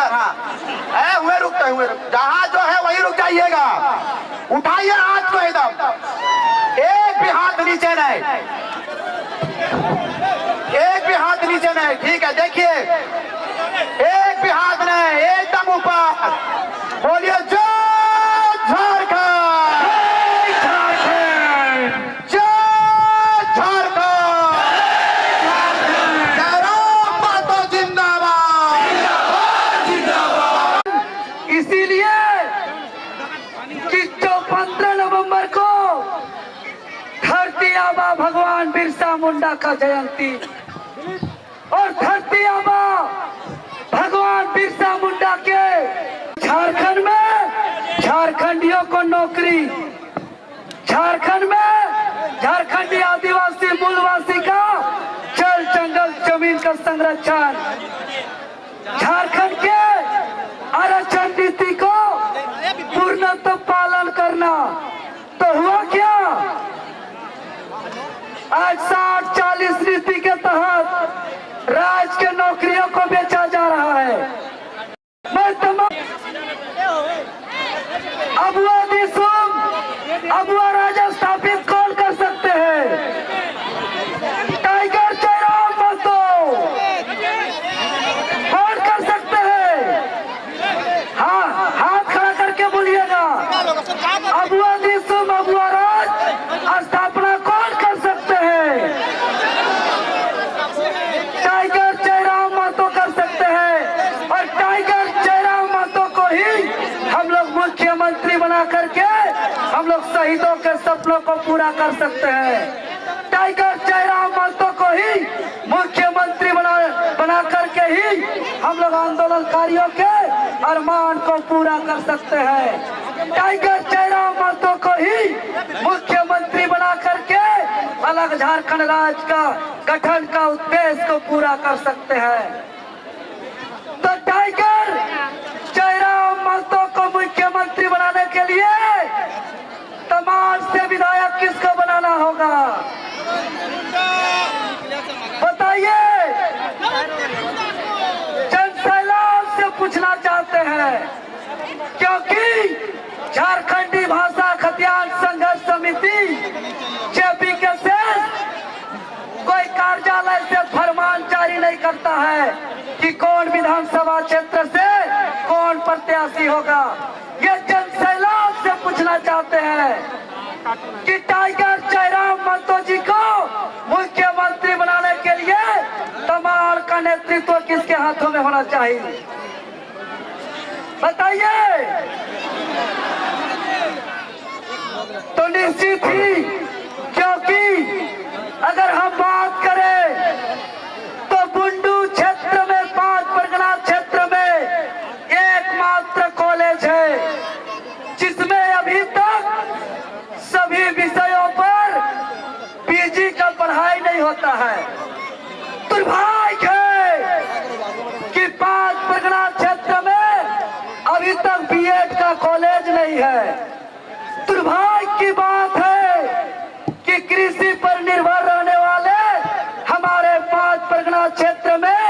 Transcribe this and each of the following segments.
इधर। हाँ हुए रुकते हुए जहाँ जो है वही रुक जाइएगा। उठाइए हाथ को एकदम, एक भी हाथ नीचे नहीं, एक भी हाथ नीचे नहीं। ठीक है, देखिए एक भी हाथ नहीं, एकदम ऊपर। बोलिए जय झारखंड, जय झारखंड, जय राम माता जिंदाबाद, जिंदाबाद। इसीलिए कि 15 नवंबर को धरती आबा भगवान बिरसा मुंडा का जयंती, और धरती आबा भगवान बिरसा मुंडा के झारखंड में झारखंडियों को नौकरी, झारखंड में झारखंडी आदिवासी मूलवासी का जल जंगल जमीन का संरक्षण, झारखंड के आरक्षण नीति को पूर्णतः पालन करना। तो हुआ क्या, आज 60-40 नीति के तहत राज्य के नौकरियों को बेचा जा रहा है। मैं तमाम अबुआ राजा स्थापित कौन कर सकते हैं? टाइगर जयराम महतो कौन कर सकते हैं? हाँ, हाथ खड़ा करके बोलिएगा। अबुआ राज स्थापना कौन कर सकते हैं? टाइगर जयराम महतो कर सकते हैं, और टाइगर जयराम महतो को ही हम लोग मुख्यमंत्री बना करके हम लोग शहीदों के सपनों को पूरा कर सकते हैं। टाइगर जयराम महतो को ही मुख्यमंत्री बना करके ही हम लोग आंदोलनकारियों के अरमान को पूरा कर सकते हैं। टाइगर जयराम महतो को ही मुख्यमंत्री बना करके अलग झारखंड राज्य का गठन का उद्देश्य को पूरा कर सकते हैं। तो टाइगर जयराम महतो को मुख्यमंत्री बनाने के लिए तमाम से विधायक किसको बनाना होगा बताइए? जनसैलाब से पूछना चाहते हैं, क्योंकि झारखंडी भाषा खतियान संघर्ष समिति जेपी के शेष कोई कार्यालय से फरमान जारी नहीं करता है कि कौन विधानसभा क्षेत्र से कौन प्रत्याशी होगा। ये जनसैलाब से पूछना चाहते हैं कि टाइगर जयराम महतो जी को मुख्यमंत्री बनाने के लिए तमाम का नेतृत्व किसके हाथों में होना चाहिए बताइए? तो निश्चित ही, क्योंकि अगर हम बात करें तो बुंडू क्षेत्र में 5 परगना क्षेत्र में एकमात्र कॉलेज है जिसमें अभी तक सभी विषयों पर पीजी का पढ़ाई नहीं होता है। दुर्भाग्य है कि 5 परगना क्षेत्र में अभी तक बीएड का कॉलेज नहीं है। दुर्भाग्य की बात है कि कृषि पर निर्भर रहने वाले हमारे 5 परगना क्षेत्र में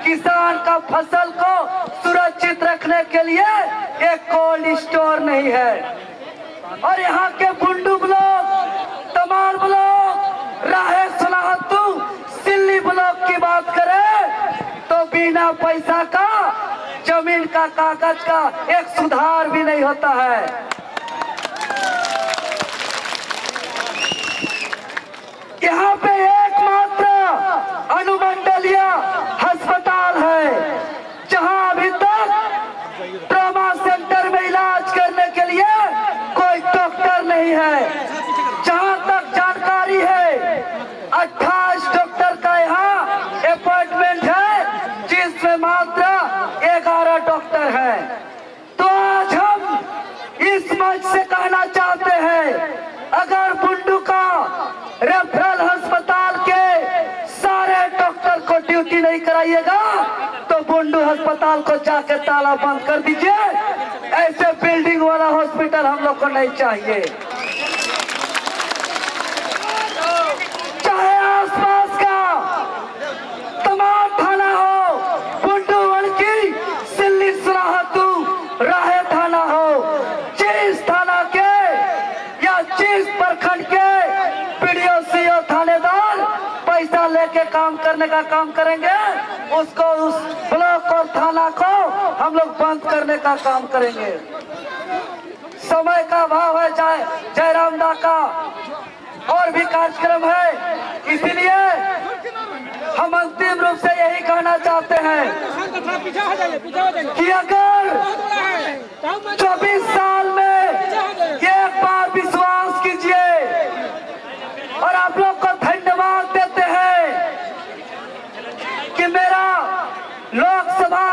किसान का फसल को सुरक्षित रखने के लिए एक कोल्ड स्टोर नहीं है। और यहाँ के बुंडू ब्लॉक, तमाल ब्लॉक, राहे सलाहतू, सिल्ली ब्लॉक की बात करें तो बिना पैसा का जमीन का कागज का एक सुधार भी नहीं होता है। यहाँ पे एकमात्र अनुमंडलीय अस्पताल है जहाँ अभी तक ट्रॉमा सेंटर में इलाज करने के लिए कोई डॉक्टर नहीं है। जहाँ तक जानकारी है 28 डॉक्टर का यहाँ अपॉइंटमेंट है, जिसमें मात्र 11 डॉक्टर है। तो आज हम इस मंच से कहना चाहते हैं, अगर बुंडू का रेफरल अस्पताल के सारे डॉक्टर को ड्यूटी नहीं कराइएगा तो बुंडू अस्पताल को जाके ताला बंद कर दीजिए। ऐसे बिल्डिंग वाला हॉस्पिटल हम लोग को नहीं चाहिए। चाहे आसपास का तमाम थाना हो, बुंडू, वणकी, सिल्ली, काम करने का काम करेंगे, उसको उस ब्लॉक और थाना को हम लोग बंद करने का काम करेंगे। समय का अभाव है, जयराम दा का और भी कार्यक्रम है, इसलिए हम अंतिम रूप से यही कहना चाहते हैं कि अगर 24 साल में एक बार विश्वास कीजिए और आप लोग को धन्यवाद देते हैं कि मेरा लोकसभा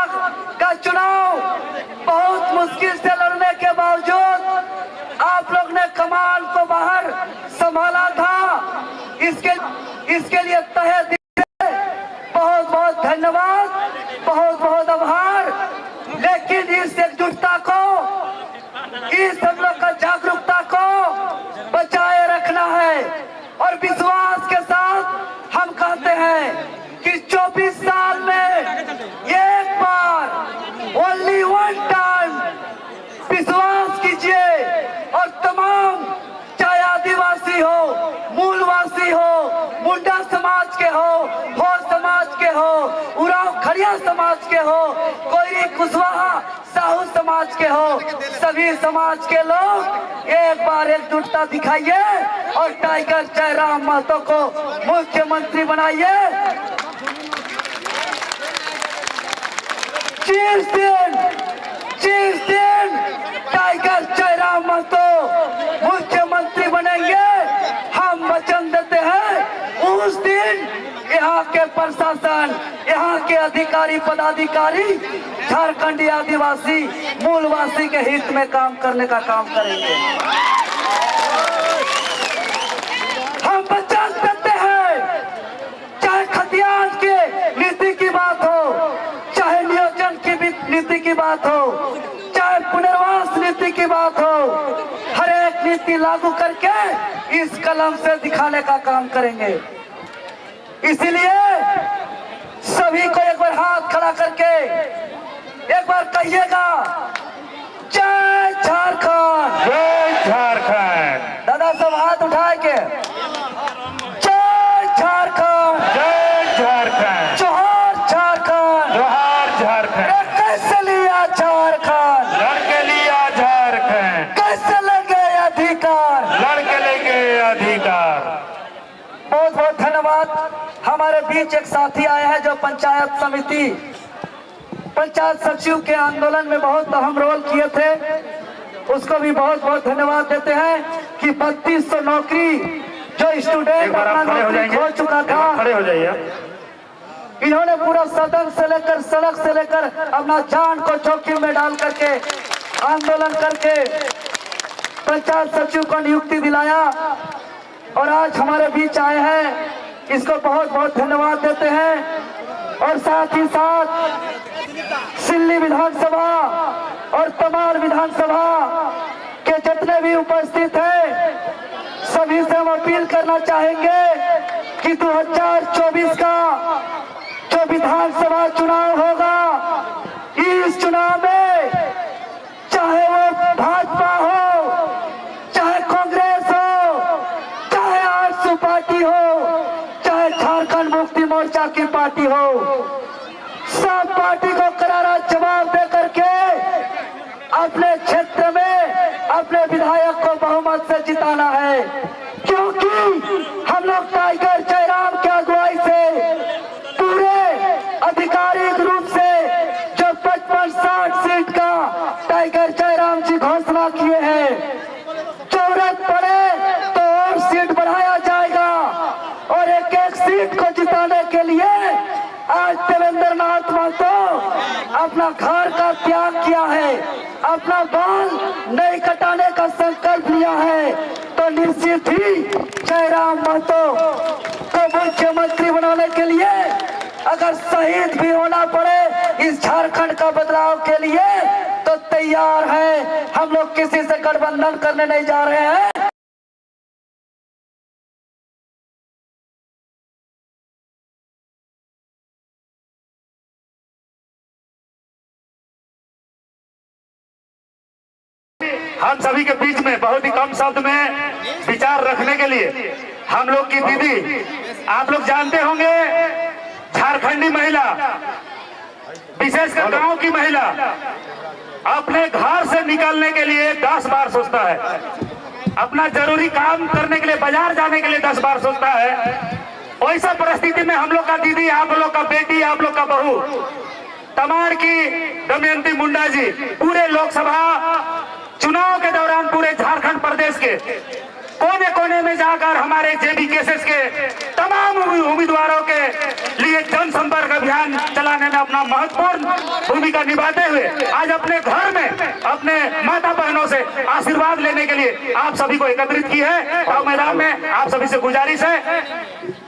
का चुनाव बहुत मुश्किल से लड़ने के बावजूद आप लोग ने कमान को बाहर संभाला था, इसके लिए तहे दिल से बहुत बहुत धन्यवाद, बहुत बहुत आभार। लेकिन इस एकजुटता को, इस हम लोग का जागरूकता को बचाए रखना है और विश्वास के साथ हम कहते हैं कि 24 साल में एक बार, ओनली वन टाइम विश्वास कीजिए और तमाम, चाहे आदिवासी हो, मूलवासी हो, मुंडा समाज के हो समाज के हो, उरांव खड़िया समाज के हो, कोई कुशवाहा साहू समाज के हो, सभी समाज के लोग एक बार एकजुटता दिखाइए और टाइगर जयराम महतो को मुख्यमंत्री बनाइए। जिस दिन टाइगर जयराम महतो मुख्यमंत्री बनेंगे, हम वचन देते हैं उस दिन यहाँ के प्रशासन, यहाँ के अधिकारी पदाधिकारी झारखंडी आदिवासी मूलवासी के हित में काम करने का काम करेंगे। हम वचन देते हैं, चाहे खतियान के नीति की बात हो, चाहे नियोजन की नीति की बात हो, चाहे पुनर्वास नीति की बात हो, हर एक नीति लागू करके इस कलम से दिखाने का काम करेंगे। इसीलिए सभी को एक बार हाथ खड़ा करके एक बार कहिएगा, जय झारखंड, जय झारखंड। दादा सब हाथ उठाए के जय झारखंड, जय झारखंड, जोहार झारखंड, जोहार झारखंड। कैसे लिया झारखंड, लड़के लिया झारखंड, कैसे लगे अधिकार, लड़के लेके अधिकार। बहुत बहुत धन्यवाद। हमारे बीच एक साथी आए हैं जो पंचायत समिति, पंचायत सचिव के आंदोलन में बहुत अहम रोल किए थे, उसको भी बहुत बहुत धन्यवाद देते हैं कि 3200 नौकरी जो स्टूडेंट अपना नौकरी खो चुका था, खड़े हो जाइए। इन्होंने पूरा सदन से लेकर सड़क से लेकर अपना जान को जोखिम में डाल करके आंदोलन करके पंचायत सचिव को नियुक्ति दिलाया और आज हमारे बीच आए हैं, इसको बहुत बहुत धन्यवाद देते हैं। और साथ ही साथ सिल्ली विधानसभा और तमाल विधानसभा के जितने भी उपस्थित हैं, सभी से हम अपील करना चाहेंगे कि 2024 का जो विधानसभा चुनाव होगा, इस चुनाव में चाहे वो भाजपा हो, चाहे कांग्रेस हो, चाहे आरएसपी पार्टी हो, चाहे झारखंड मुक्ति मोर्चा की पार्टी हो, सब पार्टी को करारा जवाब दे करके अपने क्षेत्र में अपने विधायक को बहुमत से जिताना है। क्योंकि हम लोग टाइगर जयराम की अगुवाई से पूरे आधिकारिक रूप से जो 55-60 सीट का टाइगर जयराम जी घोषणा किए हैं, जरूरत पड़े तो और सीट बढ़ाया जाएगा और एक एक सीट को जिताने के लिए आज देवेंद्र नाथ महतो अपना घर का त्याग किया है, अपना बाल नहीं कटाने का संकल्प लिया है, तो निश्चित ही जयराम महतो को मुख्यमंत्री बनाने के लिए अगर शहीद भी होना पड़े इस झारखंड का बदलाव के लिए तो तैयार है। हम लोग किसी से गठबंधन करने नहीं जा रहे हैं। हम सभी के बीच में बहुत ही कम शब्द में विचार रखने के लिए हम लोग की दीदी आप लोग जानते होंगे झारखंडी महिला, विशेषकर गांव की महिला अपने घर से निकलने के लिए 10 बार सोचता है, अपना जरूरी काम करने के लिए बाजार जाने के लिए 10 बार सोचता है। वैसा परिस्थिति में हम लोग का दीदी, आप लोग का बेटी, आप लोग का बहू तमाड़ की दमयंती मुंडा जी पूरे लोकसभा चुनाव के दौरान पूरे झारखंड प्रदेश के कोने कोने में जाकर हमारे जेबी केसेस के तमाम उम्मीदवारों के लिए जनसंपर्क अभियान चलाने में अपना महत्वपूर्ण भूमिका निभाते हुए आज अपने घर में अपने माता बहनों से आशीर्वाद लेने के लिए आप सभी को एकत्रित की है। और मैदान में आप सभी से गुजारिश है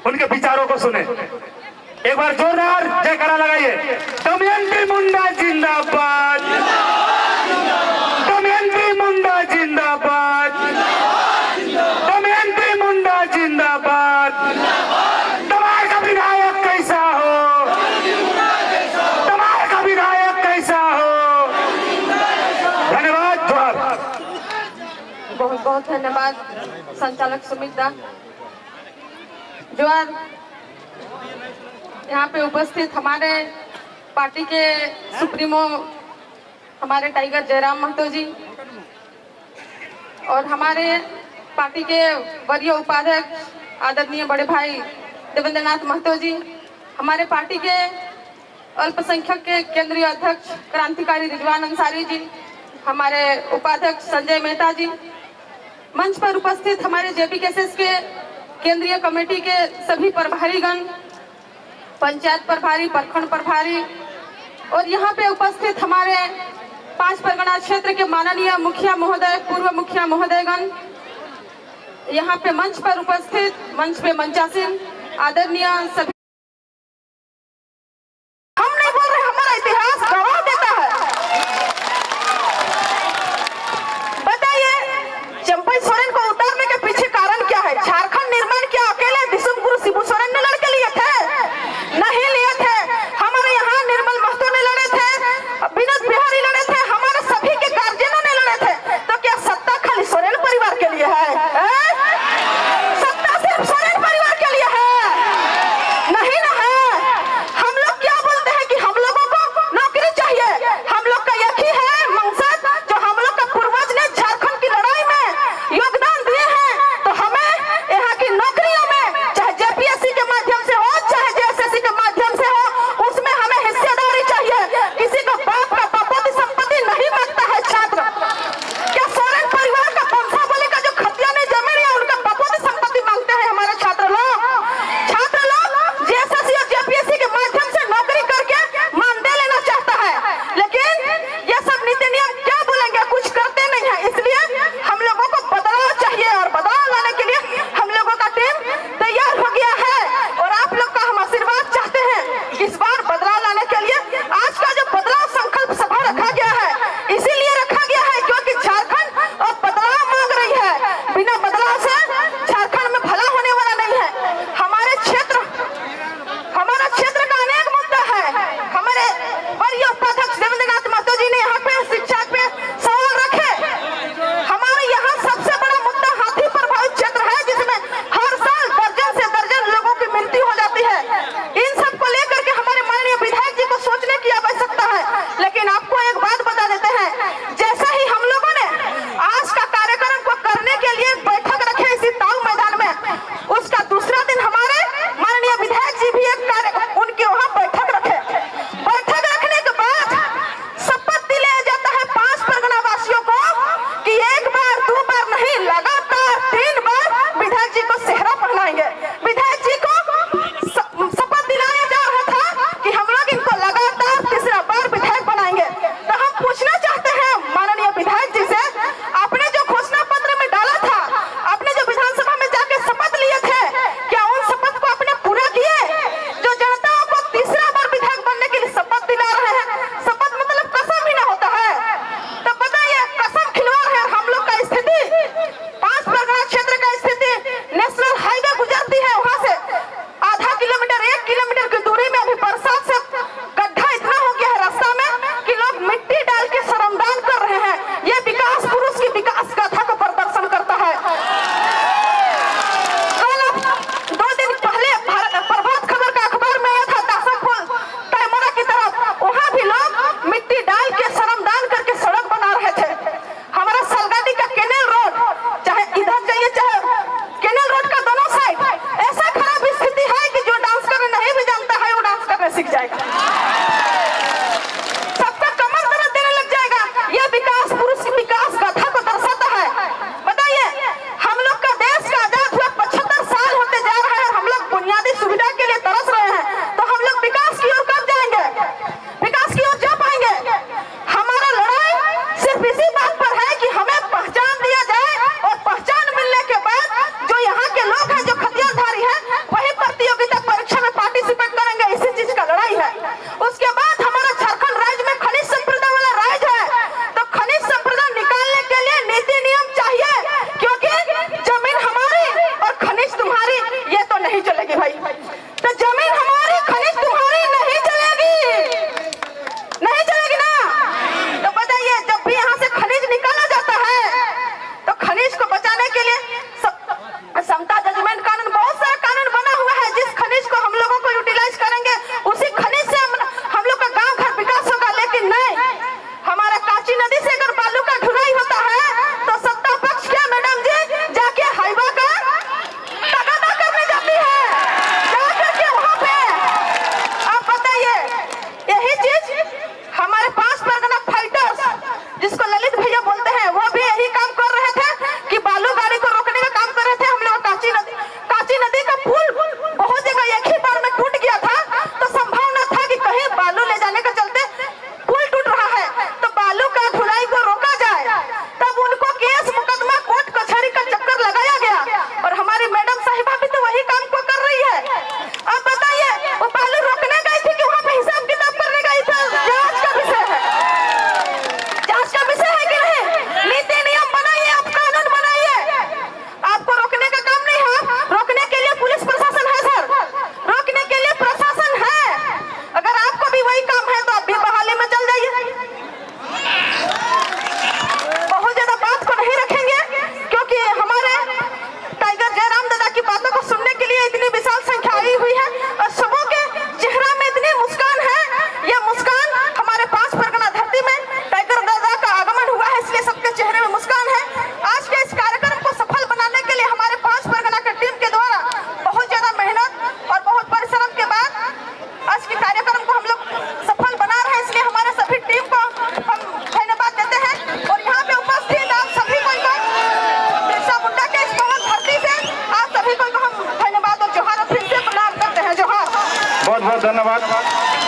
उनके विचारों को सुने। एक बार जोरदार जयकारा लगाइए। दमयंती मुंडा जिंदाबाद, दमयंती मुंडा जिंदाबाद, दमयंती मुंडा जिंदाबाद। तमाड़ का विधायक कैसा हो, तमाड़ का विधायक कैसा हो। धन्यवाद। जोहार। बहुत बहुत धन्यवाद संचालक सुमित दा। जोहार। यहाँ पे उपस्थित हमारे पार्टी के सुप्रीमो हमारे टाइगर जयराम महतो जी और हमारे पार्टी के वरीय उपाध्यक्ष आदरणीय बड़े भाई देवेंद्र नाथ महतो जी, हमारे पार्टी के अल्पसंख्यक के केंद्रीय अध्यक्ष क्रांतिकारी रिजवान अंसारी जी, हमारे उपाध्यक्ष संजय मेहता जी, मंच पर उपस्थित हमारे जेपी केसेस के केंद्रीय कमेटी के सभी प्रभारीगण, पंचायत प्रभारी, प्रखंड प्रभारी और यहाँ पे उपस्थित हमारे 5 परगना क्षेत्र के माननीय मुखिया महोदय, पूर्व मुखिया महोदयगण, यहाँ पे मंच पर उपस्थित, मंच पे मंचासीन आदरणीय सभी। हम नहीं बोल रहे, हमारा इतिहास गवाह देता है। बताइए चंपई सोरेन को उतारने के पीछे कारण क्या है? झारखंड निर्माण क्या अकेले दिसुम गुरु शिबू सोरेन ने लड़के लिए थे? नहीं लिए थे। हमारे यहाँ निर्मल महतो ने लड़े थे, विनोद बिहारी लड़े थे, हमारे सभी के गार्जियनों ने लड़े थे। तो क्या सत्ता खाली सोरेन परिवार के लिए है? सत्ता सिर्फ सोरेन परिवार के लिए है?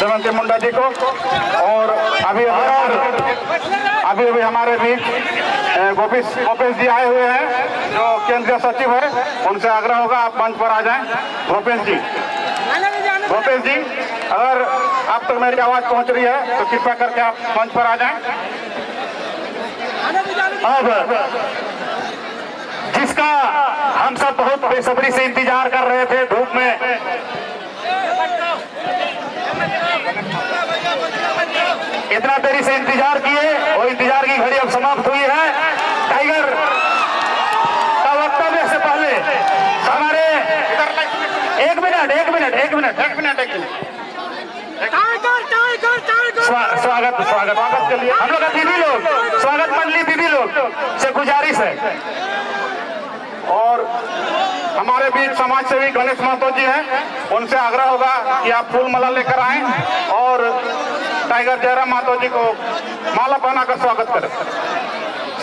देवंती मुंडा जी को। और अभी हमारे बीच गोपेश जी आए हुए हैं जो केंद्रीय सचिव है, उनसे आग्रह होगा आप मंच पर आ जाएं। गोपेश जी, अगर आप तक मेरी आवाज पहुंच रही है तो कृपया करके आप मंच पर आ जाएं। अब जिसका हम सब बहुत बेसब्री से इंतजार कर रहे थे धूप में, इतना देरी से इंतजार किए और इंतजार की घड़ी अब समाप्त हुई है। टाइगर का वक्तव्य से पहले हमारे एक मिनट स्वागत के लिए हम लोग दीदी लोग, स्वागत मंडली दीदी लोग से गुजारिश है। और हमारे बीच समाज सेवी गणेश महतो जी हैं, उनसे आग्रह होगा कि आप फूल माला लेकर आएं और टाइगर जयराम महतो जी को माला पहनाकर स्वागत करें।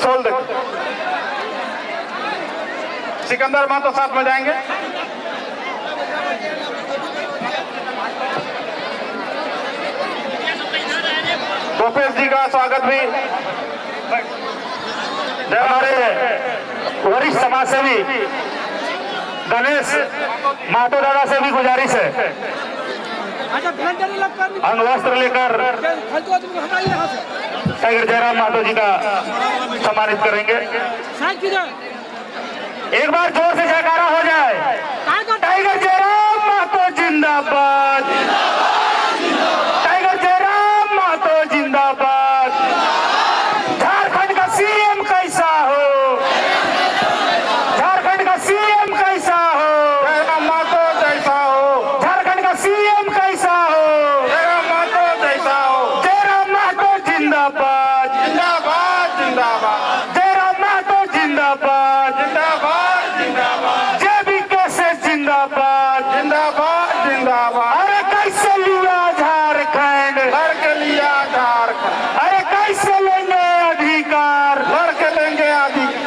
सोल दे सिकंदर महतो साथ में जाएंगे। गोपेश जी का स्वागत भी हमारे वरिष्ठ समाज सेवी गणेश महतो दादा से भी गुजारिश है, अंग वस्त्र लेकर टाइगर जयराम महतो जी का सम्मानित करेंगे। एक बार जोर से जयकारा हो जाए। टाइगर जयराम महतो जिंदाबाद, टाइगर जयराम महतो जिंदाबाद। झारखंड का सीएम कैसा हो, झारखंड का सीएम कैसा हो, जयराम महतो जैसा हो, झारखंड का सीएम कैसा हो, जयराम महतो जैसा हो। जयराम महतो जिंदाबाद, जयराम महतो जिंदाबाद, जेबी कैसे जिंदाबाद, अरे कैसे लिया झारखंड, अरे कैसे लेंगे अधिकार, कैसे लेंगे अधिकार।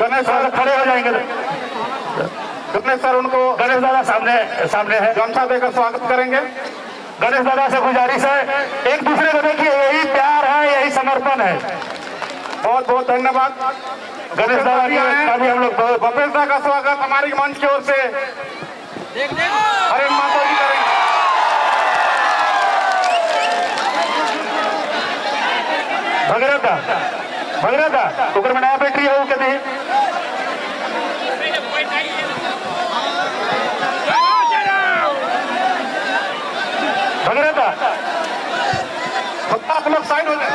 गणेश दादा खड़े हो जाएंगे। गणेश सर उनको गणेश दादा सामने है, गमछा देकर स्वागत करेंगे। गणेश दादा से गुजारिश है, एक दूसरे को देखिए, यही प्यार है, यही समर्पण है। बहुत बहुत धन्यवाद गणेश दादा का भी हम लोग बहुत भूपेश दा का स्वागत हमारी मंच की ओर से हरेन महतो जी करेंगे। भगीरथ ओकर में नया बैटरी है वो कहते हैं। भगीरथ आप लोग साइड हो जाए।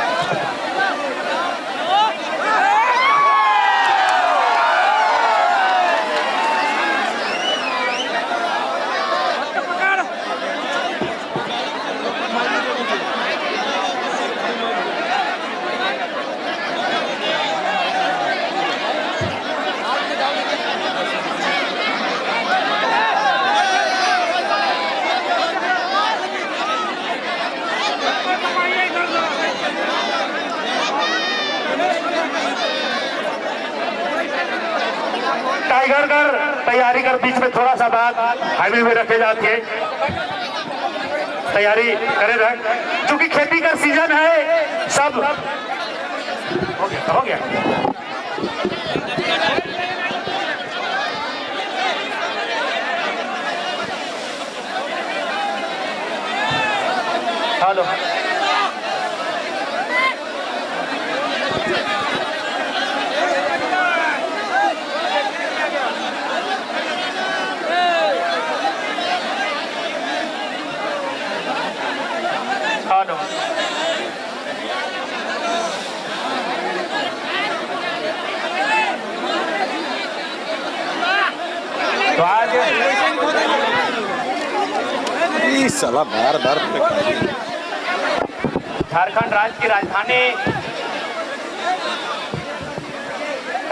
टाइगर कर तैयारी कर, बीच में थोड़ा सा बात हाईवे में रखे जाती है, तैयारी करे रख, क्योंकि खेती का सीजन है। सब हो गया हेलो तो आज साला बार झारखंड राज्य की राजधानी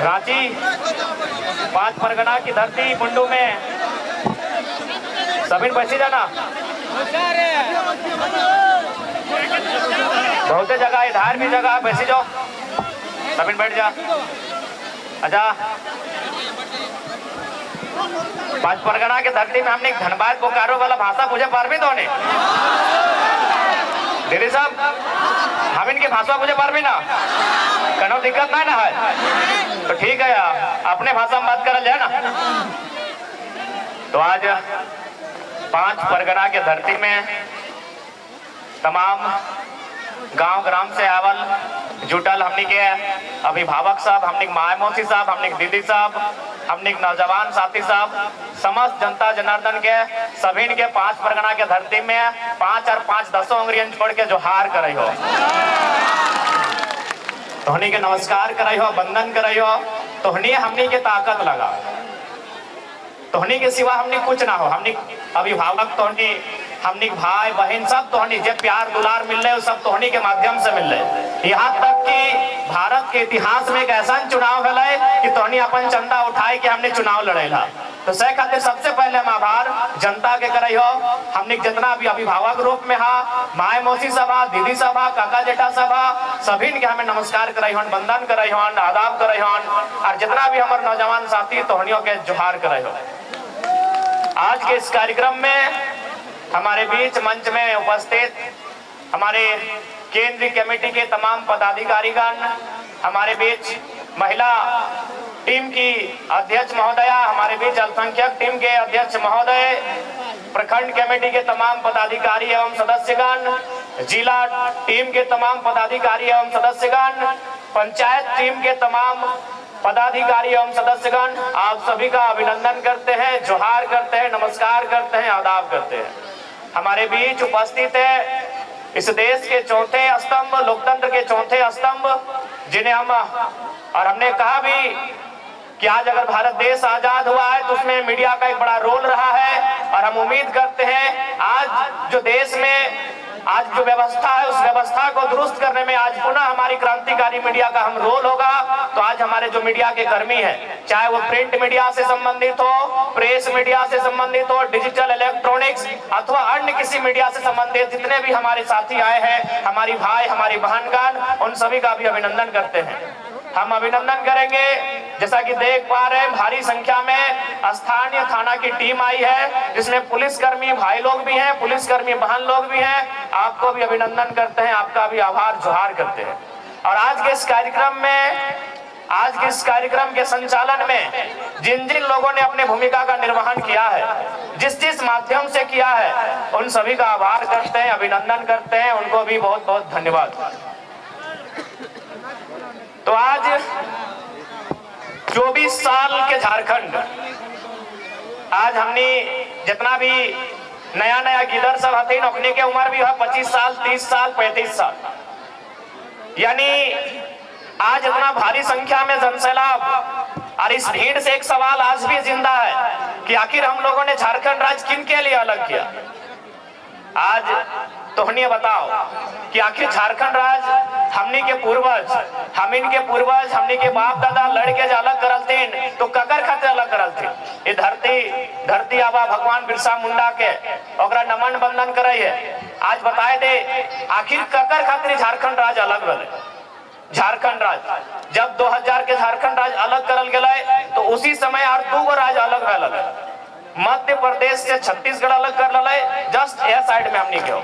रांची, 5 परगना की धरती मुंडू में सभी बसी जाना, बहुत जगह इधर भी जगह बैसी जाओ, सभी बैठ जा। अच्छा पांच परगना के धरती में हमने धनबाद बोकारो वाला भाषा पूछे पारबी तो ने दीदी साहब हम इनकी भाषा पूछे पारबी ना कनो दिक्कत ना है तो ठीक है अपने भाषा में बात करल जाए ना। तो आज पांच परगना के धरती में तमाम गांव ग्राम से आवल जुटल हमनी के अभिभावक साहब, हमनी के माय मौसी साहब, हमनी के दीदी साहब, हमनी के नौजवान साथी साहब, समस्त जनता जनार्दन के सभी के पांच परगना के धरती में 5 और 5 10 उंगलियन छोड़ के जोहार करे हो, तोहनी के नमस्कार करे हो, वंदन करे हो। तोहनी हमनी के ताकत लगा, तोहनी के सिवा हमनी कुछ ना हो। हमनी अभिभावक तोहनी, हमनी भाई बहन सब तोहनी जे प्यार दुलार मिल रहे सब तोहनी के माध्यम से मिल रहे। यहाँ तक कि भारत के इतिहास में एक ऐसा चुनाव है कि तोहनी अपन चंदा उठाए के हमने चुनाव लड़ेला। तो सह खातिर सबसे पहले हम आभार जनता के करे हो। हमने जितना भी अभिभावक रूप में हा, माय मौसी सभा, दीदी सभा, काका जेठा सभा, सभी के हमें नमस्कार करे हो, वंदन करे हो, आदाब करे हो, और जितना भी हमारे नौजवान साथी तोहनियों के जोहार करे हो। आज के इस कार्यक्रम में हमारे बीच मंच में उपस्थित हमारे केंद्रीय कमेटी के तमाम पदाधिकारीगण, हमारे बीच महिला टीम की अध्यक्ष महोदया, हमारे बीच अल्पसंख्यक टीम के अध्यक्ष महोदय, प्रखंड कमेटी के तमाम पदाधिकारी एवं सदस्यगण, जिला टीम के तमाम पदाधिकारी एवं सदस्यगण, पंचायत टीम के तमाम पदाधिकारी एवं सदस्यगण, आप सभी का अभिनंदन करते हैं, जोहार करते हैं, नमस्कार करते हैं, आदाब करते हैं। हमारे बीच उपस्थित है इस देश के चौथे स्तंभ, लोकतंत्र के चौथे स्तंभ, जिन्हें हमने कहा भी कि आज अगर भारत देश आजाद हुआ है तो उसमें मीडिया का एक बड़ा रोल रहा है। और हम उम्मीद करते हैं आज जो देश में आज जो व्यवस्था है उस व्यवस्था को दुरुस्त करने में आज पुनः हमारी क्रांतिकारी मीडिया का हम रोल होगा। तो आज हमारे जो मीडिया के कर्मी हैं, चाहे वो प्रिंट मीडिया से संबंधित हो, प्रेस मीडिया से संबंधित हो, डिजिटल इलेक्ट्रॉनिक्स अथवा अन्य किसी मीडिया से संबंधित जितने भी हमारे साथी आए हैं, हमारी भाई हमारी बहनगण, उन सभी का भी अभिनंदन करते हैं। हम अभिनंदन करेंगे। जैसा कि देख पा रहे हैं भारी संख्या में स्थानीय थाना की टीम आई है, जिसमें पुलिसकर्मी भाई लोग भी हैं, पुलिसकर्मी बहन लोग भी हैं। आपको भी अभिनंदन करते हैं, आपका भी आभार जोहार करते हैं। और आज के इस कार्यक्रम के संचालन में जिन जिन लोगों ने अपने भूमिका का निर्वहन किया है, जिस माध्यम से किया है, उन सभी का आभार करते हैं, अभिनंदन करते हैं, उनको भी बहुत बहुत धन्यवाद। तो आज 24 साल के झारखंड, आज हमने जितना भी नया नया गिदर सब हथिन, अपने के उम्र भी है 25 साल 30 साल 35 साल, यानी आज इतना भारी संख्या में जनसैलाब। और इस भीड़ से एक सवाल आज भी जिंदा है कि आखिर हम लोगों ने झारखंड राज्य किन के लिए अलग किया। आज तोहनी बताओ कि आखिर झारखंड राज्य हमनी के पूर्वज, हमनी के बाप दादा लड़के जो अलग करल थे तो ककर खाते अलग करल थे। ये धरती आबा भगवान बिरसा मुंडा के ओकरा नमन बंदन करे है। आज बताए दे आखिर ककर खातिर झारखंड राज्य अलग रहे। झारखंड राज्य जब 2000 के झारखंड राज्य अलग करल गए तो उसी समय और 2 राज्य अलग रहे। मध्य प्रदेश से छत्तीसगढ़ अलग कर लगे, जस्ट यह साइड में हमनी के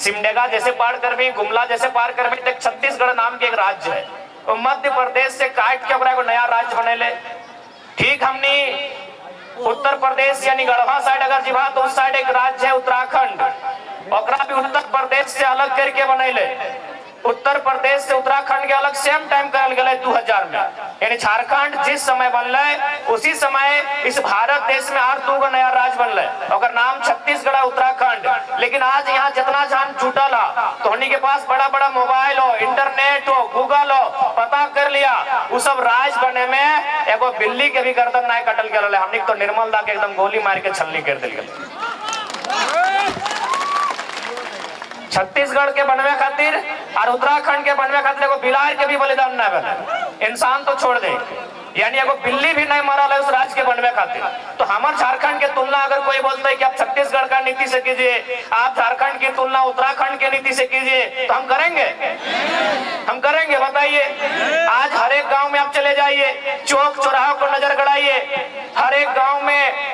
सिमडेगा जैसे पार कर भी, गुमला जैसे पार कर भी, छत्तीसगढ़ नाम के एक राज्य है। तो मध्य प्रदेश से काट के अपना नया राज्य बनेले। ठीक हमनी उत्तर प्रदेश यानी गढ़वा साइड अगर जीवा तो उस साइड एक राज्य है उत्तराखंड, ओकरा भी उत्तर प्रदेश से अलग करके बनेले। उत्तर प्रदेश से उत्तराखंड के अलग सेम टाइम करल गए 2000 में। यानी झारखंड जिस समय बनल उसी समय इस भारत देश में और 2 नया राज्य बनल, और नाम छत्तीसगढ़ उतराखंड। लेकिन आज यहाँ जितना जान जुटल है तो उन्हीं के पास बड़ा बड़ा मोबाइल हो, इंटरनेट हो, गूगल हो, पता कर लिया वो सब राज्य बने में एगो बिल्ली के भी गर्दन नहीं कटल गए। हमने तो निर्मल दा के एकदम गोली मार के छलनी कर दिल गए। छत्तीसगढ़ के बनवे खातिर और उत्तराखंड के बनवे खातिर एगो बिलार के भी बलिदान न बने, इंसान तो छोड़ दे, यानी एगो बिल्ली भी नहीं मरल है उस राज्य के बनवे खातिर। तो हमारे झारखंड के तुलना अगर कोई बोलता है कि आप छत्तीसगढ़ का नीति से कीजिए, आप झारखंड की तुलना उत्तराखंड के नीति से कीजिए, तो हम करेंगे बताइए। आज हर एक गांव में आप चले जाइए, चौक चौराहों को नजर गड़ाइए, हर एक गांव में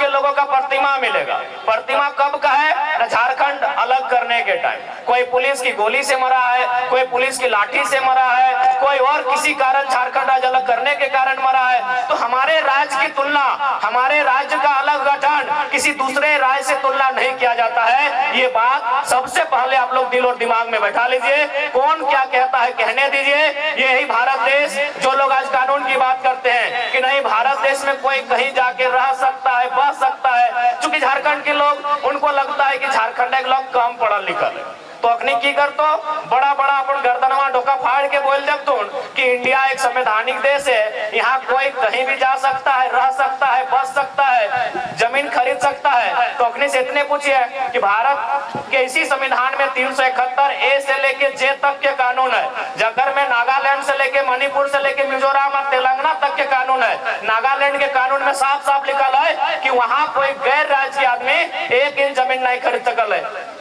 के लोगों का प्रतिमा मिलेगा। प्रतिमा कब का है? ना झारखंड अलग करने के टाइम कोई पुलिस की गोली से मरा है, कोई पुलिस की लाठी से मरा है, कोई और किसी कारण झारखंड राज्य अलग करने के कारण मरा है। तो हमारे राज्य की तुलना, हमारे राज्य का अलग गठन किसी दूसरे राज्य से तुलना नहीं किया जाता है। ये बात सबसे पहले आप लोग दिल और दिमाग में बैठा लीजिए। कौन क्या कहता है कहने दीजिए। यही भारत देश, जो लोग आज कानून की बात करते हैं कि नहीं भारत देश में कोई कहीं जाके रह सकता है, बस सकता है, क्योंकि झारखंड के लोग, उनको लगता है कि झारखंड के लोग कम पढ़ल लिखल है, तो अखनी की कर तो बड़ा बड़ा अपन गर्दनवा ढोका फाड़ के बोल जब तुम कि इंडिया एक संवैधानिक देश है, यहाँ कोई कहीं भी जा सकता है, रह सकता है, बस सकता है, जमीन खरीद सकता है। तो अखनी से इतने पूछिए कि भारत के इसी संविधान में 371 ए से लेके जे तक के कानून है। जाकर में नागालैंड से लेके मणिपुर से लेके मिजोरम और तेलंगाना तक के कानून है। नागालैंड के कानून में साफ साफ लिखा है कि वहां कोई गैर राज्य आदमी 1 इंच जमीन नहीं खरीद सकल है।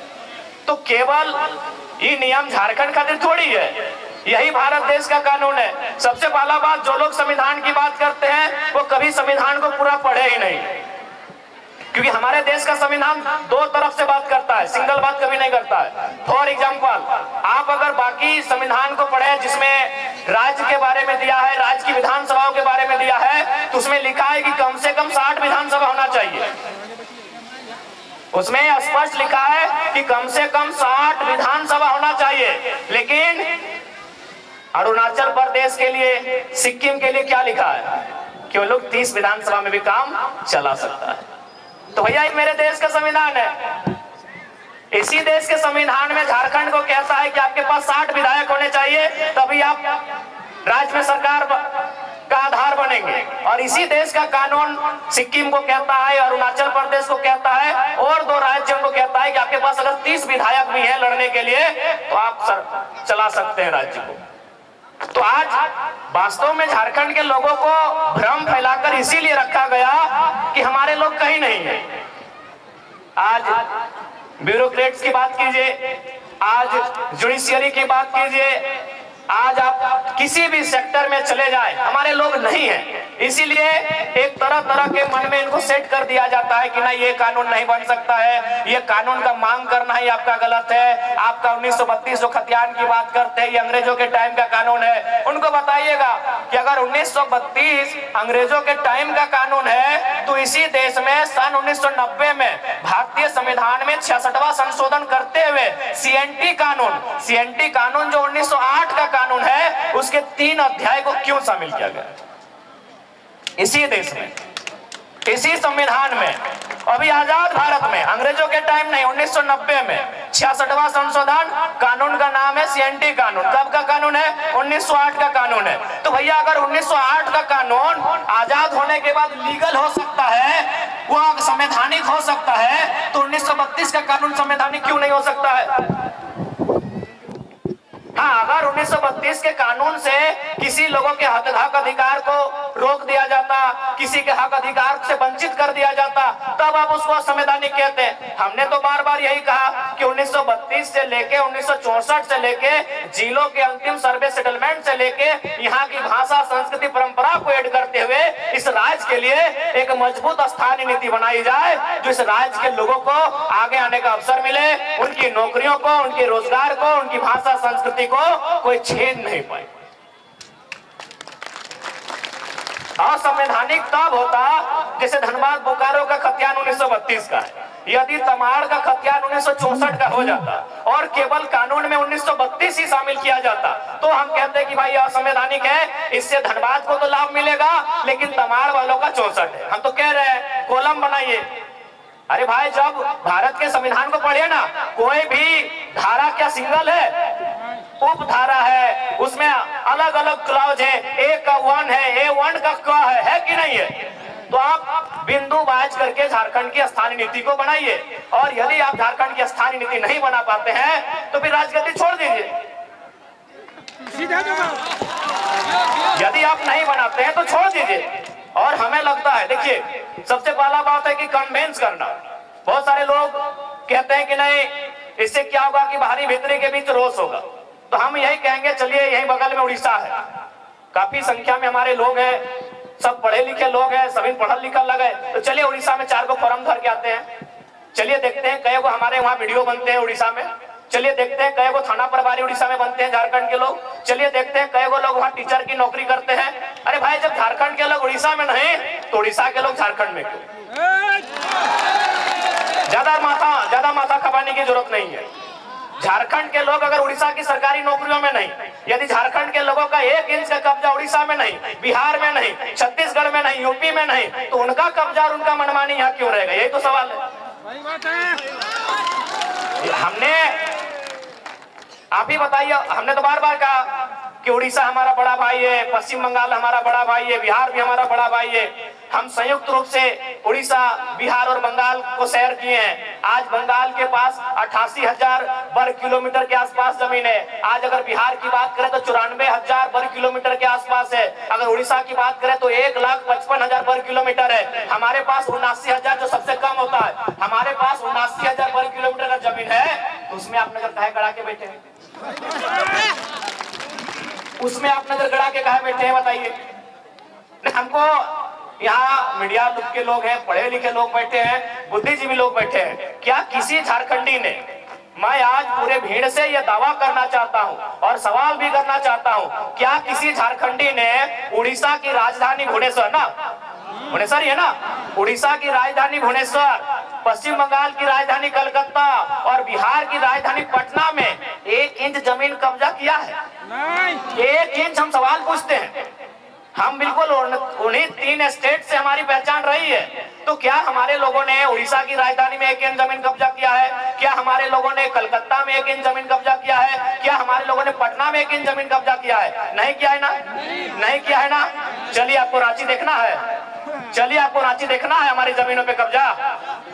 तो केवल ये नियम झारखंड खातिर थोड़ी है, यही भारत देश का कानून है। सबसे पहला बात, जो लोग संविधान की बात करते हैं वो कभी संविधान को पूरा पढ़े ही नहीं, क्योंकि हमारे देश का संविधान दो तरफ से बात करता है, सिंगल बात कभी नहीं करता है। फॉर एग्जाम्पल, आप अगर बाकी संविधान को पढ़े जिसमें राज्य के बारे में दिया है, राज्य की विधानसभाओं के बारे में दिया है, तो उसमें लिखा है कि कम से कम 60 विधानसभा होना चाहिए। उसमें स्पष्ट लिखा है कि कम से कम 60 विधानसभा होना चाहिए। लेकिन अरुणाचल प्रदेश के लिए, सिक्किम के लिए क्या लिखा है कि वो लोग 30 विधानसभा में भी काम चला सकता है। तो भैया ये मेरे देश का संविधान है। इसी देश के संविधान में झारखंड को कहता है कि आपके पास 60 विधायक होने चाहिए, तभी आप राज्य में सरकार का आधार बनेंगे। और इसी देश का कानून सिक्किम को कहता है, अरुणाचल प्रदेश को कहता है, और 2 राज्यों को कहता है कि आपके पास अगर 30 विधायक भी हैं लड़ने के लिए तो आप चला सकते हैं राज्य को। तो आज वास्तव में झारखंड के लोगों को भ्रम फैलाकर इसीलिए रखा गया कि हमारे लोग कहीं नहीं है। आज ब्यूरोक्रेट्स की बात कीजिए, आज जुडिशियरी की बात कीजिए, आज आप किसी भी सेक्टर में चले जाएं, हमारे लोग नहीं हैं। इसीलिए एक तरह तरह के मन में इनको सेट कर दिया जाता है कि नहीं ये कानून नहीं बन सकता है, ये कानून का मांग करना ही आपका गलत है। आपका 1932 जो खतियान की बात करते हैं, ये अंग्रेजों के टाइम का कानून है। उनको बताइएगा कि अगर 1932 अंग्रेजों के टाइम का कानून है, तो इसी देश में सन 1990 में भारतीय संविधान में 66वां संशोधन करते हुए सीएनटी कानून जो 1908 का कानून है, उसके 3 अध्याय को क्यों शामिल किया गया? इसी देश में, इसी संविधान में, अभी आजाद भारत में, अंग्रेजों के टाइम नहीं, 1990 में 66वां संशोधन, कानून का नाम है सीएनटी कानून। कब का कानून है? 1908 का कानून है। तो भैया अगर 1908 का कानून आजाद होने के बाद लीगल हो सकता है, वो संवैधानिक हो सकता है, तो 1932 का कानून संवैधानिक क्यों नहीं हो सकता है? हाँ, अगर 1932 के कानून से किसी लोगों के हक अधिकार को रोक दिया जाता, किसी के हक अधिकार से वंचित कर दिया जाता, तब आप उसको असंवैधानिक कहते हैं। हमने तो बार बार यही कहा कि 1932 से लेके 1964 से लेके जिलों के अंतिम सर्वे सेटलमेंट से लेके यहाँ की भाषा, संस्कृति, परंपरा को ऐड करते हुए इस राज्य के लिए एक मजबूत स्थानीय नीति बनाई जाए, जो इस राज्य के लोगों को आगे आने का अवसर मिले, उनकी नौकरियों को, उनके रोजगार को, उनकी भाषा, संस्कृति को कोई छीन नहीं पाए। असंवैधानिक तब होता जैसे धनबाद बोकारो का खतियान 1932 का है, यदि तमाड़ का खतियान 1964 का हो जाता और केवल कानून में 1932 ही शामिल किया जाता, तो हम कहते कि भाई असंवैधानिक है, इससे धनबाद को तो लाभ मिलेगा लेकिन तमाड़ वालों का 64 है। हम तो कह रहे हैं कॉलम बनाइए। अरे भाई, जब भारत के संविधान को पढ़िए ना, कोई भी धारा क्या सिंगल है, उप धारा है, उसमें अलग अलग क्लॉज है, ए का 1 है, A1 का क है कि नहीं है? तो आप बिंदु बाज करके झारखंड की स्थानीय नीति को बनाइए, और यदि आप झारखंड की स्थानीय नीति नहीं बना पाते हैं तो फिर राजगद्दी छोड़ दीजिए। यदि आप नहीं बनाते हैं तो छोड़ दीजिए। और हमें लगता है, देखिए, सबसे पहला बात है कि कन्वेंस करना। बहुत सारे लोग कहते हैं कि नहीं, इससे क्या होगा कि बाहरी भीतरी के बीच रोष होगा। तो हम यही कहेंगे, चलिए, यही बगल में उड़ीसा है, काफी संख्या में हमारे लोग हैं, सब पढ़े लिखे लोग हैं, सभी पढ़ल लिखल लगे, तो चलिए उड़ीसा में 4 फॉर्म भर के आते हैं। चलिए देखते हैं कई हमारे वहाँ वीडियो बनते हैं उड़ीसा में। चलिए देखते हैं कई थाना प्रभारी उड़ीसा में बनते हैं झारखंड के लोग। चलिए देखते हैं कई लोग वहाँ टीचर की नौकरी करते हैं। अरे भाई, जब झारखंड के लोग उड़ीसा में नहीं तो उड़ीसा के लोग झारखंड में क्यों? ज्यादा माथा खपाने की जरूरत नहीं है। झारखंड के लोग अगर उड़ीसा की सरकारी नौकरियों में नहीं, यदि झारखंड के लोगों का 1 इंच का कब्जा उड़ीसा में नहीं, बिहार में नहीं, छत्तीसगढ़ में नहीं, यूपी में नहीं, तो उनका कब्जा और उनका मनमानी यहाँ क्यों रहेगा? यही तो सवाल है। हमने, आप ही बताइए, हमने तो बार बार कहा कि उड़ीसा हमारा बड़ा भाई है, पश्चिम बंगाल हमारा बड़ा भाई है, बिहार भी हमारा बड़ा भाई है। हम संयुक्त रूप से उड़ीसा, बिहार और बंगाल को सैर किए हैं। आज बंगाल के पास 88,000 वर्ग किलोमीटर के आसपास जमीन है। आज अगर बिहार की बात करें तो 94,000 वर्ग किलोमीटर के आसपास है। अगर उड़ीसा की बात करें तो 1,55,000 वर्ग किलोमीटर है। हमारे पास 79,000 जो सबसे कम होता है, हमारे पास 79,000 वर्ग किलोमीटर का जमीन है। तो उसमें आप नजर काहे गड़ा के बैठे हैं? उसमें आप नजर गड़ा के काहे बैठे हैं बताइए? हमको यहाँ मीडिया के लोग हैं, पढ़े लिखे लोग बैठे हैं, बुद्धिजीवी लोग बैठे हैं। क्या किसी झारखंडी ने, मैं आज पूरे भीड़ से यह दावा करना चाहता हूँ और सवाल भी करना चाहता हूँ, क्या किसी झारखंडी ने उड़ीसा की राजधानी भुवनेश्वर, ना भुवनेश्वर है ना, उड़ीसा की राजधानी भुवनेश्वर, पश्चिम बंगाल की राजधानी कलकत्ता और बिहार की राजधानी पटना में 1 इंच जमीन कब्जा किया है? 1 इंच। हम सवाल पूछते हैं। हम बिल्कुल उन्हीं 3 स्टेट से हमारी पहचान रही है, तो क्या हमारे लोगों ने उड़ीसा की राजधानी में 1 इंच जमीन कब्जा किया है? क्या हमारे लोगों ने कलकत्ता में 1 इंच जमीन कब्जा किया है? क्या हमारे लोगों ने पटना में 1 इंच जमीन कब्जा किया है? नहीं किया है ना, नहीं किया है ना। चलिए आपको रांची देखना है, चलिए आपको रांची देखना है, हमारी जमीनों पे कब्जा,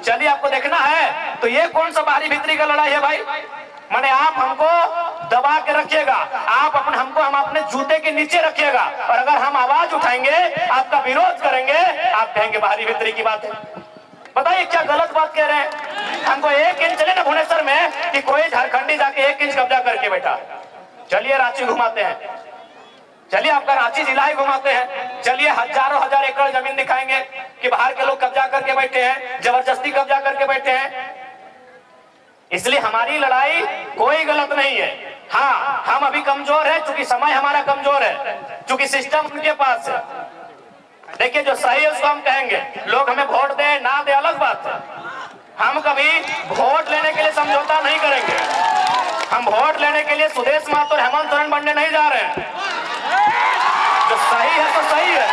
चलिए आपको देखना है। तो ये कौन सा बाहरी भीतरी का लड़ाई है भाई? माने आप हमको दबा के रखिएगा, आप हमको हम अपने जूते के नीचे रखिएगा, और अगर हम आवाज उठाएंगे, आपका विरोध करेंगे, आप कहेंगे बाहरी भीतरी की बात है। बताइए क्या गलत बात कह रहे हैं? हमको 1 इंच चले ना भुवनेश्वर में कि कोई झारखंडी जाके 1 इंच कब्जा करके बैठा। चलिए रांची घुमाते हैं, चलिए आपका रांची जिला ही घुमाते हैं। चलिए हजारों हजार एकड़ जमीन दिखाएंगे कि बाहर के लोग कब्जा करके बैठे हैं, जबरदस्ती कब्जा करके बैठे हैं। इसलिए हमारी लड़ाई कोई गलत नहीं है। हाँ, हम अभी कमजोर है, चूंकि समय हमारा कमजोर है, चूंकि सिस्टम उनके पास है। देखिए जो सही है उसको हम कहेंगे, लोग हमें वोट दे ना दे अलग बात है। हम कभी वोट लेने के लिए समझौता नहीं करेंगे। हम वोट लेने के लिए सुदेश महतो और हेमंत सोरेन बनने नहीं जा रहे हैं। जो सही है तो सही है,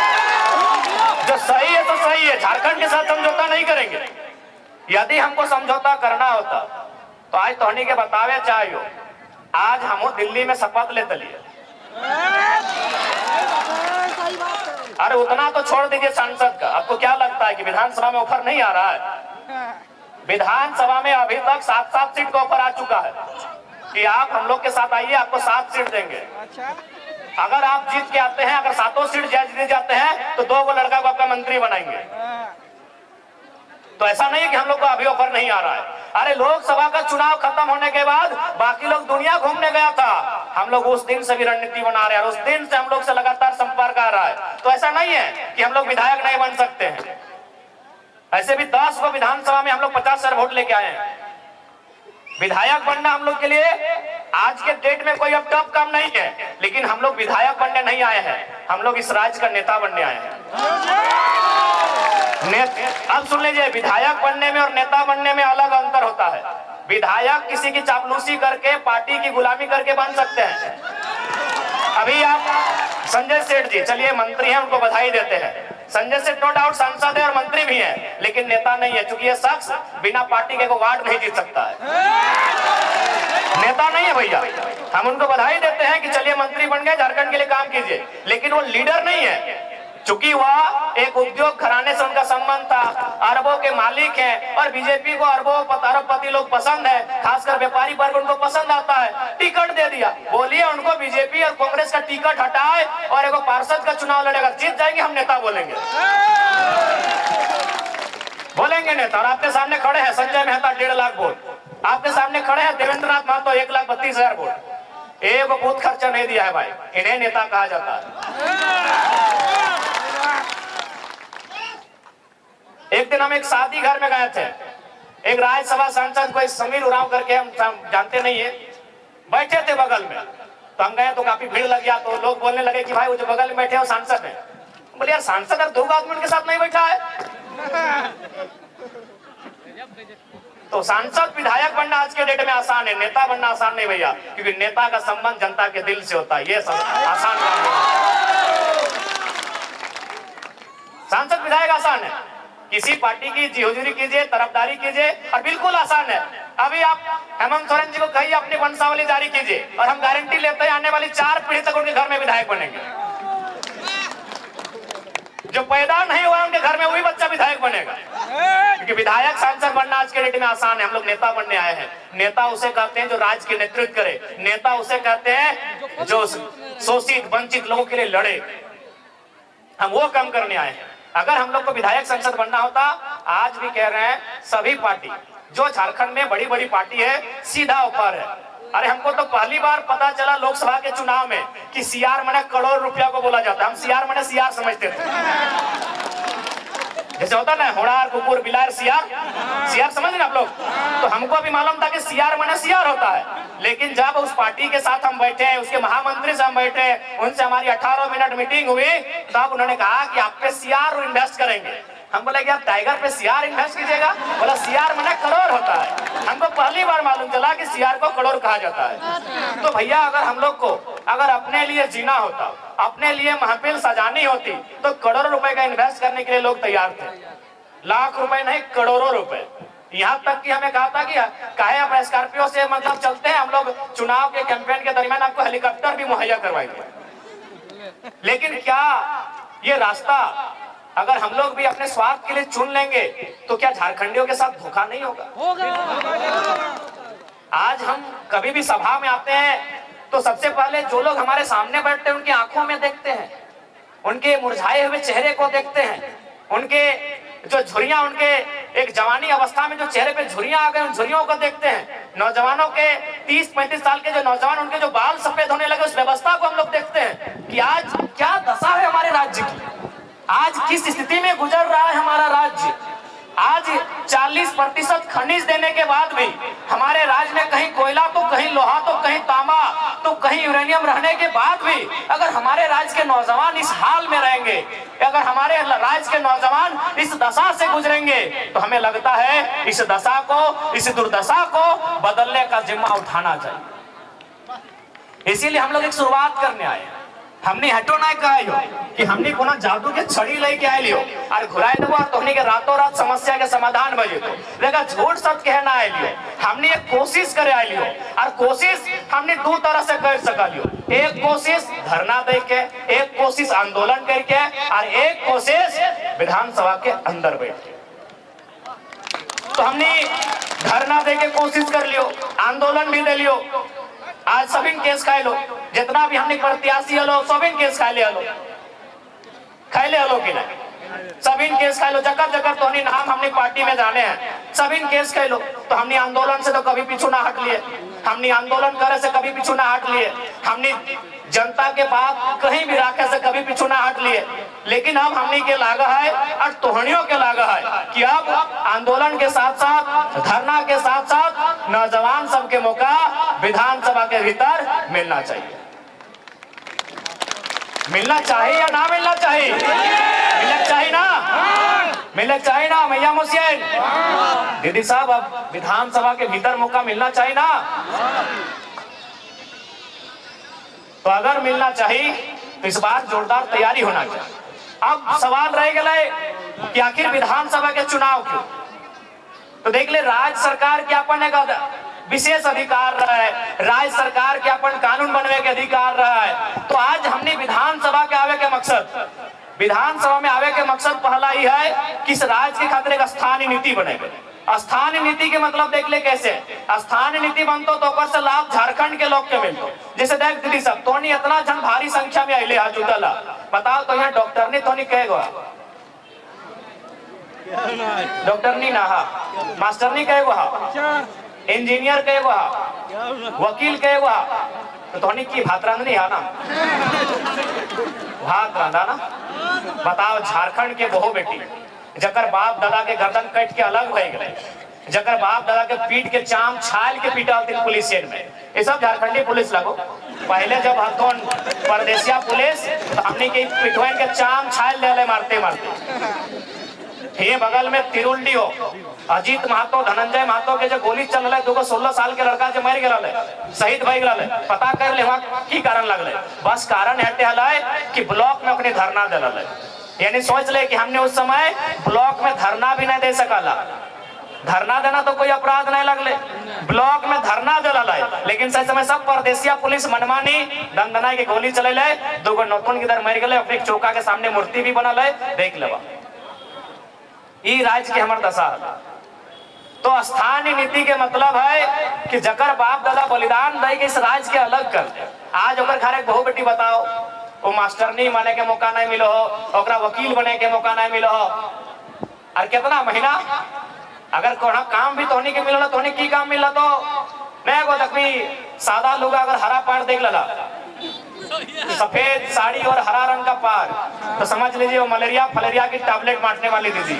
जो सही है तो सही है। झारखंड के साथ समझौता नहीं करेंगे। यदि हमको समझौता करना होता तो आज तोहनी के बतावे चाहिए, आज हम दिल्ली में शपथ लेते लिए। अरे उतना तो छोड़ दीजिए सांसद का, आपको क्या लगता है कि विधानसभा में ऑफर नहीं आ रहा है? विधानसभा में अभी तक 7-7 सीट का ऑफर आ चुका है कि आप हम लोग के साथ आइए, आपको 7 सीट देंगे। अगर आप जीत के आते हैं, अगर 7 सीट जीत जाते हैं तो 2 लड़का को आपका मंत्री बनाएंगे। तो ऐसा नहीं है कि हम लोग को अभी ऑफर नहीं आ रहा है। अरे लोकसभा का चुनाव खत्म होने के बाद बाकी लोग दुनिया घूमने गया था, हम लोग उस दिन से भी रणनीति बना रहे हैं, उस दिन से हम लोग से लगातार संपर्क आ रहा है। तो ऐसा नहीं है कि हम लोग विधायक नहीं बन सकते हैं। ऐसे भी 10 को विधानसभा में हम लोग 50,000 वोट लेके आए हैं। विधायक बनना हम लोग के लिए आज के डेट में कोई अब टफ काम नहीं है, लेकिन हम लोग विधायक बनने नहीं आए हैं, हम लोग इस राज्य का नेता बनने आए हैं। अब सुन लीजिए, विधायक बनने में और नेता बनने में अलग अंतर होता है। विधायक किसी की चापलूसी करके, पार्टी की गुलामी करके बन सकते हैं। अभी आप संजय सेठ जी, चलिए मंत्री हैं, उनको बधाई देते हैं। संजय सेठ नो डाउट सांसद है और मंत्री भी हैं, लेकिन नेता नहीं है, क्योंकि ये शख्स बिना पार्टी के वार्ड नहीं जीत सकता है। नेता नहीं है भैया। हम उनको बधाई देते हैं कि चलिए मंत्री बन गए, झारखंड के लिए काम कीजिए, लेकिन वो लीडर नहीं है। चूंकि वह एक उद्योग घराने से उनका संबंध था, अरबों के मालिक हैं, और बीजेपी को अरबपति लोग पसंद है, खासकर व्यापारी वर्ग उनको पसंद आता है। टिकट दे दिया, बोलिए उनको बीजेपी और कांग्रेस का टिकट हटाए और एक पार्षद का चुनाव लड़ेगा, जीत जाएंगे, हम नेता बोलेंगे, बोलेंगे नेता। और आपके सामने खड़े हैं संजय मेहता 1.5 लाख वोट, आपके सामने खड़े हैं देवेंद्र नाथ महतो 1,32,000 वोट। एक बूथ खर्चा नहीं दिया है भाई, इन्हें नेता कहा जाता है। एक दिन हम एक शादी घर में गए थे, एक राज्यसभा सांसद कोई समीर उरांव करके, हम जानते नहीं है, बैठे थे बगल में। तो हम गए तो काफी भीड़ लग गया, तो लोग बोलने लगे कि भाई वो जो बगल में बैठे हो सांसद है। बोले यार सांसद अब 2 आदमी उनके साथ नहीं बैठा है। तो सांसद विधायक बनना आज के डेट में आसान है, नेता बनना आसान नहीं भैया, क्योंकि नेता का संबंध जनता के दिल से होता है, ये आसान काम नहीं। सांसद विधायक आसान है, किसी पार्टी की जी हुजूरी कीजिए, तरफदारी कीजिए, और बिल्कुल आसान है। अभी आप हेमंत सोरेन जी को कहिए अपनी वंशावली जारी कीजिए, और हम गारंटी लेते हैं आने वाली 4 पीढ़ी तक उनके घर में विधायक बनेंगे। जो पैदा नहीं हुआ उनके घर में वही बच्चा विधायक बनेगा, क्योंकि विधायक सांसद बनना आज के डेट में आसान है। हम लोग नेता बनने आए हैं। नेता उसे कहते हैं जो राज्य की नेतृत्व करे, नेता उसे कहते हैं जो शोषित वंचित लोगों के लिए लड़े। हम वो काम करने आए हैं। अगर हम लोग को विधायक संसद बनना होता, आज भी कह रहे हैं सभी पार्टी जो झारखंड में बड़ी बड़ी पार्टी है सीधा ऊपर है। अरे हमको तो पहली बार पता चला लोकसभा के चुनाव में कि सीआर माने करोड़ रुपया को बोला जाता है। हम सीआर माने सीआर समझते थे, जैसे होता ना होड़ार कुकुर बिलार सीआर, सीआर समझ रहे आप लोग। तो हमको भी मालूम था कि सीआर माने सीआर होता है, लेकिन जब उस पार्टी के साथ हम बैठे, उसके महामंत्री से हम बैठे, उनसे हमारी 18 मिनट मीटिंग हुई, तब उन्होंने कहा कि आप पे सीआर इन्वेस्ट करेंगे। हम बोले कि आप टाइगर पे सीआर इन्वेस्ट कीजिएगा? बोला सीआर माने करोड़ होता है। हमको पहली बार मालूम चला कि सीआर को करोड़ कहा जाता है। तो भैया अगर हम लोग को अगर अपने लिए जीना होता, अपने लिए महफिल सजानी होती, तो करोड़ों रुपए का इन्वेस्ट करने के लिए लोग तैयार थे। लाख रुपए नहीं, करोड़ों रुपए। यहाँ तक कि हमें कहा था कि काहे आप स्कॉर्पियो से मतलब चलते हैं, हम लोग चुनाव के कैंपेन के दरमियान आपको हेलीकॉप्टर भी मुहैया करवाएंगे। लेकिन क्या ये रास्ता अगर हम लोग भी अपने स्वार्थ के लिए चुन लेंगे तो क्या झारखंडियों के साथ धोखा नहीं होगा? आज हम कभी भी सभा में आते हैं तो सबसे पहले जो लोग हमारे सामने बैठते हैं उनकी आंखों में देखते हैं, उनके मुरझाए हुए चेहरे को देखते हैं, उनके जो झुर्रियां, उनके एक जवानी अवस्था में जो चेहरे पे झुर्रियां आ गए, उन झुर्रियों को देखते हैं। नौजवानों के 30-35 साल के जो नौजवान, उनके जो बाल सफेद होने लगे, उस व्यवस्था को हम लोग देखते हैं कि आज क्या दशा है हमारे राज्य की, आज किस स्थिति में गुजर रहा है हमारा राज्य। आज 40% खनिज देने के बाद भी हमारे राज्य में कहीं कोयला तो कहीं लोहा तो कहीं तांबा तो कहीं यूरेनियम रहने के बाद भी अगर हमारे राज्य के नौजवान इस हाल में रहेंगे, अगर हमारे राज्य के नौजवान इस दशा से गुजरेंगे, तो हमें लगता है इस दशा को, इस दुर्दशा को बदलने का जिम्मा उठाना चाहिए। इसीलिए हम लोग एक शुरुआत करने आए। हमने हटो ना कहा कि हमने कोना जादू के छड़ी लेके आए लियो और घुराए देबो और तोहनी के रातों रात समस्या के समाधान बजे तो लेकिन झूठ सच कहना आए लियो। हमने एक कोशिश करे आए लियो, और कोशिश हमने 2 तरह से कर सका लियो। एक कोशिश धरना दे के, एक कोशिश आंदोलन करके, और एक कोशिश विधानसभा के अंदर बैठ के। तो हमने धरना दे के कोशिश कर लियो, आंदोलन भी दे लियो। आज सभी केस खाए लो, जितना भी हमने प्रत्याशी हलो सभी केस खाए ले हलो, खाए ले हलो कि नहीं, सभी केस खाए लो। जगह जगह तो नाम हमने पार्टी में जाने हैं, सभी केस खाए लो। तो हमने आंदोलन से तो कभी पीछू ना हट लिए, हमने आंदोलन करे से कभी पीछू ना हट लिए, हमने जनता के बात कहीं भी रखे से कभी पीछू ना हट लिए। लेकिन अब हमने के लागा है और तोहनियों के लागा है कि अब आंदोलन के साथ साथ, धरना के साथ साथ नौजवान सबके मौका विधानसभा के भीतर मिलना चाहिए। मिलना चाहिए या ना मिलना चाहिए? मिलना चाहिए ना, मिलना चाहिए ना मैया मुसियन दीदी साहब, अब विधानसभा के भीतर मौका मिलना चाहिए ना। तो अगर मिलना चाहिए तो इस बार जोरदार तैयारी होना चाहिए। अब सवाल रह गया कि आखिर विधानसभा के चुनाव क्यों? तो देख ले, राज्य सरकार के अपन एक विशेष अधिकार रहा है, राज्य सरकार के अपन कानून बनने के अधिकार रहा है। तो आज हमने विधानसभा के आवे के मकसद, विधानसभा में आवे के मकसद पहला ही है कि इस राज्य के खातिर एक स्थानीय नीति बनेगी। स्थानीय नीति के मतलब देख ले कैसे स्थानीय नीति बनतो तो ओकर से लाभ झारखंड के लोग के मिलतो। जैसे देख दीदी सब तोनी इतना जन भारी संख्या में आइले आज जुटला, बताओ तो यहाँ डॉक्टर ने तोनी कहे गो, डॉक्टर नहीं ना, मास्टर नहीं कहे गो, इंजीनियर कहे गो, वकील कहे गो, तो तोनी की भात रांधनी है ना, भात रांधा ना। बताओ झारखंड के बहु बेटी जकर बाप दादा के गर्दन कट के अलग भय गए, जकर बाप दादा के पीट के चाम छाल के पीटा होती पुलिस में, ये सब झारखंडी पुलिस लगो। पहले जब हथोन परदेसिया पुलिस तो हमने के पिटवाइन के चाम छाल दे मारते मारते। ये बगल में तिरुल्डी हो अजीत महतो धनंजय महतो के जो गोली चल रहा है, 16 साल के लड़का जो मर गया शहीद भई गया, पता कर ले वहाँ की कारण लगल। बस कारण हटे हल कि ब्लॉक में अपने धरना दिल, यानी सोच ले कि हमने उस समय ब्लॉक में धरना भी नहीं दे सकला। धरना देना तो कोई अपराध नहीं लगले, ब्लॉक में धरना दिला, लेकिन सही समय सब परदेसिया पुलिस मनमानी दंदना की गोली चले, 2 नौतन किधर मर गए, अपने चौका के सामने मूर्ति भी बनल है, देख लेवा। ई राज्य के हमार दशा। तो स्थानीय नीति के मतलब है कि जकर बाप दादा बलिदान दे के इस राज्य के अलग कर दे। आज ओकर घर एक बहु बेटी बताओ, वो मास्टरनी बने के मौका नहीं मिलो हो, ओकरा वकील बने के मौका नहीं मिलो हो, और कितना महीना अगर कोना काम भी तोहनी के मिलला, तोहनी की काम मिलला तो मैं को तकवी सादा लोग अगर हरा पाड़ देख लला, सफेद साड़ी और हरा रंग का पार, तो समझ लीजिए वो मलेरिया फलेरिया की टैबलेट बांटने वाली दीदी।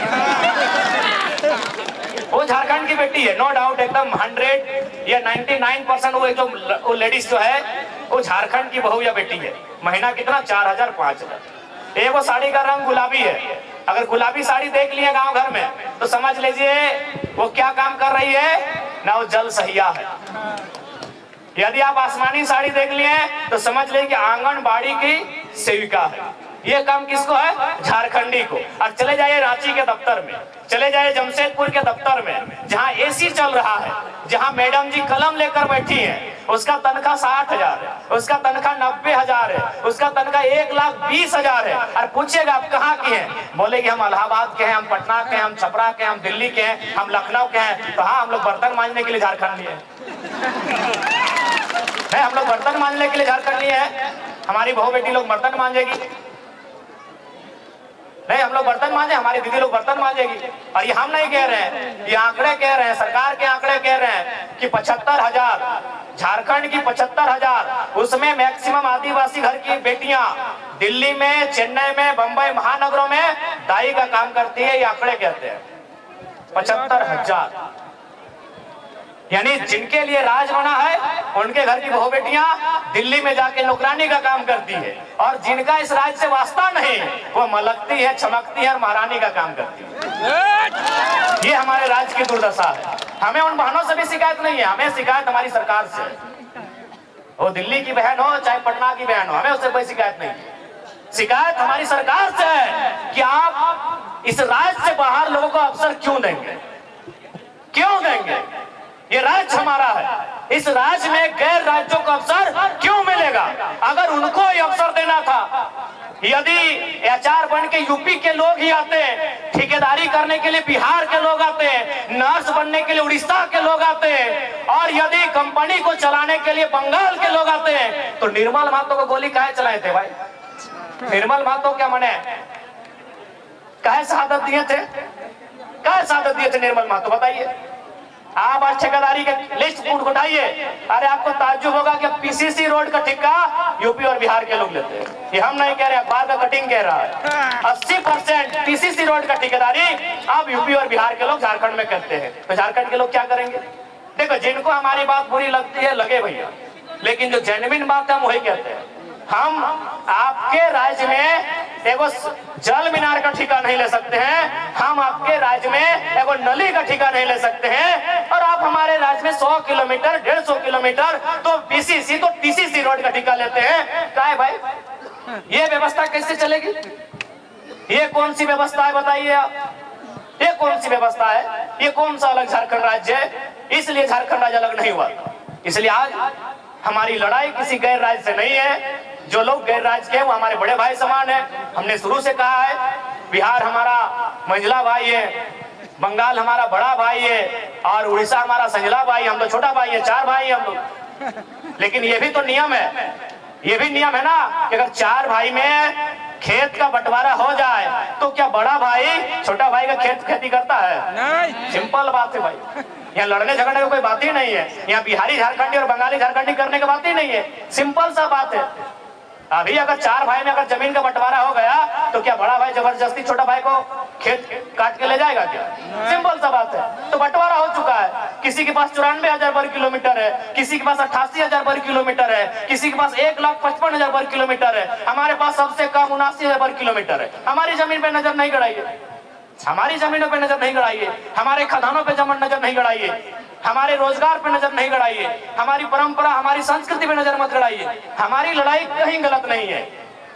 वो झारखंड की बेटी है, नो डाउट, एकदम 100 या 99% वो जो लेडीज जो है वो झारखंड की बहू या बेटी है। महीना कितना 4000 5000। एक वो साड़ी का रंग गुलाबी है, अगर गुलाबी साड़ी देख लिया गांव घर में तो समझ लीजिए वो क्या काम कर रही है ना, वो जल सहिया है। यदि आप आसमानी साड़ी देख लिए तो समझ लीजिए कि आंगनबाड़ी की सेविका है। ये काम किसको है? झारखंडी को। और चले जाइए रांची के दफ्तर में, चले जाइए जमशेदपुर के दफ्तर में, जहां एसी चल रहा है, जहां मैडम जी कलम लेकर बैठी हैं, उसका तनख्वाह 60,000 है, उसका तनख्वाह 90,000 है, उसका तनख्वाह 1,20,000 है। और पूछेगा आप कहाँ की हैं, बोलेगी हम इलाहाबाद के हैं, हम पटना के हैं, हम छपरा के हैं, हम दिल्ली के हैं, हम लखनऊ के हैं। तो हाँ, हम लोग बर्तन मांजने के लिए झारखंडी है, हम लोग बर्तन मांजने के लिए झारखंडी है। हमारी बहू बेटी लोग बर्तन मांजेगी नहीं, हम लोग बर्तन मांजे, हमारी दीदी लोग बर्तन मांजेगी। और ये हम नहीं कह रहे हैं, ये आंकड़े कह रहे हैं, सरकार के आंकड़े कह रहे हैं कि 75,000 झारखंड की 75,000, उसमें मैक्सिमम आदिवासी घर की बेटियां दिल्ली में, चेन्नई में, बंबई महानगरों में दाई का काम करती है। ये आंकड़े कहते हैं 75,000, यानी जिनके लिए राज बना है उनके घर की बहू बेटियां दिल्ली में जाके नौकरानी का काम करती है, और जिनका इस राज्य से वास्ता नहीं वो मलकती है, चमकती है और महारानी का काम करती है। ये हमारे राज्य की दुर्दशा है। हमें उन बहनों से भी शिकायत नहीं है, हमें शिकायत हमारी सरकार से। वो दिल्ली की बहन हो चाहे पटना की बहन हो, हमें उससे कोई शिकायत नहीं है। शिकायत हमारी सरकार से है कि आप इस राज्य से बाहर लोगों को अवसर क्यों देंगे, क्यों देंगे? ये राज्य हमारा है, इस राज्य में गैर राज्यों को अवसर क्यों मिलेगा? अगर उनको ये अवसर देना था, यदि एचआर बन के यूपी के लोग ही आते, ठेकेदारी करने के लिए बिहार के लोग आते, नर्स बनने के लिए उड़ीसा के लोग आते, और यदि कंपनी को चलाने के लिए बंगाल के लोग आते, तो निर्मल महतो को गोली काहे चलाए थे भाई? निर्मल महतो क्या मने काहे शहादत दिए थे? काहे शहादत दिए थे निर्मल महतो, बताइए। आप आज ठेकेदारी के लिस्ट उठाइए, अरे आपको ताज्जुब होगा कि पीसीसी रोड का ठेका यूपी और बिहार के लोग लेते हैं। ये हम नहीं कह रहे, अखबार का कटिंग कह रहा है। 80% पीसीसी रोड का ठेकेदारी अब यूपी और बिहार के लोग झारखंड में करते हैं। तो झारखंड के लोग क्या करेंगे? देखो, जिनको हमारी बात बुरी लगती है लगे भैया, लेकिन जो जेन्युइन बात है हम वही कहते हैं। हम आपके राज्य में एगो जल मीनार का ठेका नहीं ले सकते हैं, हम आपके राज्य में एगो नली का ठेका नहीं ले सकते हैं, और आप हमारे राज्य में 100 किलोमीटर 150 किलोमीटर तो पीसीसी तो टीसीसी रोड का ठेका लेते हैं। क्या है भाई, ये व्यवस्था कैसे चलेगी? ये कौन सी व्यवस्था है बताइए आप? ये कौन सी व्यवस्था है? ये कौन सा अलग झारखंड राज्य है? इसलिए झारखंड राज्य अलग नहीं हुआ। इसलिए आज हमारी लड़ाई किसी गैर राज्य से नहीं है। जो लोग गैर राज्य के हैं वो हमारे बड़े भाई समान है। हमने शुरू से कहा है, बिहार हमारा मंझला भाई है, बंगाल हमारा बड़ा भाई है, और उड़ीसा हमारा संजला भाई, हम तो छोटा भाई है, 4 भाई हम लोग। लेकिन ये भी तो नियम है, ये भी नियम है ना कि अगर 4 भाई में खेत का बंटवारा हो जाए तो क्या बड़ा भाई छोटा भाई का खेती करता है? नहीं। सिंपल बात है भाई, यहाँ लड़ने झगड़ने की कोई बात ही नहीं है। यहाँ बिहारी झारखंडी और बंगाली झारखंडी करने की बात ही नहीं है, सिंपल सा बात है। अभी अगर 4 भाई में अगर जमीन का बंटवारा हो गया तो क्या बड़ा भाई जबरदस्ती छोटा भाई को खेत काट के ले जाएगा क्या? सिंपल सा बात है। तो बंटवारा हो चुका है, किसी के पास 94,000 वर्ग किलोमीटर है, किसी के पास 88,000 वर्ग किलोमीटर है, किसी के पास 1,55,000 वर्ग किलोमीटर है, हमारे पास सबसे कम 79,000 वर्ग किलोमीटर है। हमारी जमीन पे नजर नहीं गड़ाइए, हमारी जमीनों पे नजर नहीं गड़ाइए, हमारे खदानों पे नजर नहीं गड़ाइए, हमारे रोजगार पे नजर नहीं गड़ाइए, हमारी परंपरा हमारी संस्कृति पे नजर मत गड़ाइए। हमारी लड़ाई कहीं गलत नहीं है,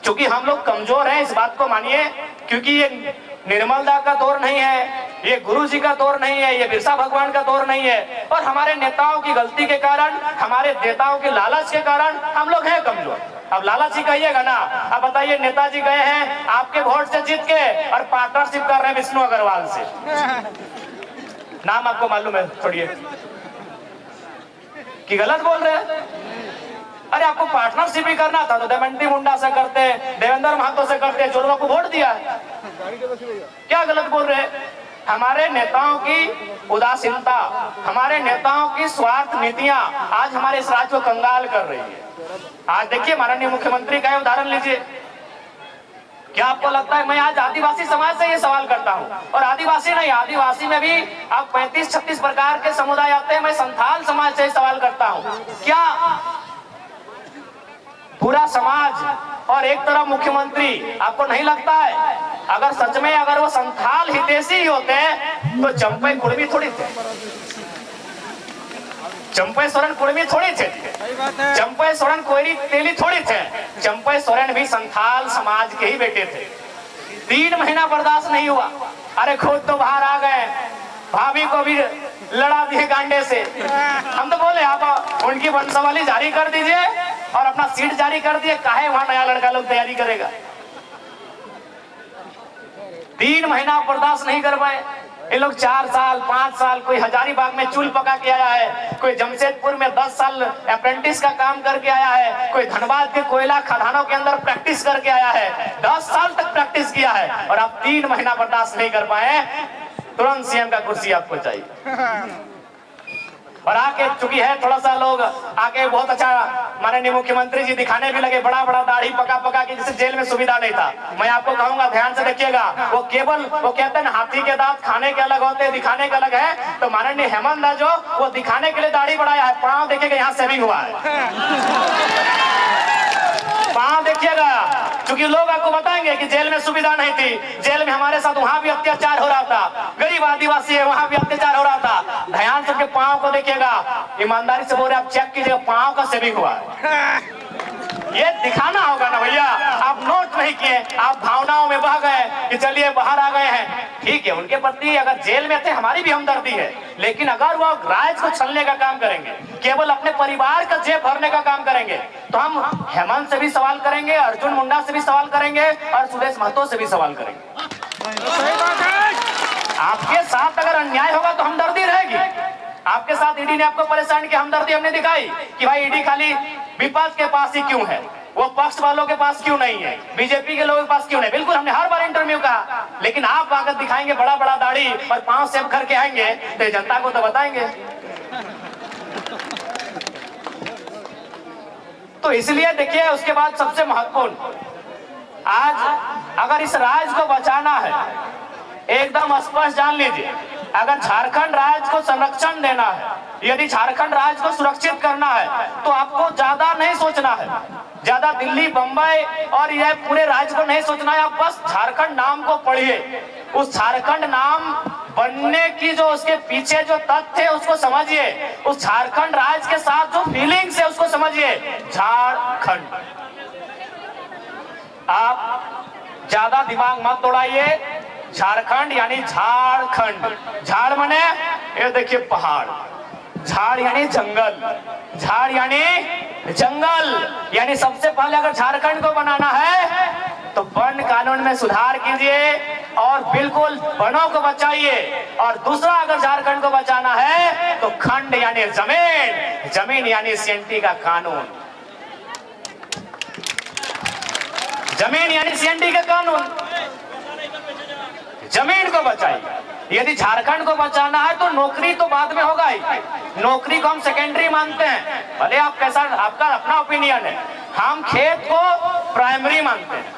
क्योंकि हम लोग कमजोर हैं, इस बात को मानिए। क्योंकि ये निर्मलदा का दौर नहीं है, ये गुरु जी का दौर नहीं है, ये बिरसा भगवान का दौर नहीं है, और हमारे नेताओं की गलती के कारण, हमारे नेताओं के लालच के कारण हम लोग हैं कमजोर। अब लालच ही कहिएगा ना। अब बताइए, नेताजी गए हैं आपके वोट से जीत के और पार्टनरशिप कर रहे हैं विष्णु अग्रवाल से। नाम आपको मालूम है, छोड़िए कि गलत बोल रहे हैं। अरे आपको पार्टनरशिप ही करना था तो दमयंती मुंडा से करते, देवेंद्र महतो से करते, चोरवा को वोट दिया। क्या गलत बोल रहे हैं? हमारे नेताओं की उदासीनता, हमारे नेताओं की स्वार्थ नीतियां आज हमारे इस राज्य को कंगाल कर रही है। आज देखिए, माननीय मुख्यमंत्री का उदाहरण लीजिए। क्या आपको लगता है, मैं आज आदिवासी समाज से ये सवाल करता हूँ, और आदिवासी नहीं, आदिवासी में भी अब 35-36 प्रकार के समुदाय आते हैं, मैं संथाल समाज से सवाल करता हूँ। क्या पूरा समाज और एक तरफ मुख्यमंत्री, आपको नहीं लगता है अगर सच में अगर वो संथाल हितैषी ही होते तो चंपई कुर्मी थोड़ी थे, चंपई सोरेन कुर्मी थोड़ी थे, चंपई सोरेन कोयरी तेली थोड़ी थे, चंपई सोरेन भी संथाल समाज के ही बेटे थे। 3 महीना बर्दाश्त नहीं हुआ, अरे खुद तो बाहर आ गए, भाभी को भी लड़ा दिए गांडे से। हम तो बोले आप उनकी वंशावली जारी कर दीजिए और अपना सीट जारी कर दिए, काहे वहां नया लड़का लोग तैयारी करेगा। 3 महीना बर्दाश्त नहीं कर पाए ये लोग। 4 साल 5 साल, कोई हजारीबाग में चूल पका के आया है, कोई जमशेदपुर में 10 साल अप्रेंटिस का काम करके आया है, कोई धनबाद के कोयला खदानों के अंदर प्रैक्टिस करके आया है, 10 साल तक प्रैक्टिस किया है, और आप 3 महीना बर्दाश्त नहीं कर पाए, तुरंत सीएम का कुर्सी आपको चाहिए। और आके चूंकि है थोड़ा सा लोग आके बहुत अच्छा माननीय मुख्यमंत्री जी दिखाने भी लगे, बड़ा बड़ा दाढ़ी पका पका के, जिसे जेल में सुविधा नहीं था। मैं आपको कहूंगा ध्यान से देखिएगा, वो केवल वो कहते हैं हाथी के दांत खाने के अलग होते हैं, दिखाने के अलग है। तो माननीय हेमंत दा जो वो दिखाने के लिए दाढ़ी बढ़ाया है, पाँव देखिएगा यहाँ सेविंग हुआ है, पाँव देखिएगा। क्योंकि लोग आपको बताएंगे कि जेल में सुविधा नहीं थी, जेल में हमारे साथ वहां भी अत्याचार हो रहा था, गरीब आदिवासी है वहां भी अत्याचार हो रहा था। ध्यान से पाँव को देखिएगा, ईमानदारी से बोल रहे आप चेक कीजिएगा, पाँव का सेविंग हुआ है। ये दिखाना होगा ना भैया, आप नोट नहीं किए, आप भावनाओं में बह गए कि चलिए बाहर आ गए हैं। ठीक है, उनके प्रति अगर जेल में थे हमारी भी हमदर्दी है, लेकिन अगर वो राज को छलने का काम करेंगे, केवल अपने परिवार का जेब भरने का काम करेंगे, तो हम हेमंत से भी सवाल करेंगे, अर्जुन मुंडा से भी सवाल करेंगे, और सुरेश महतो से भी सवाल करेंगे। आपके साथ अगर अन्याय होगा तो हमदर्दी रहेगी। आपके साथ ईडी ने आपको परेशान किया, हमदर्दी हमने दिखाई कि भाई ईडी खाली विपक्ष के पास ही क्यों है, वो पक्ष वालों के पास क्यों नहीं है, बीजेपी के लोगों के पास क्यों नहीं। बिल्कुल हमने हर बार इंटरव्यू कहा, लेकिन आप आकर दिखाएंगे बड़ा बड़ा दाढ़ी और 5 सेब करके आएंगे तो जनता को तो बताएंगे। तो इसलिए देखिए, उसके बाद सबसे महत्वपूर्ण, आज अगर इस राज्य को बचाना है, एकदम स्पष्ट जान लीजिए, अगर झारखंड राज्य को संरक्षण देना है, यदि झारखंड राज्य को सुरक्षित करना है, तो आपको ज्यादा नहीं सोचना है, ज्यादा दिल्ली बंबई और यह पूरे राज्य को नहीं सोचना है। आप बस झारखंड नाम को पढ़िए, उस झारखंड नाम बनने की जो उसके पीछे जो तथ्य है उसको समझिए, उस झारखंड राज्य के साथ जो फीलिंग्स है उसको समझिए। झारखंड, आप ज्यादा दिमाग मत दौड़ाइए। झारखंड यानी झारखंड, झाड़ माने ये देखिए पहाड़, झाड़ यानी जंगल, झाड़ यानी जंगल, यानी सबसे पहले अगर झारखंड को बनाना है तो वन कानून में सुधार कीजिए और बिल्कुल वनों को बचाइए। और दूसरा, अगर झारखंड को बचाना है तो खंड यानी जमीन, जमीन यानी सीएनटी का कानून, जमीन यानी सीएनटी का कानून, जमीन को बचाइए। यदि झारखंड को बचाना है तो नौकरी तो बाद में होगा ही, नौकरी को हम सेकेंडरी मानते हैं, भले आप कैसा, आपका अपना ओपिनियन है, हम खेत को प्राइमरी मानते हैं।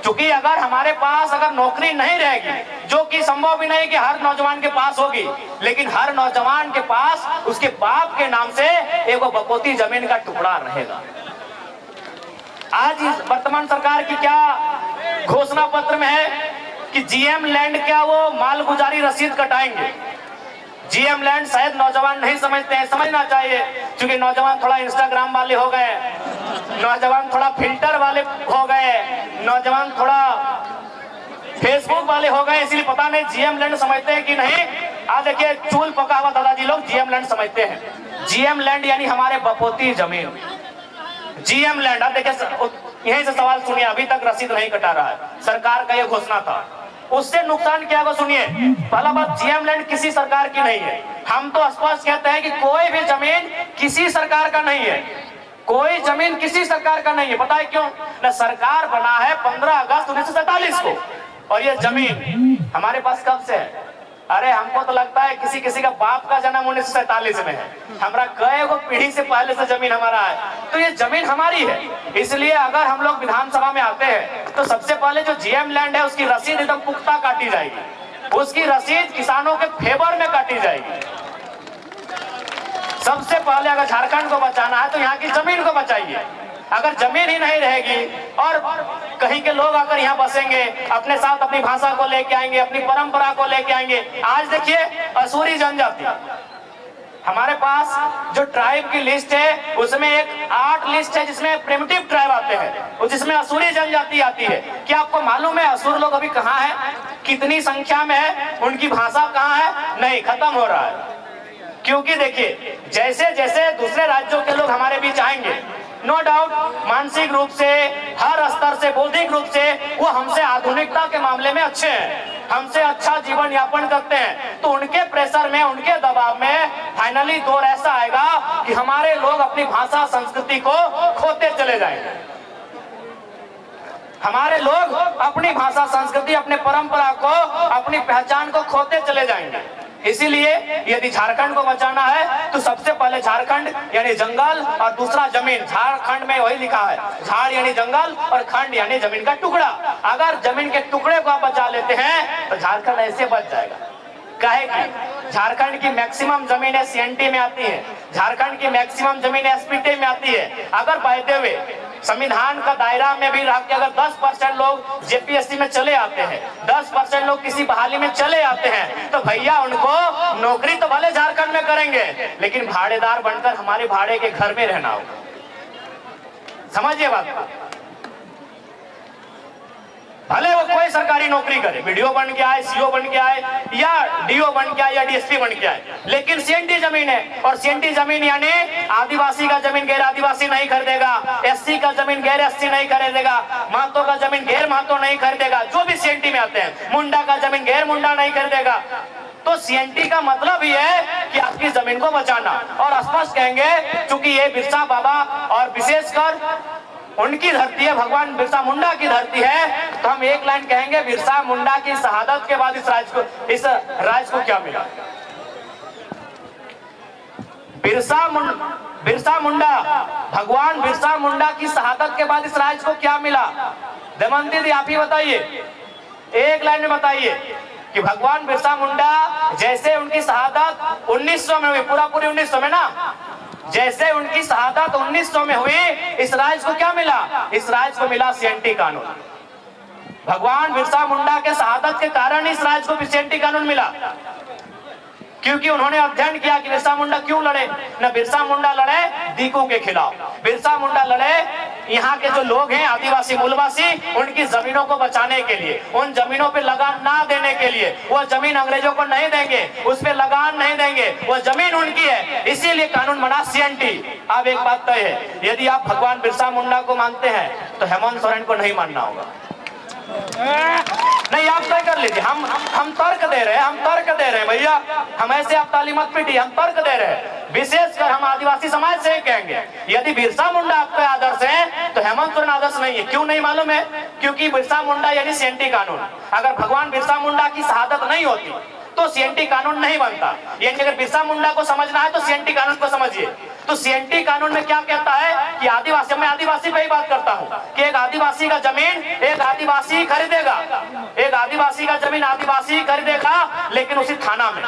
क्योंकि अगर हमारे पास अगर नौकरी नहीं रहेगी, जो कि संभव भी नहीं कि हर नौजवान के पास होगी, लेकिन हर नौजवान के पास उसके बाप के नाम से एक बपोती जमीन का टुकड़ा रहेगा। आज इस वर्तमान सरकार की क्या घोषणा पत्र में है कि जीएम लैंड क्या वो मालगुजारी रसीद कटाएंगे। जीएम लैंड शायद नौजवान नहीं समझते हैं, समझना चाहिए, क्योंकि नौजवान थोड़ा इंस्टाग्राम वाले हो गए, नौजवान थोड़ा फिल्टर वाले हो गए, नौजवान थोड़ा फेसबुक वाले हो गए, इसलिए पता नहीं जीएम लैंड समझते हैं कि नहीं। आज देखिए चूल पका हुआ दादाजी लोग जीएम लैंड समझते हैं। जीएम लैंड यानी हमारे बपोती जमीन, जीएम लैंड। आप देखिए यहीं से सवाल सुनिए, अभी तक रसीद नहीं कटा रहा है, सरकार का यह घोषणा था। उससे नुकसान क्या होगा सुनिए। पहला बात, जीएम लैंड किसी सरकार की नहीं है। हम तो स्पष्ट कहते हैं कि कोई भी जमीन किसी सरकार का नहीं है, कोई जमीन किसी सरकार का नहीं है। पता है क्यों? न सरकार बना है 15 अगस्त 1947 को, और ये जमीन हमारे पास कब से है? अरे हमको तो लगता है किसी किसी का बाप का जन्म 1947 में है, हमारा कई गो पीढ़ी से पहले से जमीन हमारा है, तो ये जमीन हमारी है। इसलिए अगर हम लोग विधानसभा में आते हैं तो सबसे पहले जो जीएम लैंड है उसकी रसीद एकदम पुख्ता काटी जाएगी, उसकी रसीद किसानों के फेवर में काटी जाएगी। सबसे पहले अगर झारखंड को बचाना है तो यहाँ की जमीन को बचाइए। अगर जमीन ही नहीं रहेगी और कहीं के लोग आकर यहाँ बसेंगे, अपने साथ अपनी भाषा को लेके आएंगे, अपनी परंपरा को लेके आएंगे। आज देखिए असूरी जनजाति, हमारे पास जो ट्राइब की लिस्ट है उसमें एक 8 लिस्ट है जिसमें प्रिमिटिव ट्राइब आते हैं और जिसमें असूरी जनजाति आती है। क्या आपको मालूम है असुर लोग अभी कहाँ है, कितनी संख्या में है, उनकी भाषा कहाँ है? नहीं, खत्म हो रहा है। क्योंकि देखिए जैसे जैसे दूसरे राज्यों के लोग हमारे बीच आएंगे, नो डाउट मानसिक रूप से, हर स्तर से, बौद्धिक रूप से वो हमसे आधुनिकता के मामले में अच्छे हैं, हमसे अच्छा जीवन यापन करते हैं, तो उनके प्रेशर में, उनके दबाव में फाइनली दौर ऐसा आएगा कि हमारे लोग अपनी भाषा संस्कृति को खोते चले जाएंगे। हमारे लोग अपनी भाषा संस्कृति, अपने परंपरा को, अपनी पहचान को खोते चले जाएंगे। इसीलिए यदि झारखंड को बचाना है तो सबसे पहले झारखंड यानी जंगल और दूसरा जमीन। झारखंड में वही लिखा है, झाड़ यानी जंगल और खंड यानी जमीन का टुकड़ा। अगर जमीन के टुकड़े को आप बचा लेते हैं तो झारखंड ऐसे बच जाएगा। काहे कि झारखंड की मैक्सिमम जमीनें सीएनटी में आती है, झारखंड की मैक्सिमम जमीनें एसपीटी में आती है। अगर बहते हुए संविधान का दायरा में भी रह के अगर 10% लोग जेपीएससी में चले आते हैं, 10% लोग किसी बहाली में चले आते हैं, तो भैया उनको नौकरी तो भले झारखंड में करेंगे, लेकिन भाड़ेदार बनकर हमारे भाड़े के घर में रहना होगा। समझिए बात। भले वो कोई सरकारी नौकरी करे, वीडियो बन के आए, सीओ बन के आए, या डीओ बन के आए, या डीएसपी बन के आए, लेकिन सीएनटी जमीन है। और सीएनटी जमीन यानी आदिवासी का जमीन गैर आदिवासी नहीं खरीदेगा, एससी का जमीन गैर एससी नहीं खरीदेगा, महतो का जमीन गैर महतो नहीं खरीदेगा, जो भी सीएनटी में आते हैं, मुंडा का जमीन गैर मुंडा नहीं खरीदेगा। तो सीएनटी का मतलब ही है कि आपकी जमीन को बचाना। और स्पष्ट कहेंगे क्योंकि ये बिरसा बाबा और विशेषकर उनकी धरती है, भगवान बिरसा मुंडा की धरती है, तो हम एक लाइन कहेंगे, बिरसा मुंडा की शहादत के बाद इस राज्य को क्या मिला? बिरसा मुंडा, भगवान बिरसा मुंडा की शहादत के बाद इस राज्य को क्या मिला? दमयंती दी आप ही बताइए, एक लाइन में बताइए कि भगवान बिरसा मुंडा जैसे उनकी शहादत 1900 में हुई, पूरी 1900 में ना, जैसे उनकी शहादत 1900 में हुई, इस राज्य को क्या मिला? इस राज्य को मिला सीएनटी कानून। भगवान बिरसा मुंडा के शहादत के कारण इस राज्य को सीएनटी कानून मिला, क्योंकि उन्होंने अध्ययन किया कि बिरसा मुंडा क्यों लड़े। न बिरसा मुंडा लड़े दीकू के खिलाफ, बिरसा मुंडा लड़े यहाँ के जो लोग हैं आदिवासी मूलवासी, उनकी जमीनों को बचाने के लिए, उन जमीनों पे लगान ना देने के लिए। वो जमीन अंग्रेजों को नहीं देंगे, उस पे लगान नहीं देंगे, वो जमीन उनकी है, इसीलिए कानून बना सीएनटी। अब एक बात तय है, यदि आप भगवान बिरसा मुंडा को मानते हैं तो हेमंत सोरेन को नहीं मानना होगा। नहीं, आप तय कर लीजिए। हम तर्क दे रहे हैं, हम तर्क दे रहे हैं भैया, हम ऐसे आप ताली मत पीटिए, हम तर्क दे रहे हैं। विशेषकर हम आदिवासी समाज से कहेंगे, यदि बिरसा मुंडा आपका आदर्श है तो हेमंत सोरेन आदर्श नहीं है। क्यों नहीं मालूम है? क्योंकि बिरसा मुंडा यानी सीएनटी कानून। अगर भगवान बिरसा मुंडा की शहादत नहीं होती, तो सीएनटी कानून नहीं बनता। यानी अगर बिरसा मुंडा को समझना है तो सीएनटी कानून को समझिए। तो सीएनटी कानून में क्या कहता है कि आदिवासी, मैं आदिवासी पे ही बात करता हूं कि एक आदिवासी का जमीन एक आदिवासी खरीदेगा, एक आदिवासी का जमीन आदिवासी खरीदेगा, लेकिन उसी थाना में।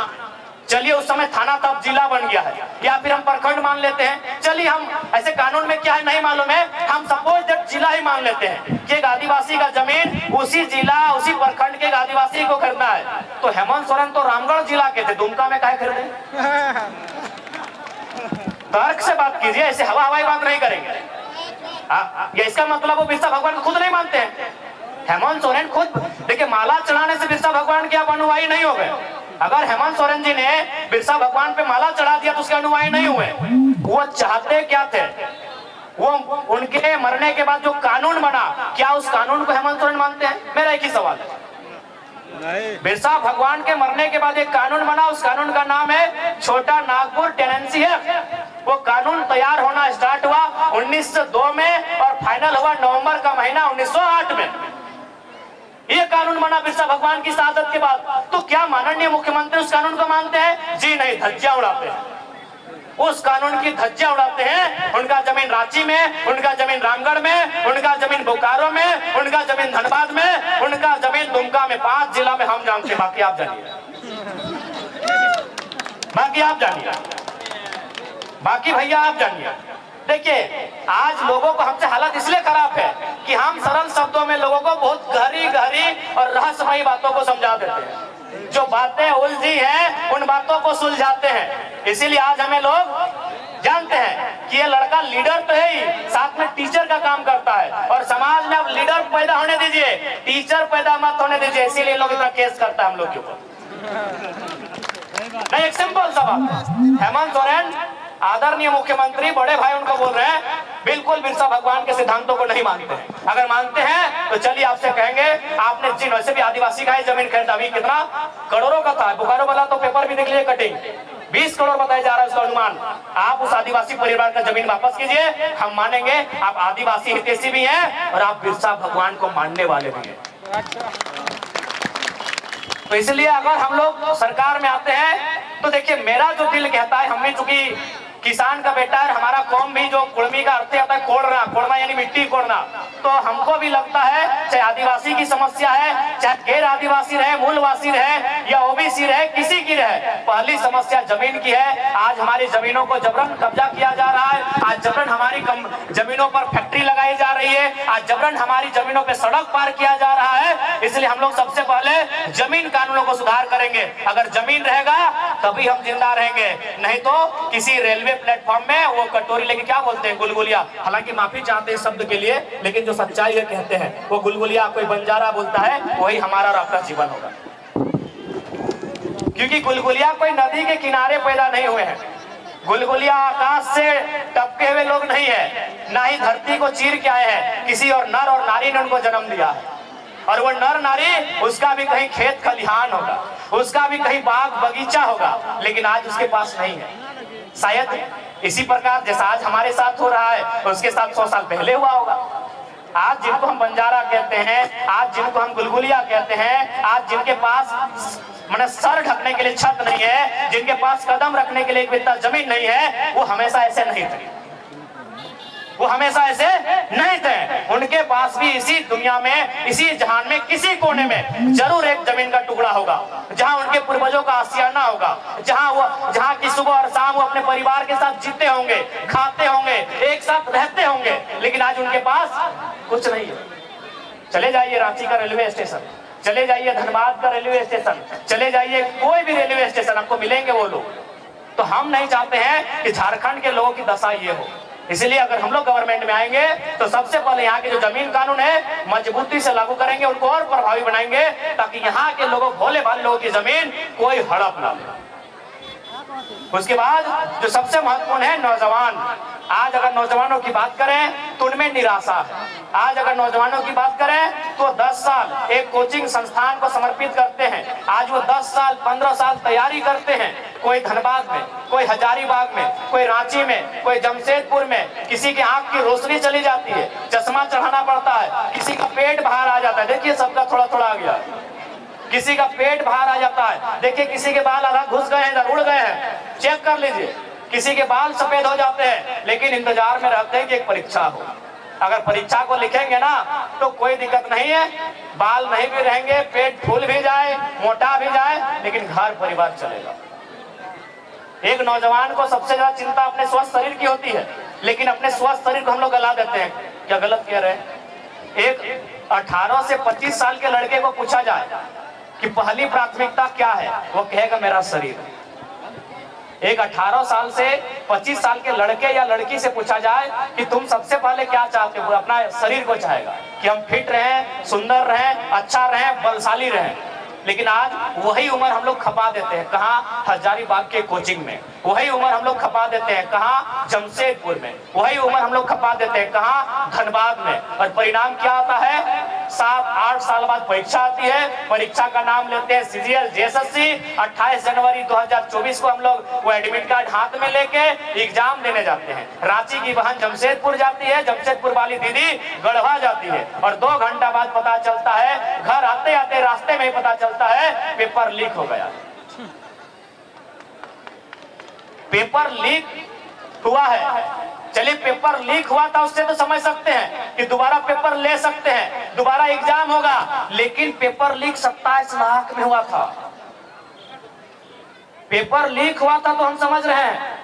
चलिए उस समय थाना तब जिला बन गया है, या फिर हम प्रखंड मान लेते हैं। चलिए हम ऐसे कानून में क्या है नहीं मालूम है, हम सपोज दैट जिला ही मान लेते हैं कि एक आदिवासी का जमीन उसी जिला उसी प्रखंड के एक आदिवासी को खरीदना है। तो हेमंत सोरेन तो रामगढ़ जिला के थे, दुमका में काहे खरीदे? तर्क से बात कीजिए, ऐसे हवा हवाई बात नहीं करेंगे। ये इसका मतलब वो बिरसा भगवान को खुद नहीं मानते हैं। हेमंत सोरेन खुद देखिए, माला चढ़ाने से बिरसा भगवान के आप अनुयायी नहीं हो गए। अगर हेमंत सोरेन जी ने बिरसा भगवान पे माला चढ़ा दिया तो उसके अनुयायी नहीं हुए। वो चाहते क्या थे? वो उनके मरने के बाद जो कानून बना, क्या उस कानून को हेमंत सोरेन मानते हैं? मेरा एक ही सवाल है। बिरसा भगवान के मरने के बाद एक कानून बना, उस कानून का नाम है छोटा नागपुर टेनेंसी एक्ट। वो कानून तैयार होना स्टार्ट हुआ 1902 में और फाइनल हुआ नवंबर का महीना 1908 में। ये कानून बना बिरसा भगवान की शहादत के बाद। तो क्या माननीय मुख्यमंत्री उस कानून को मानते हैं? जी नहीं, धज्जियां उड़ाते हैं। उस कानून की धज्जियां उड़ाते हैं। उनका जमीन रांची में, उनका जमीन रामगढ़ में, उनका जमीन बोकारो में, उनका जमीन धनबाद में, उनका जमीन दुमका में। 5 जिला में हम जानते हैं, बाकी आप जानिए, बाकी आप जानिए, बाकी भैया आप जानिए। देखिए आज लोगों को हमसे हालत इसलिए खराब है कि हम सरल शब्दों में लोगों को बहुत गहरी गहरी और रहस्यमयी बातों को समझा देते हैं। जो बातें उलझी हैं उन बातों को सुलझाते हैं। इसीलिए आज हमें लोग जानते हैं कि ये लड़का लीडर तो है ही, साथ में टीचर का काम करता है। और समाज में अब लीडर पैदा होने दीजिए, टीचर पैदा मत होने दीजिए। इसीलिए लोग इतना केस करता है हम लोग के ऊपर। नहीं, एक सिंपल सा बात, हेमंत सोरेन आदरणीय मुख्यमंत्री बड़े भाई उनको बोल रहे हैं बिल्कुल बिरसा भगवान के सिद्धांतों को नहीं मानते हैं। अगर मानते हैं तो चलिए आपसे कहेंगे, आपने जिन वैसे भी आदिवासी का ही जमीन खरीदा, अभी कितना करोड़ों का था, बोकारो वाला तो पेपर भी देख लीजिए, कटिंग 20 करोड़ बताया जा रहा है उसका अनुमान। आप उस आदिवासी परिवार का जमीन वापस कीजिए, हम मानेंगे आप आदिवासी हितैषी भी हैं और आप बिरसा भगवान को मानने वाले भी हैं। तो इसलिए अगर हम लोग सरकार में आते हैं तो देखिए मेरा जो दिल कहता है, हमने चूंकि किसान का बेटा है, हमारा कौम भी जो कुड़मी का अर्थ आता है कोड़ना, कोड़ना यानी मिट्टी कोड़ना, तो हमको भी लगता है चाहे आदिवासी की समस्या है, चाहे गैर आदिवासी रहे, मूलवासी रहे या ओबीसी रहे, किसी की रहे, पहली समस्या जमीन की है। आज हमारी जमीनों को जबरन कब्जा किया जा रहा है, आज जबरन हमारी जमीनों पर फैक्ट्री लगाई जा रही है, आज जबरन हमारी जमीनों पर सड़क पार किया जा रहा है। इसलिए हम लोग सबसे पहले जमीन कानूनों को सुधार करेंगे। अगर जमीन रहेगा तभी हम जिंदा रहेंगे, नहीं तो किसी रेलवे प्लेटफॉर्म में वो कटोरी लेके क्या बोलते हैं, गुलगुलिया, हालांकि माफी चाहते हैं शब्द के लिए, लेकिन जो सच्चाई है कहते हैं वो गुलगुलिया कोई बंजारा बोलता है, वही हमारा और आपका जीवन होगा। क्योंकि गुलगुलिया कोई नदी के किनारे पैदा नहीं हुए हैं, गुलगुलिया आकाश से टपके हुए लोग नहीं है, ना ही धरती को चीर के आए हैं, किसी और नर और नारी ने उनको जन्म दिया है। और वो नर नारी, उसका भी कहीं खेत खलिहान होगा, उसका भी कहीं बाग बगीचा होगा, लेकिन आज उसके पास नहीं है। शायद इसी प्रकार जैसा आज हमारे साथ हो रहा है उसके साथ 100 साल पहले हुआ होगा। आज जिनको हम बंजारा कहते हैं, आज जिनको हम गुलगुलिया कहते हैं, आज जिनके पास माने सर ढकने के लिए छत नहीं है, जिनके पास कदम रखने के लिए एक बित्ता जमीन नहीं है, वो हमेशा ऐसे नहीं थे, वो हमेशा ऐसे नहीं थे। उनके पास भी इसी दुनिया में, इसी जहान में, किसी कोने में जरूर एक जमीन का टुकड़ा होगा जहां उनके पूर्वजों का आशियाना होगा, जहां की सुबह और शाम वो अपने परिवार के साथ जीते होंगे, खाते होंगे, एक साथ रहते होंगे। लेकिन आज उनके पास कुछ नहीं है। चले जाइए रांची का रेलवे स्टेशन, चले जाइए धनबाद का रेलवे स्टेशन, चले जाइए कोई भी रेलवे स्टेशन, आपको मिलेंगे वो लोग। तो हम नहीं चाहते हैं कि झारखंड के लोगों की दशा ये हो। इसलिए अगर हम लोग गवर्नमेंट में आएंगे तो सबसे पहले यहाँ के जो जमीन कानून है मजबूती से लागू करेंगे, उनको और प्रभावी बनाएंगे, ताकि यहाँ के लोगों, भोले भाले लोगों की जमीन कोई हड़प ना ले। उसके बाद जो सबसे महत्वपूर्ण है नौजवान। आज अगर नौजवानों की बात करें तो उनमें निराशा है। आज अगर नौजवानों की बात करें तो 10 साल एक कोचिंग संस्थान को समर्पित करते हैं। आज वो 10 साल 15 साल तैयारी करते हैं, कोई धनबाद में, कोई हजारीबाग में, कोई रांची में, कोई जमशेदपुर में। किसी की आंख की रोशनी चली जाती है, चश्मा चढ़ाना पड़ता है, किसी का पेट बाहर आ जाता है। देखिए सबका थोड़ा थोड़ा आ गया। किसी का पेट बाहर आ जाता है, देखिए किसी के बाल आधा घुस गए हैं, इधर उड़ गए हैं, चेक कर लीजिए, किसी के बाल सफेद हो जाते हैं, लेकिन इंतजार में रहते हैं कि एक परीक्षा हो। अगर परीक्षा को लिखेंगे ना तो कोई दिक्कत नहीं है, बाल नहीं भी रहेंगे, पेट फूल भी जाए, मोटा भी जाए, लेकिन घर परिवार चलेगा। एक नौजवान को सबसे ज्यादा चिंता अपने स्वस्थ शरीर की होती है, लेकिन अपने स्वस्थ शरीर को हम लोग गला देते हैं। क्या गलत कह रहे हैं? एक 18 से 25 साल के लड़के को पूछा जाए कि पहली प्राथमिकता क्या है, वो कहेगा मेरा शरीर। एक 18 साल से 25 साल के लड़के या लड़की से पूछा जाए कि तुम सबसे पहले क्या चाहते हो, अपना शरीर को चाहेगा कि हम फिट रहें, सुंदर रहें, अच्छा रहें, बलशाली रहें। लेकिन आज वही उम्र हम लोग खपा देते हैं, कहाँ? हजारीबाग के कोचिंग में। वही उम्र हम लोग खपा देते हैं, कहाँ? जमशेदपुर में। वही उम्र हम लोग खपा देते हैं, कहाँ? धनबाद में। और परिणाम क्या आता है? 7-8 साल बाद परीक्षा आती है, परीक्षा का नाम लेते हैं सीजीएल जेएसएससी। 28 जनवरी 2024 को हम लोग वो एडमिट कार्ड हाथ में लेके एग्जाम देने जाते हैं। रांची की बहन जमशेदपुर जाती है, जमशेदपुर वाली दीदी गढ़वा जाती है, और 2 घंटा बाद पता चलता है, घर आते आते रास्ते में ही पता चलता है पेपर लीक हो गया। पेपर लीक हुआ है, चलिए पेपर लीक हुआ था उससे तो समझ सकते हैं कि दोबारा पेपर ले सकते हैं, दोबारा एग्जाम होगा, लेकिन पेपर लीक 27 लाख में हुआ था। पेपर लीक हुआ था तो हम समझ रहे हैं।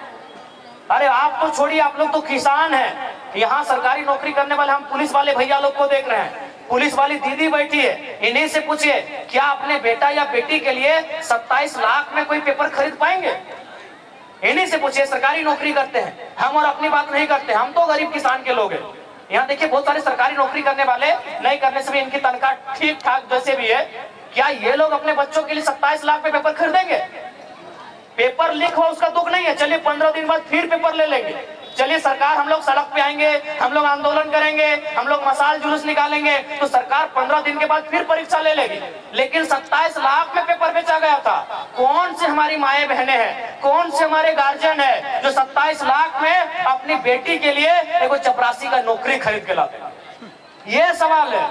अरे आप तो छोड़िए, आप लोग तो किसान हैं, यहाँ सरकारी नौकरी करने वाले हम पुलिस वाले भैया लोग को देख रहे हैं, पुलिस वाली दीदी बैठी है, इन्हीं से पूछिए क्या अपने बेटा या बेटी के लिए 27 लाख में कोई पेपर खरीद पाएंगे? इन्हीं से पूछिए, सरकारी नौकरी करते हैं हम, और अपनी बात नहीं करते, हम तो गरीब किसान के लोग हैं। यहाँ देखिए बहुत सारे सरकारी नौकरी करने वाले, नहीं करने से भी इनकी तनख्वाह ठीक ठाक जैसे भी है, क्या ये लोग अपने बच्चों के लिए 27 लाख में पेपर खरीदेंगे? पेपर लीक हुआ उसका दुख नहीं है, चलिए 15 दिन बाद फिर पेपर ले लेंगे। चलिए सरकार, हम लोग सड़क पे आएंगे, हम लोग आंदोलन करेंगे, हम लोग मसाल जुलूस निकालेंगे, तो सरकार 15 दिन के बाद फिर परीक्षा ले लेगी। लेकिन 27 लाख में पेपर बेचा गया था। कौन से हमारी माए बहनें हैं, कौन से हमारे गार्जियन है जो 27 लाख में अपनी बेटी के लिए एक चपरासी का नौकरी खरीद के लाते हैं? ये सवाल है।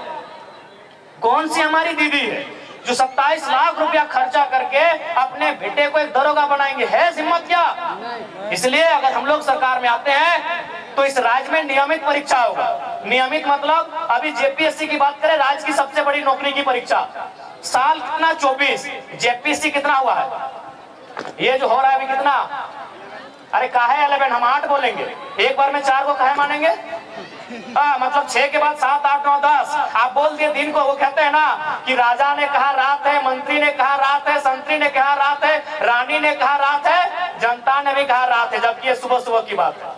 कौन सी हमारी दीदी है जो 27 लाख रुपया खर्चा करके अपने बेटे को एक दरोगा बनाएंगे? है हिम्मत क्या? इसलिए अगर हम लोग सरकार में आते हैं तो इस राज्य में नियमित परीक्षा होगा। नियमित मतलब अभी जेपीएससी की बात करें, राज्य की सबसे बड़ी नौकरी की परीक्षा, साल कितना? 24। जेपीएससी कितना हुआ है? ये जो हो रहा है अभी कितना? अरे काहे 11, हम 8 बोलेंगे, एक बार में 4 को काहे मानेंगे? मतलब 6 के बाद 7, 8, 9, 10 आप बोल दिए दिन को। वो कहते हैं ना कि राजा ने कहा रात है, मंत्री ने कहा रात है, संतरी ने कहा रात है, रानी ने कहा रात है, जनता ने भी कहा रात है, जबकि ये सुबह सुबह की बात है।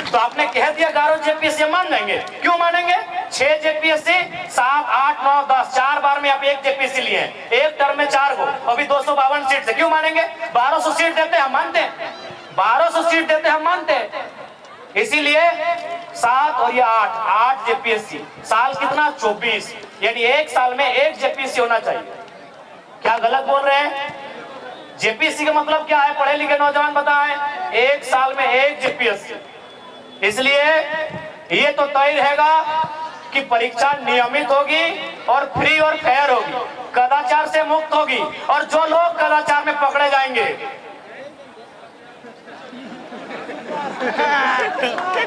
तो आपने कह दिया 11 जेपीएससी, मान जाएंगे? क्यों मानेंगे? 6 जेपीएससी, 7, 8, 9, 10, 4 बार में आप 1 जेपीएससी लिए, एक टर्म में 4 को, अभी 252 सीट से क्यों मानेंगे? 1200 सीट देते हम मानते हैं, 1200 सीट देते हम मानते हैं। इसीलिए 7 और ये 8 जेपीएससी, साल कितना? 24, यानी एक साल में 1 जेपीएससी होना चाहिए। क्या गलत बोल रहे हैं? जेपीएससी का मतलब क्या है? पढ़े लिखे नौजवान बताएं। एक साल में 1 जेपीएससी। इसलिए ये तो तय रहेगा कि परीक्षा नियमित होगी और फ्री और फेयर होगी, कदाचार से मुक्त होगी, और जो लोग कदाचार में पकड़े जाएंगे,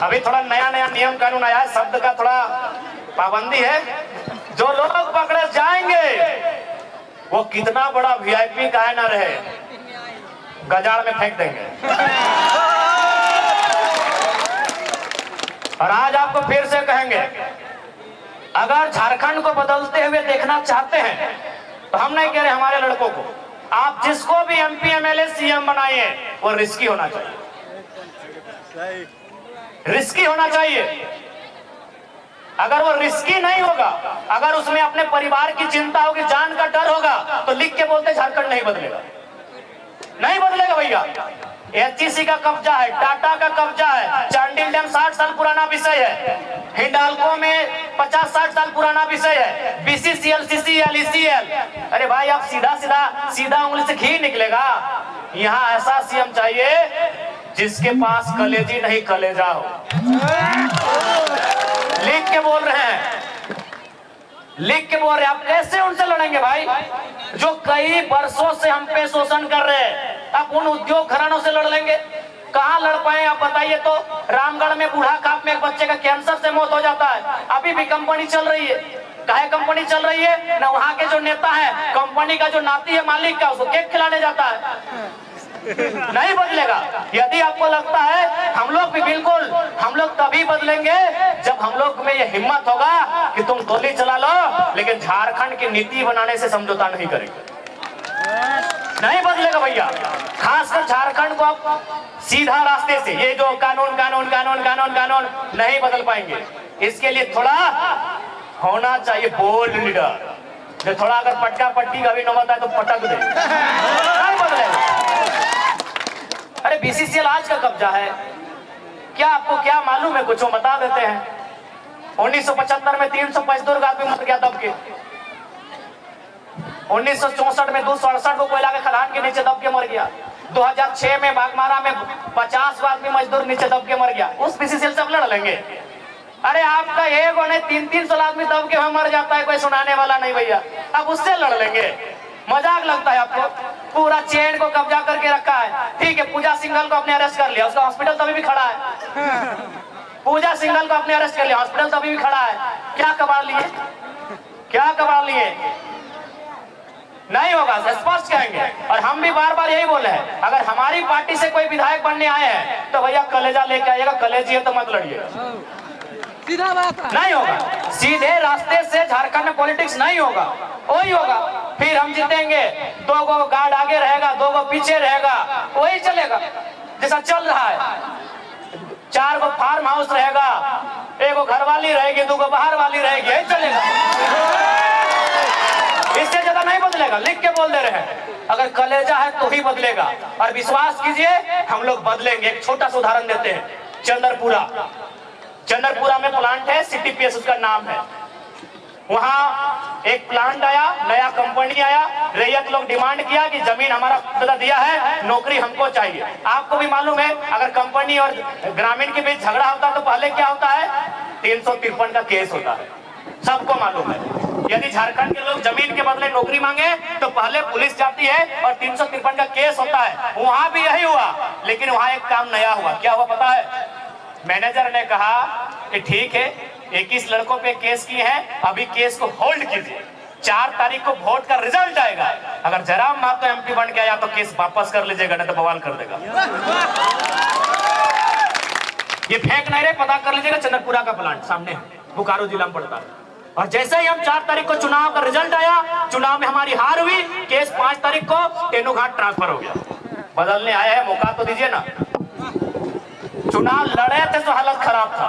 अभी थोड़ा नया नया नियम कानून आया है, शब्द का थोड़ा पाबंदी है, जो लोग पकड़े जाएंगे वो कितना बड़ा वीआईपी काहे ना रहे, गजाड़ में फेंक देंगे। और आज आपको फिर से कहेंगे, अगर झारखंड को बदलते हुए देखना चाहते हैं तो हम नहीं कह रहे हमारे लड़कों को, आप जिसको भी एमपी एमएलए सीएम बनाइए वो रिस्की होना चाहिए, रिस्की होना चाहिए। अगर वो रिस्की नहीं होगा, अगर उसमें अपने परिवार की चिंता होगी, जान का डर होगा, तो लिख के बोलते झारखंड नहीं बदलेगा, नहीं बदलेगा भैया। एचईसी का कब्जा है, टाटा का कब्जा है, चांडिल डैम 60 साल पुराना विषय है, हिंडाल्को में 50-60 साल पुराना विषय है, बीसीसीएल, सीसीएल, ईसीएल। अरे भाई आप सीधा उंगली से घी निकलेगा। यहाँ ऐसा सीएम चाहिए जिसके पास कलेजी नहीं कलेजा हो। लिख के बोल रहे हैं, लिख के बोल रहे, आप कैसे उनसे लड़ेंगे भाई जो कई वर्षों से हम पे शोषण कर रहे हैं? आप उन उद्योग घरानों से लड़ लेंगे? कहाँ लड़ पाए आप बताइए तो। रामगढ़ में बूढ़ा काप में एक बच्चे का कैंसर से मौत हो जाता है, अभी भी कंपनी चल रही है। काहे कंपनी चल रही है ना? वहां के जो नेता है, कंपनी का जो नाती है मालिक का, उसको केक खिलाने जाता है। नहीं बदलेगा। यदि आपको लगता है हम लोग भी बिल्कुल, हम लोग तभी बदलेंगे जब हम लोग में ये हिम्मत होगा कि तुम गोली चला लो लेकिन झारखंड की नीति बनाने से समझौता नहीं करेंगे। नहीं बदलेगा भैया, खासकर झारखंड को आप सीधा रास्ते से, ये जो कानून कानून कानून कानून कानून नहीं बदल पाएंगे। इसके लिए थोड़ा होना चाहिए बोल्ड लीडर, जो थोड़ा अगर पटका पट्टी का भी नौबत है तो पटक दे। नहीं बदलेगा। अरे बीसीसीएल आज का कब्जा है, क्या आपको क्या मालूम है? कुछ बता देते हैं। 1975 में 300 मजदूर का आदमी मर गया दब के। 1964 में 268 को कोयला के खदान के नीचे दब के मर गया। 2006 में बागमारा में 50 आदमी मजदूर नीचे दब के मर गया। उस बीसीसीएल से लड़ लेंगे? अरे आपका एक और 300 आदमी दब के मर जाता है, कोई सुनाने वाला नहीं भैया। अब उससे लड़ लेंगे? मजाक लगता है आपको? पूरा चेन को कब्जा करके रखा है। ठीक है, पूजा सिंघल को अपने अरेस्ट कर लिया, उसका हॉस्पिटल तभी भी खड़ा है। पूजा सिंघल को अपने अरेस्ट कर लिया, हॉस्पिटल तभी भी खड़ा है। क्या कबाड़ लिए? क्या कबाड़ लिए? नहीं होगा, स्पष्ट कहेंगे। और हम भी बार बार यही बोले हैं, अगर हमारी पार्टी से कोई विधायक बनने आए हैं तो भैया कलेजा लेके आइएगा। कलेजी है तो मत लड़िए, सीधा बात है। नहीं होगा। सीधे रास्ते से झारखंड में पॉलिटिक्स नहीं होगा, वही होगा। फिर हम जीतेंगे, 2 गो गार्ड आगे रहेगा, 2 गो पीछे रहेगा, वही चलेगा जैसा चल रहा है। 4 गो फार्म हाउस रहेगा, 1 गो घरवाली रहेगी, 2 गो बाहर वाली रहेगी, यही चलेगा। इससे ज्यादा नहीं बदलेगा। लिख के बोल दे रहे हैं, अगर कलेजा है तो ही बदलेगा। और विश्वास कीजिए हम लोग बदलेंगे। एक छोटा सा उदाहरण देते हैं। चंद्रपुरा में प्लांट है, CTPS उसका नाम है। वहां एक प्लांट आया, नया कंपनी आया, रैयत लोग डिमांड किया कि जमीन हमारा दिया है, नौकरी हमको चाहिए। आपको भी मालूम है अगर कंपनी और ग्रामीण के बीच झगड़ा होता है तो पहले क्या होता है? 353 का केस होता है, सबको मालूम है। यदि झारखंड के लोग जमीन के बदले नौकरी मांगे तो पहले पुलिस जाती है और 353 का केस होता है। वहां भी यही हुआ, लेकिन वहां एक काम नया हुआ। क्या हुआ पता है? मैनेजर ने कहा कि ठीक है, 21 लड़कों पे केस किए हैं, अभी केस को होल्ड कीजिए, 4 तारीख को वोट का रिजल्ट आएगा। अगर जयराम महतो MP बन गया तो केस वापस कर लीजिएगा, नहीं तो बवाल कर देगा। ये फेक नहीं रहे, पता कर लीजिएगा। चंद्रपुरा का प्लांट सामने बोकारो जिला में पड़ता है। और जैसे ही हम 4 तारीख को चुनाव का रिजल्ट आया, चुनाव में हमारी हार हुई, केस 5 तारीख को तेनुघाट ट्रांसफर हो गया। बदलने आए हैं, मौका तो दीजिए ना। चुनाव लड़े थे तो हालत खराब था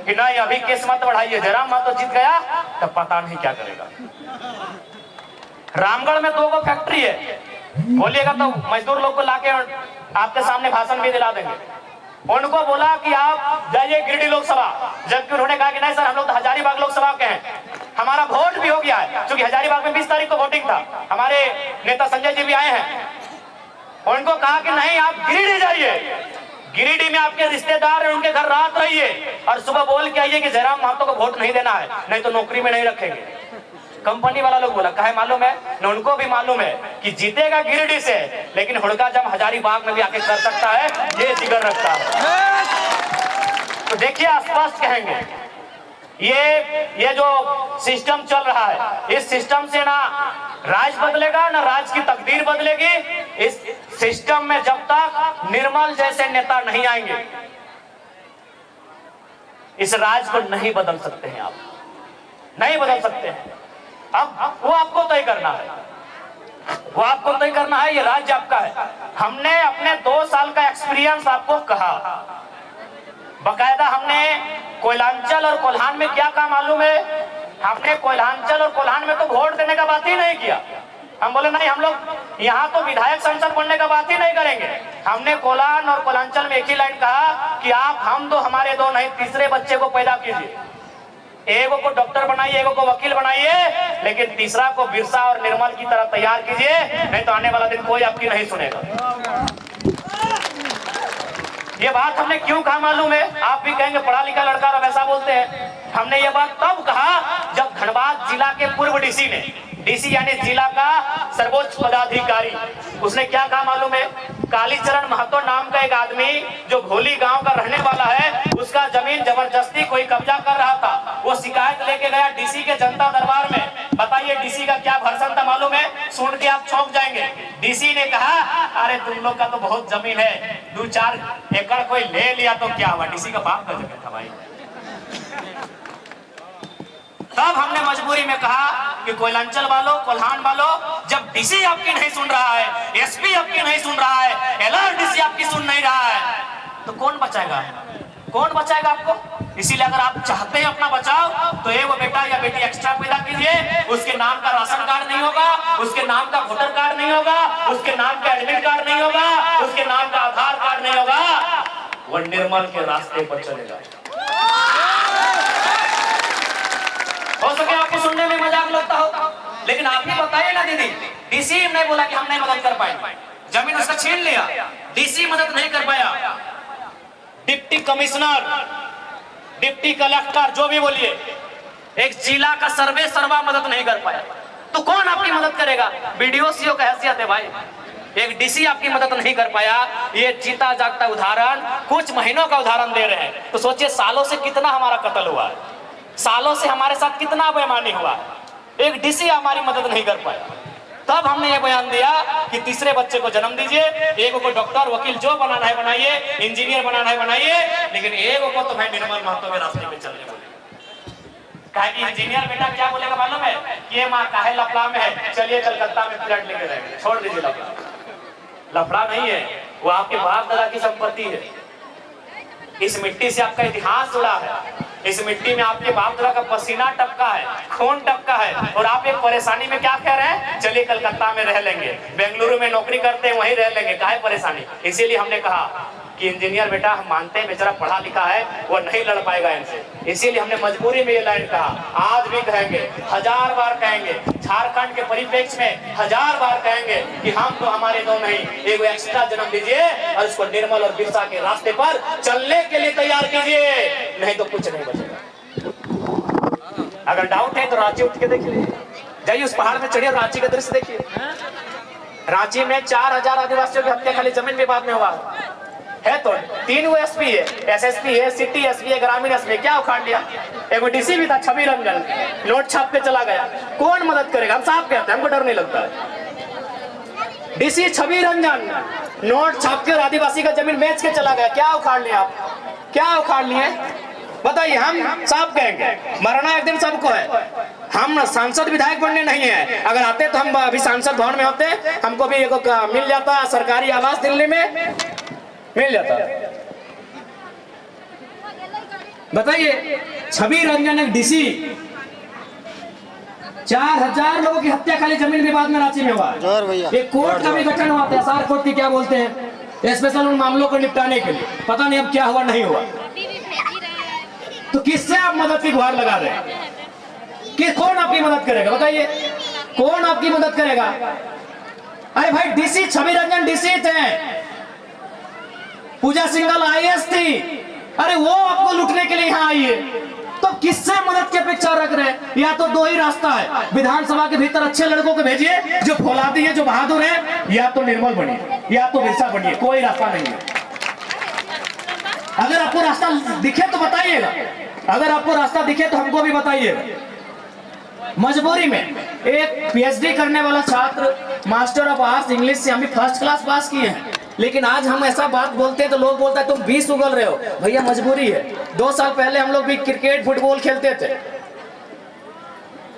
कि नहीं अभी केस मत बढ़ाइए, जयराम महतो जीत गया तो पता नहीं क्या करेगा। रामगढ़ में 2 गो फैक्ट्री है, बोलिएगा तो मजदूर लोग को लाके आपके सामने भाषण भी दिला देंगे। उनको बोला कि आप जाइए गिरिडीह लोकसभा, जबकि उन्होंने कहा कि नहीं सर हम लोग तो हजारीबाग लोकसभा के हैं, हमारा वोट भी हो गया है। क्योंकि हजारीबाग में 20 तारीख को वोटिंग था, हमारे नेता संजय जी भी आए हैं। उनको कहा कि नहीं आप गिरिडीह जाइए, गिरिडीह में आपके रिश्तेदार हैं, उनके घर रात रहिए और सुबह बोल के आइए कि जयराम महतो को वोट नहीं देना है, नहीं तो नौकरी में नहीं रखेंगे। कंपनी वाला लोग बोला काहे मालूम है न? उनको भी मालूम है कि जीतेगा गिरिडीह से, लेकिन हुड़का जम हजारीबाग में भी आके कर सकता है, ये जिगर रखता है। तो देखिए स्पष्ट कहेंगे, ये जो सिस्टम चल रहा है, इस सिस्टम से ना राज बदलेगा ना राज की तकदीर बदलेगी। इस सिस्टम में जब तक निर्मल जैसे नेता नहीं आएंगे, इस राज को नहीं बदल सकते हैं। आप नहीं बदल सकते हैं। अब वो आपको तय करना है, वो आपको तय करना है। ये राज्य आपका है। हमने अपने 2 साल का एक्सपीरियंस आपको कहा, बकायदा हमने कोयलांचल और कोल्हान में क्या काम मालूम है? हमने कोयलांचल और कोल्हान में तो वोट देने का बात ही नहीं किया। हम बोले नहीं, हम लोग यहाँ तो विधायक संसद बनने का बात ही नहीं करेंगे। हमने कोल्हान और कोयलांचल में एक ही लाइन कहा कि आप हम 2 हमारे 2 नहीं, तीसरे बच्चे को पैदा कीजिए। एगो को डॉक्टर बनाइए, एगो को वकील बनाइए, लेकिन तीसरा को बिरसा और निर्मल की तरह तैयार कीजिए, नहीं तो आने वाला दिन कोई आपकी नहीं सुनेगा। ये बात हमने क्यों कहा मालूम है? आप भी कहेंगे पढ़ा लिखा लड़का और वैसा बोलते हैं। हमने ये बात तब कहा जब धनबाद जिला के पूर्व डीसी ने, डीसी यानी जिला का सर्वोच्च पदाधिकारी, उसने क्या कहा मालूम है? कालीचरण महतो नाम का एक आदमी जो घोली गांव का रहने वाला है, उसका जमीन जबरदस्ती कोई कब्जा कर रहा था। वो शिकायत लेके गया डीसी के जनता दरबार में। बताइए डीसी का क्या भर्सन था मालूम है? सुन के आप चौंक जाएंगे। डीसी ने कहा अरे तुम लोग का तो बहुत जमीन है, 2-4 एकड़ कोई ले लिया तो क्या हुआ? डीसी का बाप का जमीन था भाई। तब हमने मजबूरी में कहा कि कोयलांचल वालों, कोल्हान वालों, जब डीसी आपकी नहीं सुन रहा है, एसपी आपकी नहीं सुन रहा है, एलआरडीसी आपकी सुन नहीं रहा है, तो कौन बचाएगा? कौन बचाएगा आपको? इसीलिए अगर आप चाहते हैं अपना बचाव तो एक बेटा या बेटी एक्स्ट्रा पैदा कीजिए। उसके नाम का राशन कार्ड नहीं होगा, उसके नाम का वोटर कार्ड नहीं होगा, उसके नाम का एडमिट कार्ड नहीं होगा, उसके नाम का आधार कार्ड नहीं होगा, वो निर्मल के रास्ते पर चलेगा। हो सके आपको सुनने में मजाक लगता हो, लेकिन आप ही बताइए ना दीदी, डीसी ने बोला कि हम नहीं मदद कर पाए, जमीन उसका छीन लिया, डीसी मदद नहीं कर पाया, डिप्टी कमिश्नर, डिप्टी कलेक्टर, जो भी बोलिए, एक जिला का सर्वे सर्वा मदद नहीं कर पाया, तो कौन आपकी मदद करेगा? बीडीओ सीओ का हैसियत है भाई। एक डीसी आपकी मदद नहीं कर पाया, ये जीता जागता उदाहरण, कुछ महीनों का उदाहरण दे रहे हैं। तो सोचिए सालों से कितना हमारा कत्ल हुआ है, सालों से हमारे साथ कितना बेईमानी हुआ। एक डीसी हमारी मदद नहीं कर पाया। तब हमने ये बयान दिया कि तीसरे बच्चे को जन्म दीजिए, एक को डॉक्टर, वकील जो बनाना है बनाइए, इंजीनियर बनाना है बनाइए, लेकिन एक को तो भाई निर्मल महतो के रास्ते पे चलने बोले। कहे कि इंजीनियर बेटा क्या बोलेगा मालूम है? ये माँ काहे लफड़ा में है, चलिए कलकत्ता में फ्लैट लेके रहेंगे, छोड़ दीजिए लफड़ा। लफड़ा नहीं है, वो आपके बाप दादा की संपत्ति है। इस मिट्टी से आपका इतिहास जुड़ा है, इस मिट्टी में आपके बाप दादा का पसीना टपका है, खून टपका है, और आप एक परेशानी में क्या कह रहे हैं? चलिए कलकत्ता में रह लेंगे, बेंगलुरु में नौकरी करते हैं वहीं रह लेंगे, काहे परेशानी? इसीलिए हमने कहा कि इंजीनियर बेटा हम मानते हैं बेचारा पढ़ा लिखा है, वो नहीं लड़ पाएगा इनसे, इसीलिए हमने मजबूरी में ये लाइन कहा। आज भी कहेंगे, 1000 बार कहेंगे, झारखंड के परिप्रेक्ष्य में 1000 बार कहेंगे कि हम तो हमारे दो नहीं, एक एक्स्ट्रा जन्म दीजिए और उसको निर्मल और बिरसा के रास्ते पर चलने के लिए तैयार कीजिए, नहीं तो कुछ नहीं बचेगा। अगर डाउट है तो रांची उठ के देखिए, जाइए उस पहाड़ में चढ़िए, रांची का दृश्य देखिए। रांची में 4000 आदिवासियों की हत्या खाली जमीन विवाद में हुआ है। तो 3 एसपी है, एसएसपी है, सिटी एसपी है, ग्रामीण एसपी, क्या उखाड़ लिया? एक डीसी भी था छवि रंजन, नोट छाप के चला गया। कौन मदद करेगा? हम साफ कहते हैं, हमको डर नहीं लगता है। डीसी छवि रंजन नोट छाप के और आदिवासी का जमीन बेच के चला गया। क्या उखाड़ लिया आप? क्या उखाड़ लिए? बताइए। हम साफ कहेंगे, मरना एक दिन सबको है। हम सांसद विधायक बनने नहीं है, अगर आते तो हम अभी सांसद भवन में होते, हमको भी एक मिल जाता सरकारी आवास दिल्ली में, मिल जाता। बताइए, छवि रंजन एक डीसी, 4000 लोगों की हत्या खाली जमीन विवाद में रांची में हुआ। एक कोर्ट का भी गठन हुआ था, एसआर कोर्ट की क्या बोलते हैं, स्पेशल उन मामलों को निपटाने के लिए। पता नहीं अब क्या हुआ नहीं हुआ। तो किससे आप मदद की गुहार लगा रहे हैं? कि कौन आपकी मदद करेगा? बताइए, कौन आपकी मदद करेगा? अरे भाई, डीसी छवि रंजन डीसी थे, पूजा सिंघल आईएएस थी, अरे वो आपको लूटने के लिए यहाँ आई है, तो किससे मदद की अपेक्षा रख रहे हैं? या तो 2 ही रास्ता है, विधानसभा के भीतर अच्छे लड़कों को भेजिए जो फौलादी है, जो बहादुर है, या तो निर्मल बनिए या तो बिरसा बनिए, कोई रास्ता नहीं है। अगर आपको रास्ता दिखे तो बताइएगा, अगर आपको रास्ता दिखे तो हमको भी बताइएगा। मजबूरी में एक पीएचडी करने वाला छात्र मास्टर ऑफ आर्ट्स इंग्लिश से हम भी फर्स्ट क्लास पास किए हैं, लेकिन आज हम ऐसा बात बोलते हैं तो लोग बोलते हैं तुम 20 उगल रहे हो। भैया मजबूरी है। 2 साल पहले हम लोग भी क्रिकेट फुटबॉल खेलते थे,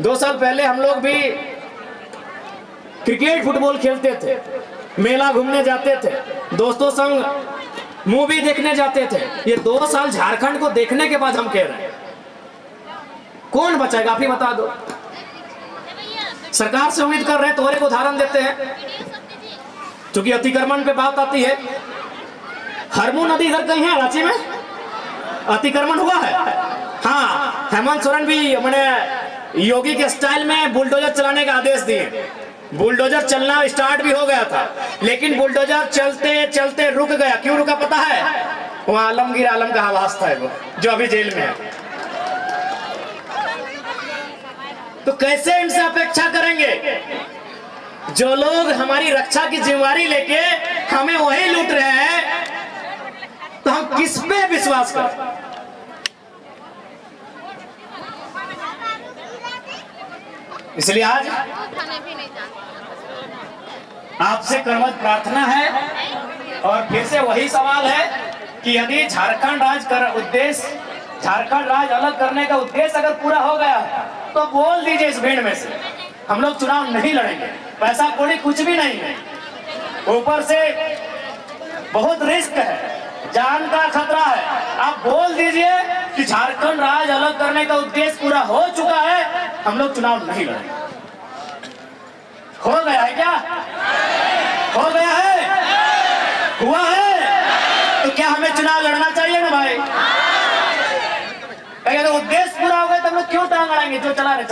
2 साल पहले हम लोग भी क्रिकेट फुटबॉल खेलते थे, मेला घूमने जाते थे, दोस्तों संग मूवी देखने जाते थे। ये 2 साल झारखंड को देखने के बाद हम कह रहे हैं, कौन बचाएगा? आप ही बता दो। सरकार से उम्मीद कर रहे हैं तो और एक उदाहरण देते हैं, क्योंकि अतिक्रमण पे बात आती है। हरमू नदी इधर कहीं है रांची में, अतिक्रमण हुआ है। हाँ, हेमंत सोरेन भी मैंने योगी के स्टाइल में बुलडोजर चलाने का आदेश दिए। बुलडोजर चलना स्टार्ट भी हो गया था, लेकिन बुलडोजर चलते चलते रुक गया। क्यों रुका पता है? वो आलमगीर आलम का आवाज था वो, जो अभी जेल में है। तो कैसे इनसे अपेक्षा करेंगे? जो लोग हमारी रक्षा की जिम्मेदारी लेके हमें वही लूट रहे हैं, तो हम किस पे विश्वास करें? इसलिए आज आपसे करवत प्रार्थना है और फिर से वही सवाल है कि यदि झारखंड झारखंड राज्य अलग करने का उद्देश्य अगर पूरा हो गया तो बोल दीजिए इस भीड़ में से हम लोग चुनाव नहीं लड़ेंगे। पैसा कौड़ी कुछ भी नहीं है, ऊपर से बहुत रिस्क है, जान का खतरा है। आप बोल दीजिए कि झारखंड राज्य अलग करने का उद्देश्य पूरा हो चुका है, हम लोग चुनाव नहीं लड़ेंगे। हो गया है क्या? हो गया है? हुआ है? तो क्या हमें चुनाव लड़ना चाहिए ना भाई? अगर उद्देश्य पूरा हो गया तो हम लोग क्यों टांग अड़ाएंगे? जो चला रहे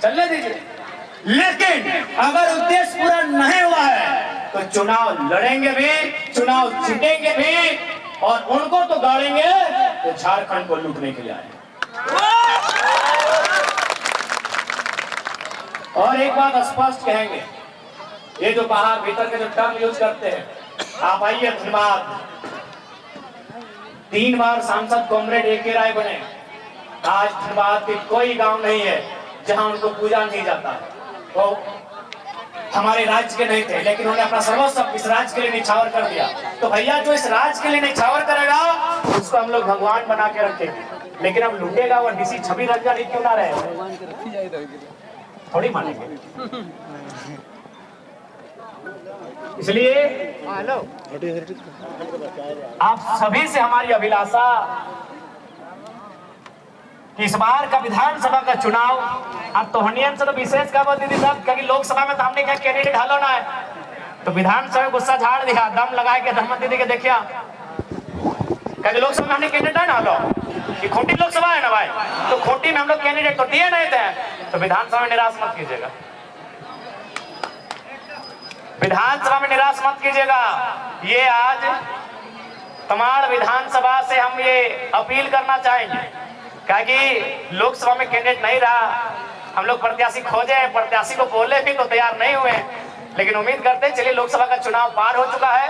चलने दीजिए। लेकिन अगर उद्देश्य पूरा नहीं हुआ है तो चुनाव लड़ेंगे भी, चुनाव जीतेंगे भी, और उनको तो गाड़ेंगे तो झारखंड को लूटने के लिए आए। और एक बात स्पष्ट कहेंगे, ये जो बाहर भीतर के जो टर्म यूज करते हैं, आप आइए धनबाद, 3 बार सांसद कॉमरेड ए.के. राय बने। आज धनबाद के कोई गांव नहीं है जहां उनको पूजा नहीं जाता। वो हमारे राज्य के नहीं थे, लेकिन उन्होंने अपना सर्वस्व इस राज्य के लिए निछावर कर दिया। तो भैया जो इस राज्य के लिए निछावर करेगा उसको हम लोग भगवान बना के रखेंगे, लेकिन अब लूटेगा वो डीसी छवि रंजन क्यों ना रहे, थोड़ी मानेंगे। इसलिए आप सभी से हमारी अभिलाषा कि इस बार का विधानसभा का चुनाव अब तोहनियन से तो विशेष का दीदी साहब, क्योंकि लोकसभा में तो हमने क्या कैंडिडेट हालो ना है, तो विधानसभा में गुस्सा झाड़ दिया, दम लगा के धर्मत दीदी के देखिया, क्योंकि लोकसभा में हमने कैंडिडेट है ना हालो, कि खोटी लोकसभा है ना भाई, तो खोटी में हम लोग कैंडिडेट तो दिए नहीं थे, तो विधानसभा में निराश मत कीजिएगा, विधानसभा में निराश मत कीजिएगा। ये आज तमाड़ विधानसभा से हम ये अपील करना चाहेंगे, क्योंकि लोकसभा में कैंडिडेट नहीं रहा, हम लोग प्रत्याशी खोजे, प्रत्याशी को बोले भी तो तैयार नहीं हुए, लेकिन उम्मीद करते हैं चलिए लोकसभा का चुनाव पार हो चुका है,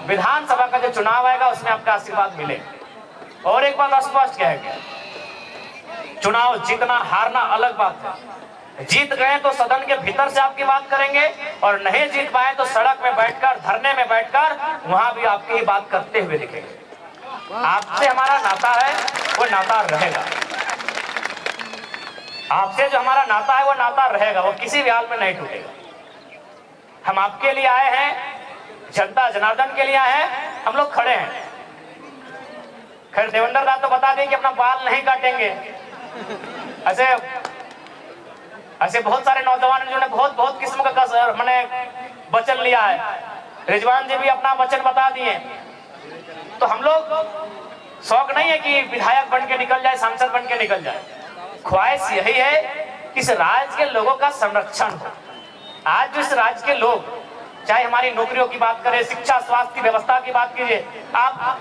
विधानसभा का जो चुनाव आएगा उसमें आपका आशीर्वाद मिले। और एक बात स्पष्ट कहेंगे, चुनाव जीतना हारना अलग बात है, जीत गए तो सदन के भीतर से आपकी बात करेंगे, और नहीं जीत पाए तो सड़क में बैठकर, धरने में बैठकर वहां भी आपकी बात करते हुए दिखेंगे। आपसे हमारा नाता है वो नाता रहेगा, आपसे जो हमारा नाता है वो नाता रहेगा, वो किसी भी हाल में नहीं टूटेगा। हम आपके लिए आए हैं, जनता जनार्दन के लिए आए हैं, हम लोग खड़े हैं। खैर देवेंद्र दा तो बता दें कि अपना बाल नहीं काटेंगे, ऐसे बहुत सारे नौजवान जिन्होंने बहुत किस्म का मैंने वचन लिया है, रिजवान जी भी अपना वचन बता दिए। तो हम लोग शौक नहीं है कि विधायक बन के निकल जाए, सांसद बन के निकल जाए, ख्वाहिश यही है कि इस राज्य के लोगों का संरक्षण हो। आज जो इस राज्य के लोग, चाहे हमारी नौकरियों की बात करें, शिक्षा स्वास्थ्य की व्यवस्था की बात कीजिए, आप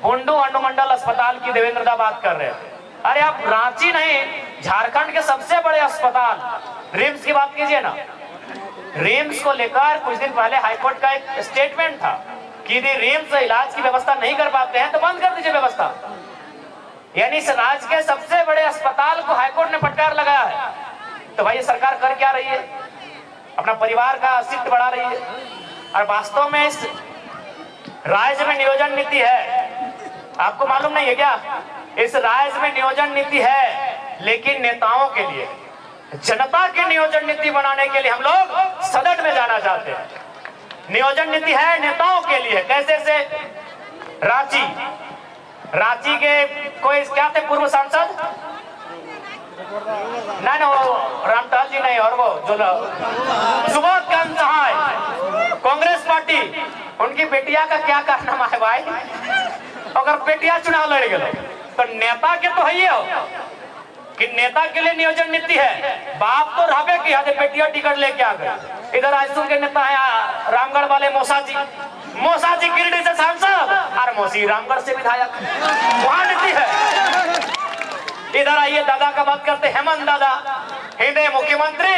बुंडू अनुमंडल अस्पताल की देवेंद्र दा बात कर रहे हैं, अरे आप रांची नहीं, झारखंड के सबसे बड़े अस्पताल रिम्स की बात कीजिए ना। रिम्स को लेकर कुछ दिन पहले हाईकोर्ट का एक स्टेटमेंट था कि यदि रिम्स इलाज की व्यवस्था नहीं कर पाते हैं तो बंद कर दीजिए व्यवस्था। यानी इस राज्य के सबसे बड़े अस्पताल को हाईकोर्ट ने फटकार लगाया है। तो भाई सरकार कर क्या रही है? अपना परिवार का अस्तित्व बढ़ा रही है। और वास्तव में इस राज्य में नियोजन नीति है, आपको मालूम नहीं है क्या? इस राज्य में नियोजन नीति है, लेकिन नेताओं के लिए, जनता की नियोजन नीति बनाने के लिए हम लोग सदन में जाना चाहते हैं। नियोजन नीति है नेताओं के लिए। कैसे से रांची के कोई क्या थे पूर्व सांसद, नहीं वो रामटाल जी नहीं, और वो जो सुबोध कांत सहाय, कांग्रेस पार्टी, उनकी बेटिया का क्या कारनामा है भाई? अगर बेटिया चुनाव लड़ गए तो नेता के तो है ही हो कि नेता के लिए नियोजन नीति है। बाप तो रहे कि यहाँ बेटिया टिकट लेके आ गए। इधर आजसू के नेता है रामगढ़ वाले मौसा जी गिरिडीह से सांसद, और वजीरामगढ़ से विधायक, वहां नीति है। इधर आइए, दादा का बात करते, हेमंत दादा हिंदे मुख्यमंत्री,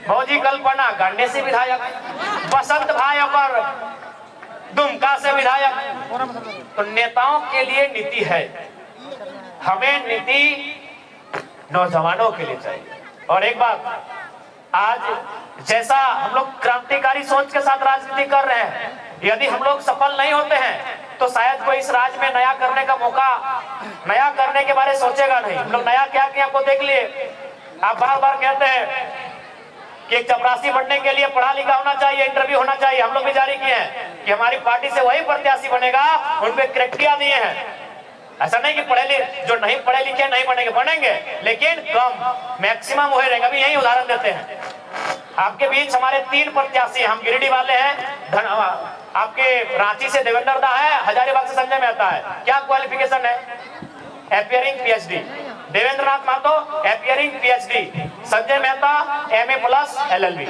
भौजी कल्पना गांडे से विधायक, बसंत भाई और दुमका से विधायक। तो नेताओं के लिए नीति है, हमें नीति नौजवानों के लिए चाहिए। और एक बात, आज जैसा हम लोग क्रांतिकारी सोच के साथ राजनीति कर रहे हैं, यदि हम लोग सफल नहीं होते हैं तो शायद कोई इस राज्य में नया करने का मौका, नया करने के बारे में सोचेगा नहीं। हम लोग नया क्या किया आपको देख लिए। आप बार बार कहते हैं कि एक चपरासी बनने के लिए पढ़ा लिखा होना चाहिए, इंटरव्यू होना चाहिए। हम लोग भी जारी किए हैं कि हमारी पार्टी से वही प्रत्याशी बनेगा, उनपे क्राइटेरिया दिए हैं। ऐसा नहीं कि जो नहीं पढ़े लिखे नहीं बनेंगे, लेकिन कम, मैक्सिमम वही रहेगा। अभी यही उदाहरण देते हैं, आपके बीच हमारे 3 प्रत्याशी, हम गिरिडीह वाले हैं, आपके रांची से देवेंद्र दा है, हजारीबाग से संजय मेहता है। क्या क्वालिफिकेशन है? Appearing PhD. Devendra Nath Mahato appearing PhD, Sanjay Mehta MA+ LLB।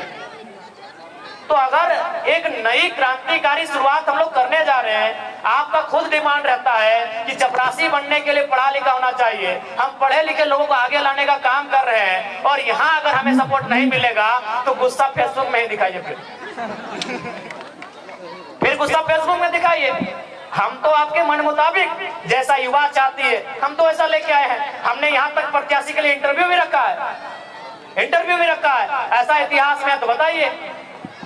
तो अगर एक नई क्रांतिकारी शुरुआत हम लोग करने जा रहे हैं, आपका खुद डिमांड रहता है कि चपरासी बनने के लिए पढ़ा लिखा होना चाहिए, हम पढ़े लिखे लोगों को आगे लाने का काम कर रहे हैं, और यहाँ अगर हमें सपोर्ट नहीं मिलेगा तो गुस्सा फेसबुक में ही दिखाइए, फिर गुस्सा फेसबुक में दिखाइए। हम तो आपके मन मुताबिक जैसा युवा चाहती है, हम तो ऐसा लेके आए हैं। हमने यहाँ तक प्रत्याशी के लिए इंटरव्यू भी रखा है, ऐसा इतिहास में तो बताइए,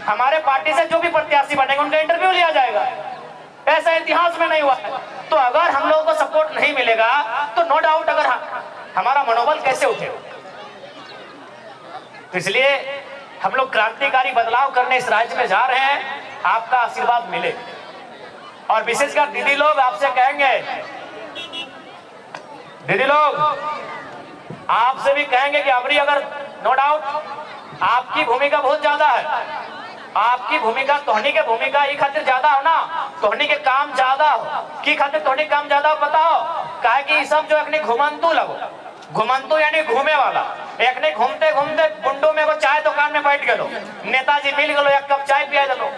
हमारे पार्टी से जो भी प्रत्याशी बनेंगे उनका इंटरव्यू लिया जाएगा, ऐसा इतिहास में नहीं हुआ है। तो अगर हम लोगों को सपोर्ट नहीं मिलेगा तो नो डाउट अगर हमारा मनोबल कैसे उठेगा। तो इसलिए हम लोग क्रांतिकारी बदलाव करने इस राज्य में जा रहे हैं, आपका आशीर्वाद मिले। और विशेषकर दीदी लोग आपसे कहेंगे, दीदी लोग आपसे भी कहेंगे कि अबरी अगर नो डाउट आपकी भूमिका बहुत ज्यादा है, आपकी भूमिका तोहनी के भूमिका ये खातिर ज्यादा हो ना, तोहनी के काम ज्यादा हो की खातिर तोहनी काम ज्यादा हो, बताओ काहे कि सब जो एक घुमंतु लगो, घुमंतु यानी घूमे वाला, एक ने घूमते घूमते बुंडू में को चाय दुकान में बैठ गलो, नेताजी मिल गलो, एक कप चाय पिया दलो,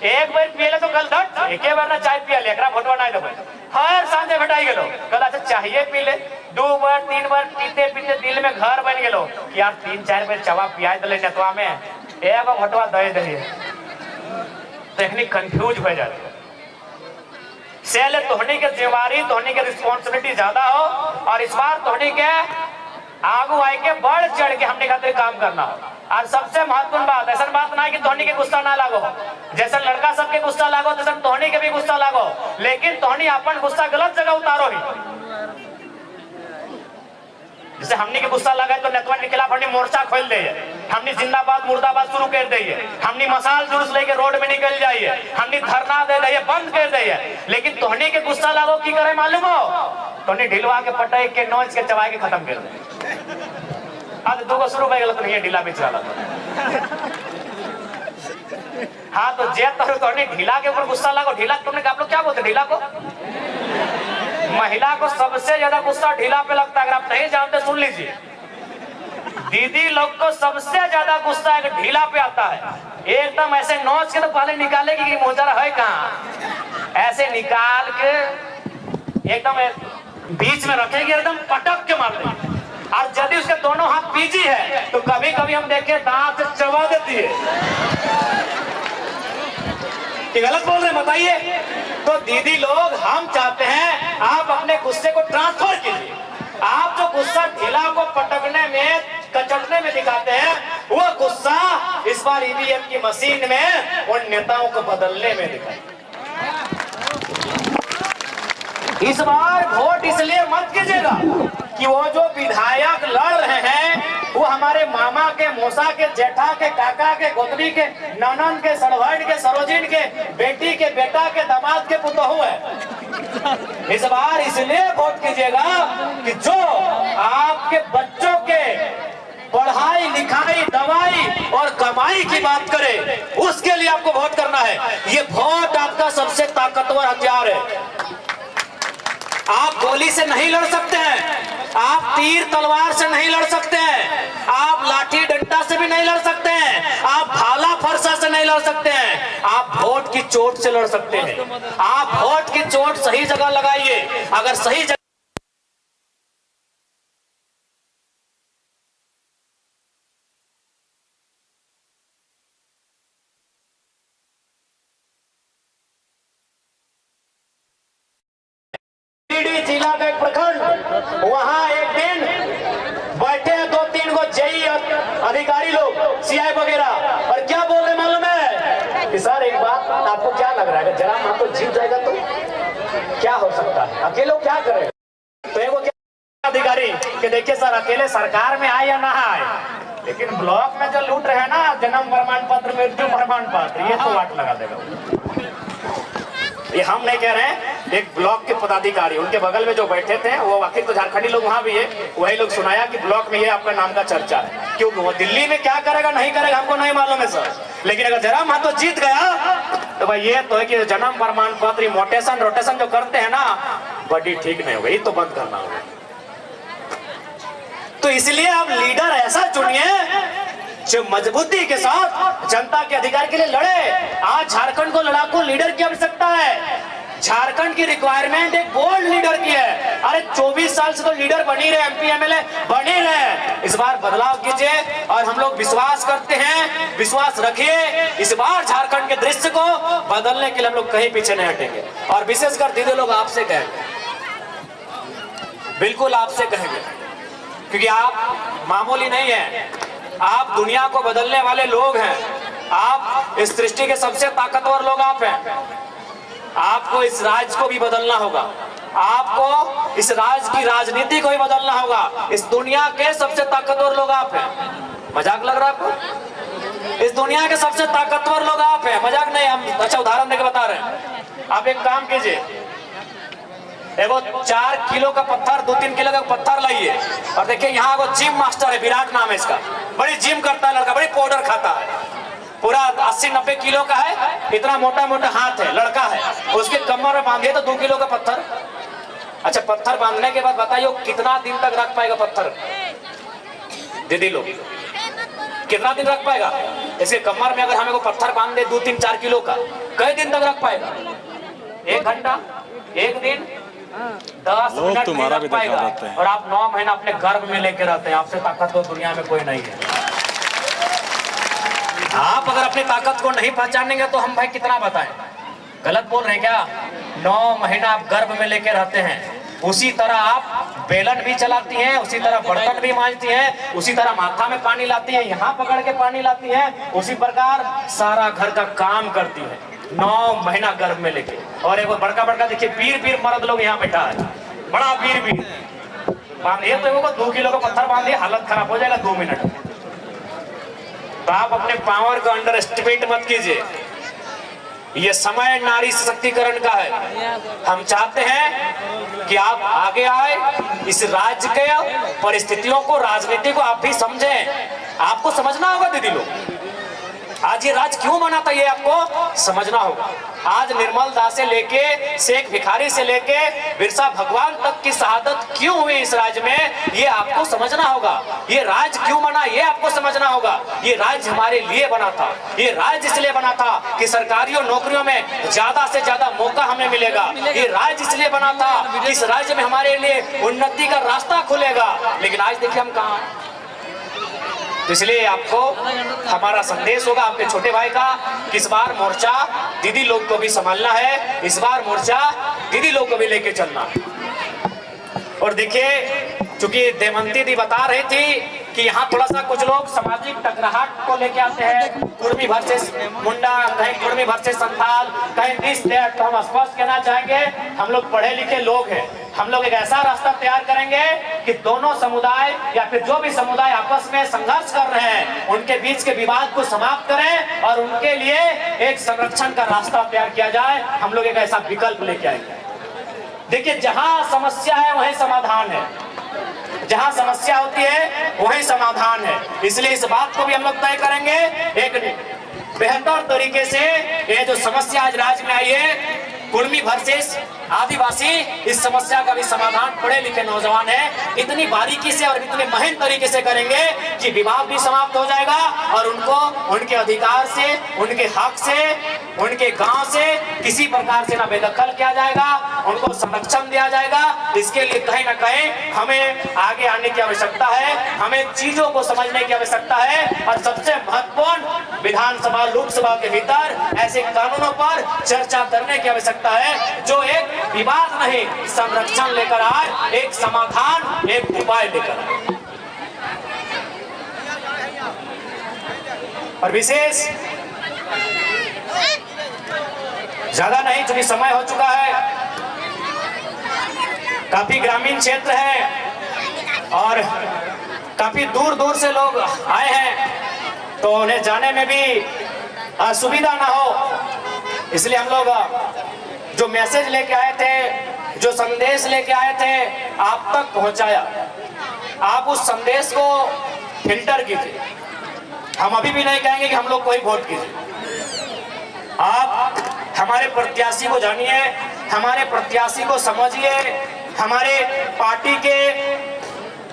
एक बार पियले तो कल धट एक बार ना चाय पिया ले, एकरा भोटवा नहीं देबे, हर सांझे भेटाई गेलो, कल अच्छा चाहिए पी ले, 2 बार 3 बार पीते पीते दिल में घर बन गेलो कि यार 3-4 बार चावा पिया दले नेतवा में, एगो भोटवा दे दे, टेक्निक कंफ्यूज हो जाते। सेल तोहनी के जिम्मेवारी, तोहनी के रिस्पॉन्सिबिलिटी ज्यादा हो, और इस बार तोहनी के आगू आए के बढ़ चढ़ के हमने खातिर काम करना हो। और सबसे महत्वपूर्ण बात, ऐसा बात ना कि तोहनी के गुस्सा ना लागो, जैसे लड़का सबके गुस्सा लागो तैसे तोहनी के भी गुस्सा लागो, लेकिन तोहनी अपन गुस्सा गलत जगह उतारो ही। जैसे हमने के गुस्सा लगा तो नेतवन के खिलाफ हमने मोर्चा खोल दे, हमने जिंदाबाद मुर्दाबाद शुरू कर दिए, हमने मसाल जुलूस लेके रोड में निकल जाइए, हमने धरना दे दिए, बंद कर दिए, लेकिन तोहनी के गुस्सा लागो की करे मालूम हो, तोहनी ढिलवा के पटाई के नोच के चबा के खत्म कर दे। आज 200 रुपए गलत नहीं है, ढीला बेच रहा था। हाँ तो जे तोहनी ढीला के ऊपर गुस्सा लागो, ढीला तुमने आप लोग क्या बोलते ढीला को? महिला को सबसे ज्यादा गुस्सा ढीला पे लगता है, अगर आप नहीं जानते सुन लीजिए, दीदी लोग को सबसे ज्यादा गुस्सा है ढीला पे आता है, एकदम ऐसे नोच के तो पहले निकालेगी कि मोजरा है कहाँ, ऐसे निकाल के एकदम बीच में रखेगी, एकदम पटक के मार देगी, और यदि उसके दोनों हाथ पीछे है तो कभी कभी हम देखे दांत से चबा देती है। कि गलत बोल रहे हैं बताइए? तो दीदी लोग हम चाहते हैं आप अपने गुस्से को ट्रांसफर कीजिए, आप जो गुस्सा ढीला को पटकने में कचटने में दिखाते हैं, वो गुस्सा इस बार ईवीएम की मशीन में उन नेताओं को बदलने में दिखाए। इस बार वोट इसलिए मत कीजिएगा कि वो जो विधायक लड़ रहे हैं वो हमारे मामा के, मौसा के, जेठा के, काका के, गोतनी के, ननन के, सड़भट के, सरोजिन के, बेटी के, बेटा के, दामाद के पुतहू है। इस बार इसलिए वोट कीजिएगा कि जो आपके बच्चों के पढ़ाई लिखाई दवाई और कमाई की बात करे, उसके लिए आपको वोट करना है। ये वोट आपका सबसे ताकतवर हथियार है। आप गोली से नहीं लड़ सकते हैं, आप तीर तलवार से नहीं लड़ सकते हैं, आप लाठी डंडा से भी नहीं लड़ सकते हैं, आप भाला फरसा से नहीं लड़ सकते हैं, आप वोट की चोट से लड़ सकते हैं। आप वोट की चोट सही जगह लगाइए। अगर सही जगह जिला का एक प्रखंड, वहां एक दिन बैठे हैं 2-3 गो जेई अधिकारी लोग, सीआई वगैरह, और क्या बोल रहे मालूम है कि सर एक बात आपको क्या लग रहा है, जरा हम तो जीत जाएगा तो क्या हो सकता है, अकेले लोग क्या करें? तो एक क्या अधिकारी कि देखिए सर अकेले सरकार में आए या ना आए, लेकिन ब्लॉक में जो लूट रहे हैं ना जन्म प्रमाण पत्र, मृत्यु प्रमाण पत्र, ये तो वाट लगा देगा। ये हम नहीं कह रहे हैं, एक ब्लॉक के पदाधिकारी उनके बगल में जो बैठे थे, वो आखिर तो झारखंडी लोग वहां भी है, वही लोग सुनाया कि ब्लॉक में ये आपका नाम का चर्चा है। क्यों वो दिल्ली में क्या करेगा नहीं करेगा हमको नहीं मालूम है सर, लेकिन अगर जरा महतो जीत गया तो भाई ये तो है कि जन्म प्रमाण पत्र मोटेशन रोटेशन जो करते हैं ना, बड़ी ठीक नहीं होगा, ये तो बंद करना होगा। तो इसलिए आप लीडर ऐसा चुनिए जो मजबूती के साथ जनता के अधिकार के लिए लड़े। आज झारखंड को लड़ाकू लीडर की आवश्यकता है। झारखंड की रिक्वायरमेंट एक बोल्ड लीडर की है। अरे 24 साल से तो लीडर बनी रहे, एमपी एमएलए बने रहे। इस बार बदलाव कीजिए और हम लोग विश्वास करते हैं, विश्वास रखिए, इस बार झारखंड के दृश्य को बदलने के लिए हम लोग कहीं पीछे नहीं हटेंगे। और विशेषकर दीदी लोग आपसे कहेंगे, बिल्कुल आपसे कहेंगे, क्योंकि आप मामूली नहीं है, आप दुनिया को बदलने वाले लोग हैं। आप इस सृष्टि के सबसे ताकतवर लोग आप हैं। आपको इस राज्य को भी बदलना होगा, आपको इस राज्य की राजनीति को भी बदलना होगा। इस दुनिया के सबसे ताकतवर लोग आप हैं। मजाक लग रहा है आपको? इस दुनिया के सबसे ताकतवर लोग आप हैं, मजाक नहीं, हम अच्छा उदाहरण देकर बता रहे हैं। आप एक काम कीजिए, एगो 4 किलो का पत्थर, 2-3 किलो का पत्थर लाइए और देखिए यहाँ वो जिम मास्टर है, विराट नाम है इसका, बड़ी जिम करता है लड़का, बड़ी पाउडर खाता है, पूरा 80-90 किलो का है, इतना मोटा मोटा हाथ है, लड़का है, उसके कमर में बांधिए तो 2 किलो का पत्थर। अच्छा पत्थर बांधने के बाद बताइए कितना दिन तक रख पाएगा पत्थर? दीदी लोग कितना दिन रख पाएगा? इसके कमर में अगर हमें को पत्थर बांध दे 2-3-4 किलो का, कई दिन तक रख पाएगा? 1 घंटा, 1 दिन, 10 मिनट तुम्हारा भी पाएगा। और आप 9 महीना अपने गर्भ में लेके रहते हैं। आपसे ताकतवर दुनिया में कोई नहीं है। आप अगर अपनी ताकत को नहीं पहचानेंगे तो हम भाई कितना बताएं? गलत बोल रहे हैं क्या? 9 महीना आप गर्भ में लेके रहते हैं, उसी तरह आप बेलन भी चलाती हैं, उसी तरह बर्तन भी मांजती हैं, उसी तरह माथा में पानी लाती हैं, यहाँ पकड़ के पानी लाती हैं, उसी प्रकार सारा घर का काम करती है 9 महीना गर्भ में लेके। और एक बड़का बड़का देखिए वीर मर्द लोग यहाँ बैठा है, बड़ा वीर बांधिए तो वो 2 किलो का पत्थर बांधिए, हालत खराब हो जाएगा 2 मिनट। तो आप अपने पावर को अंडर एस्टिमेट मत कीजिए। ये समय नारी सशक्तिकरण का है। हम चाहते हैं कि आप आगे आए, इस राज्य के परिस्थितियों को, राजनीति को आप भी समझें। आपको समझना होगा दीदी लोग, आज ये राज्य क्यों बना था ये आपको समझना होगा। आज निर्मल दास से लेके शेख भिखारी से लेके बिरसा भगवान तक की शहादत क्यों हुई इस राज्य में, ये आपको समझना होगा। ये राज्य क्यों बना ये आपको समझना होगा। ये राज्य हमारे लिए बना था। ये राज्य इसलिए बना था कि सरकारी नौकरियों में ज्यादा से ज्यादा मौका हमें मिलेगा। ये राज्य इसलिए बना था कि इस राज्य में हमारे लिए उन्नति का रास्ता खुलेगा। लेकिन आज देखिए हम कहाँ। तो इसलिए आपको हमारा संदेश होगा आपके छोटे भाई का कि इस बार मोर्चा दीदी लोग को भी संभालना है, इस बार मोर्चा दीदी लोग को भी लेके चलना। और देखिए चूंकि देवंती दी बता रही थी कि यहाँ थोड़ा सा कुछ लोग सामाजिक टकराहट को लेके आते हैं, कुर्मी वर्सेस मुंडा, कहीं कुर्मी वर्सेस संथाल, कहीं दिस दैट। तो हम स्पष्ट कहना चाहेंगे हम लोग पढ़े लिखे लोग हैं, हम लोग एक ऐसा रास्ता तैयार करेंगे कि दोनों समुदाय या फिर जो भी समुदाय आपस में संघर्ष कर रहे हैं उनके बीच के विवाद को समाप्त करें और उनके लिए एक संरक्षण का रास्ता तैयार किया जाए। हम लोग एक ऐसा विकल्प लेके आएंगे। देखिए जहां समस्या है वहीं समाधान है, जहां समस्या होती है वहीं समाधान है। इसलिए इस बात को भी हम लोग तय करेंगे एक बेहतर तरीके से। ये जो समस्या आज राज्य में आई है कुर्मी वर्सेस आदिवासी, इस समस्या का भी समाधान पढ़े लिखे नौजवान है इतनी बारीकी से और इतने महीन तरीके से करेंगे कि विवाद भी समाप्त हो जाएगा और उनको उनके अधिकार से, उनके हक से, उनके गांव से किसी प्रकार से ना बेदखल किया जाएगा, उनको संरक्षण दिया जाएगा। इसके लिए कहीं ना कहीं हमें आगे आने की आवश्यकता है, हमें चीजों को समझने की आवश्यकता है और सबसे महत्वपूर्ण विधानसभा लोकसभा के भीतर ऐसे कानूनों पर चर्चा करने की आवश्यकता है जो एक विवाद नहीं, संरक्षण लेकर आए, एक समाधान, एक उपाय लेकर आए। और विशेष ज्यादा नहीं, चूंकि समय हो चुका है, काफी ग्रामीण क्षेत्र है और काफी दूर दूर से लोग आए हैं, तो उन्हें जाने में भी असुविधा ना हो, इसलिए हम लोग जो मैसेज लेके आए थे, जो संदेश लेके आए थे, आप तक पहुंचाया। आप उस संदेश को फिल्टर कीजिए। हम अभी भी नहीं कहेंगे कि हम लोग कोई वोट कीजिए। आप हमारे प्रत्याशी को जानिए, हमारे प्रत्याशी को समझिए, हमारे पार्टी के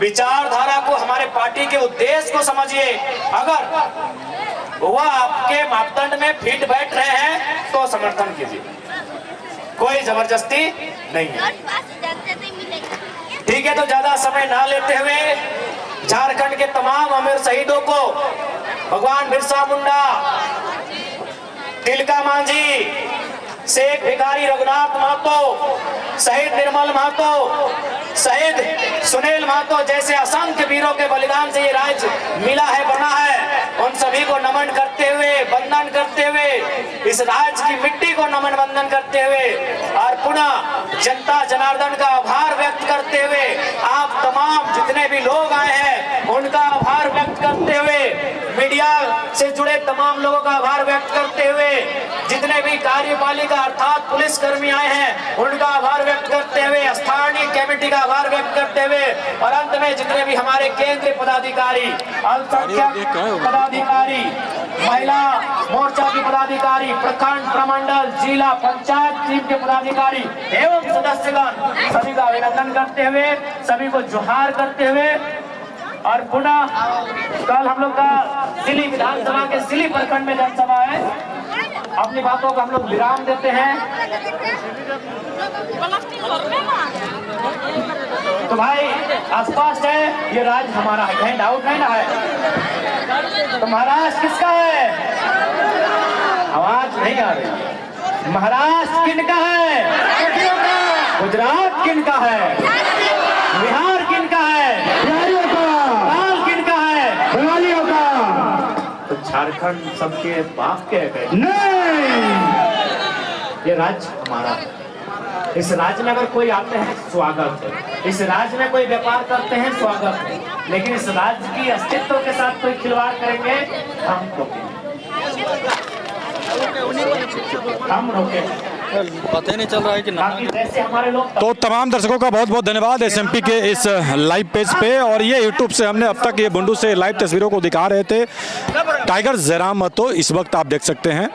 विचारधारा को, हमारे पार्टी के उद्देश्य को समझिए। अगर वह आपके मापदंड में फिट बैठ रहे हैं तो समर्थन कीजिए, कोई जबरदस्ती नहीं है। ठीक है, तो ज्यादा समय ना लेते हुए झारखंड के तमाम अमर शहीदों को, भगवान बिरसा मुंडा, तिलका मांझी, शेख भिखारी रघुनाथ महतो, शहीद निर्मल महतो, शहीद सुनील महतो जैसे असंख्य वीरों के बलिदान से ये राज्य मिला है, बना है, उन सभी को नमन करते हुए, वंदन करते हुए, इस राज्य की मिट्टी को नमन वंदन करते हुए और पुनः जनता जनार्दन का आभार व्यक्त करते हुए, आप तमाम जितने भी लोग आए हैं उनका आभार व्यक्त करते हुए, मीडिया से जुड़े तमाम लोगों का आभार व्यक्त करते हुए, जितने भी कार्यपालिका अर्थात पुलिस कर्मी आए हैं उनका आभार व्यक्त करते हुए, स्थानीय कमेटी का आभार व्यक्त करते हुए और अंत में जितने भी हमारे केंद्रीय पदाधिकारी, अल्पसंख्यक पदाधिकारी, महिला मोर्चा के पदाधिकारी, प्रखंड प्रमंडल जिला पंचायत टीम के पदाधिकारी एवं सदस्यगण सभी का अभिनंदन करते हुए, सभी को जोहार करते हुए और पुनः कल हम लोग का सिली विधानसभा के सिली प्रखंड में जनसभा है, अपनी बातों को हम लोग विराम देते हैं। तो भाई स्पष्ट है ये राज्य हमारा है, कहीं डाउट नहीं ना है। तो महाराष्ट्र किसका है? आवाज नहीं आ रही। महाराष्ट्र किनका है? गुजरात किनका है? बिहार किनका है? बंगाल किनका है? बंगालियों का। तो झारखंड सबके बाप के है? नहीं, ये राज्य हमारा है। इस राज्य में अगर कोई आते हैं स्वागत है, इस राज्य में कोई व्यापार करते हैं स्वागत है, लेकिन इस राज्य की अस्तित्व के साथ कोई खिलवाड़ करेंगे हम रोकेंगे, हम रोकेंगे। पता ही नहीं चल रहा है कि जैसे हमारे लोग। तो तमाम दर्शकों का बहुत बहुत धन्यवाद एसएमपी के इस लाइव पेज पे, और ये यूट्यूब से हमने अब तक ये बुंडू से लाइव तस्वीरों को दिखा रहे थे। टाइगर जयराम महतो इस वक्त आप देख सकते हैं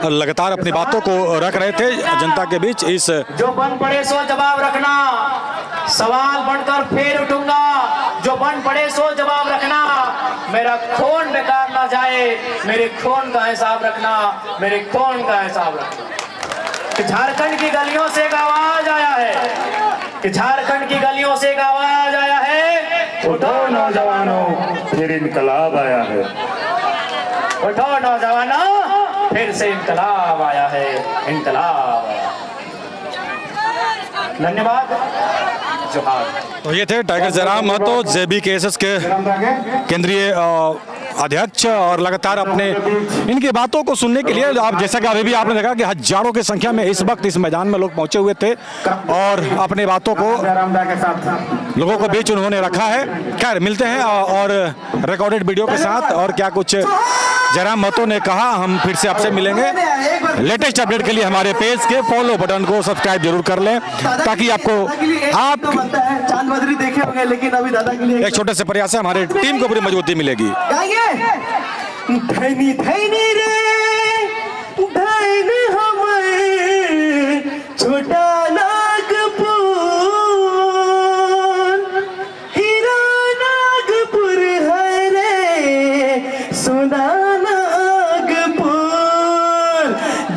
लगातार अपनी बातों को रख रहे थे जनता के बीच। इस जो बन पड़े सो जवाब रखना, सवाल बनकर फिर उठूंगा, जो बन पड़े सो जवाब रखना, मेरा खून बेकार ना जाए, मेरे खून का हिसाब रखना, मेरे खून का हिसाब रखना। कि झारखंड की गलियों से एक आवाज आया है, कि झारखंड की गलियों से एक आवाज आया है, उठो नौजवानों फिर इनकलाब आया है, उठो नौजवानों फिर से इनकलाब आया है, इनकलाब। धन्यवाद, जोहार। तो ये थे टाइगर जयराम महतो JBKSS के केंद्रीय अध्यक्ष, और लगातार अपने इनकी बातों को सुनने के लिए आप जैसा कि अभी भी आपने देखा कि हजारों की संख्या में इस वक्त इस मैदान में लोग पहुंचे हुए थे और अपने बातों को लोगों के बीच उन्होंने रखा है। खैर मिलते हैं और रिकॉर्डेड वीडियो के साथ, और क्या कुछ जयराम महतो ने कहा हम फिर से आपसे मिलेंगे। लेटेस्ट अपडेट के लिए हमारे पेज के फॉलो बटन को सब्सक्राइब जरूर कर लें, ताकि आपको चांद बदरी देखे होंगे, लेकिन अभी दादा के लिए एक छोटे से प्रयास से हमारे टीम को पूरी मजबूती मिलेगी। धनी धनी रे धन हमारे छोटा नागपुर हीरा नागपुर है रे सोना नागपुर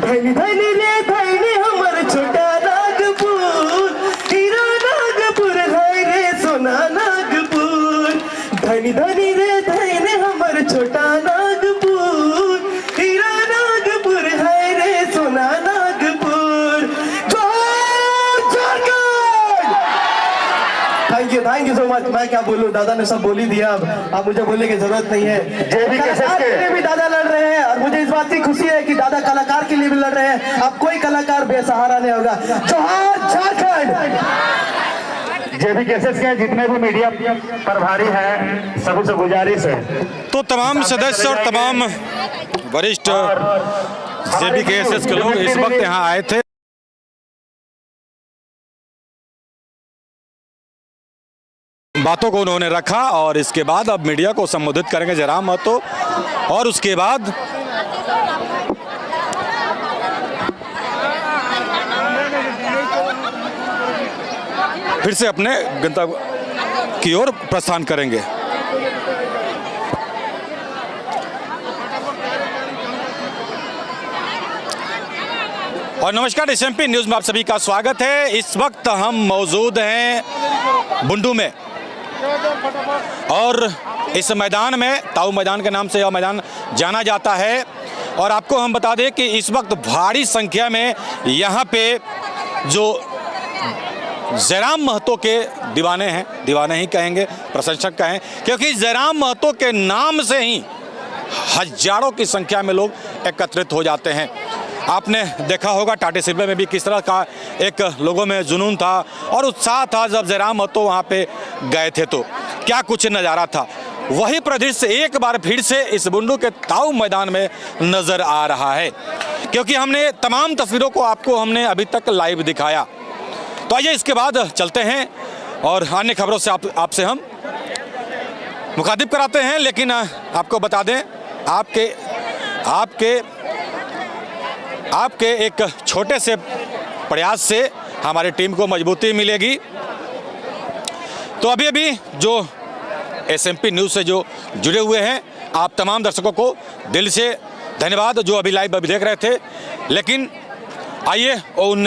धन धन रे धन हमर छोटा नागपुर हीरा नागपुर है रे सोना नागपुर धन धन रे धन हमर छोटा नागपुर हीरा नागपुर है रे सोना Nagpur. Thank you so much. मैं क्या बोलूं, दादा ने सब बोल ही दिया, अब मुझे बोलने की जरूरत नहीं है। कलाकार भी दादा लड़ रहे हैं और मुझे इस बात की खुशी है कि दादा कलाकार के लिए भी लड़ रहे हैं। अब कोई कलाकार बेसहारा नहीं होगा। जोहार झारखंड। जेबी केसेस के जितने भी मीडिया प्रभारी हैं सभी से गुजारिश है तो तमाम सदस्य और तमाम वरिष्ठ जेबी केसेस के लोग इस वक्त यहाँ आए थे। बातों को उन्होंने रखा और इसके बाद अब मीडिया को संबोधित करेंगे जयराम महतो और उसके बाद फिर से अपने गंतव्य की ओर प्रस्थान करेंगे। और नमस्कार, SMP न्यूज़ में आप सभी का स्वागत है। इस वक्त हम मौजूद हैं बुंडू में और इस मैदान में ताऊ मैदान के नाम से यह मैदान जाना जाता है। और आपको हम बता दें कि इस वक्त भारी संख्या में यहाँ पे जो जयराम महतो के दीवाने हैं, दीवाने ही कहेंगे, प्रशंसक कहें, क्योंकि जयराम महतो के नाम से ही हजारों की संख्या में लोग एकत्रित हो जाते हैं। आपने देखा होगा टाटे सिल्वे में भी किस तरह का एक लोगों में जुनून था और उत्साह था जब जयराम महतो वहाँ पे गए थे तो क्या कुछ नज़ारा था। वही परिदृश्य एक बार फिर से इस बुंडू के ताऊ मैदान में नज़र आ रहा है, क्योंकि हमने तमाम तस्वीरों को आपको हमने अभी तक लाइव दिखाया। तो आइए इसके बाद चलते हैं और अन्य खबरों से आपसे हम मुखातिब कराते हैं। लेकिन आपको बता दें आपके एक छोटे से प्रयास से हमारी टीम को मजबूती मिलेगी। तो अभी जो SMP न्यूज़ से जो जुड़े हुए हैं आप तमाम दर्शकों को दिल से धन्यवाद जो अभी लाइव देख रहे थे। लेकिन आइए उन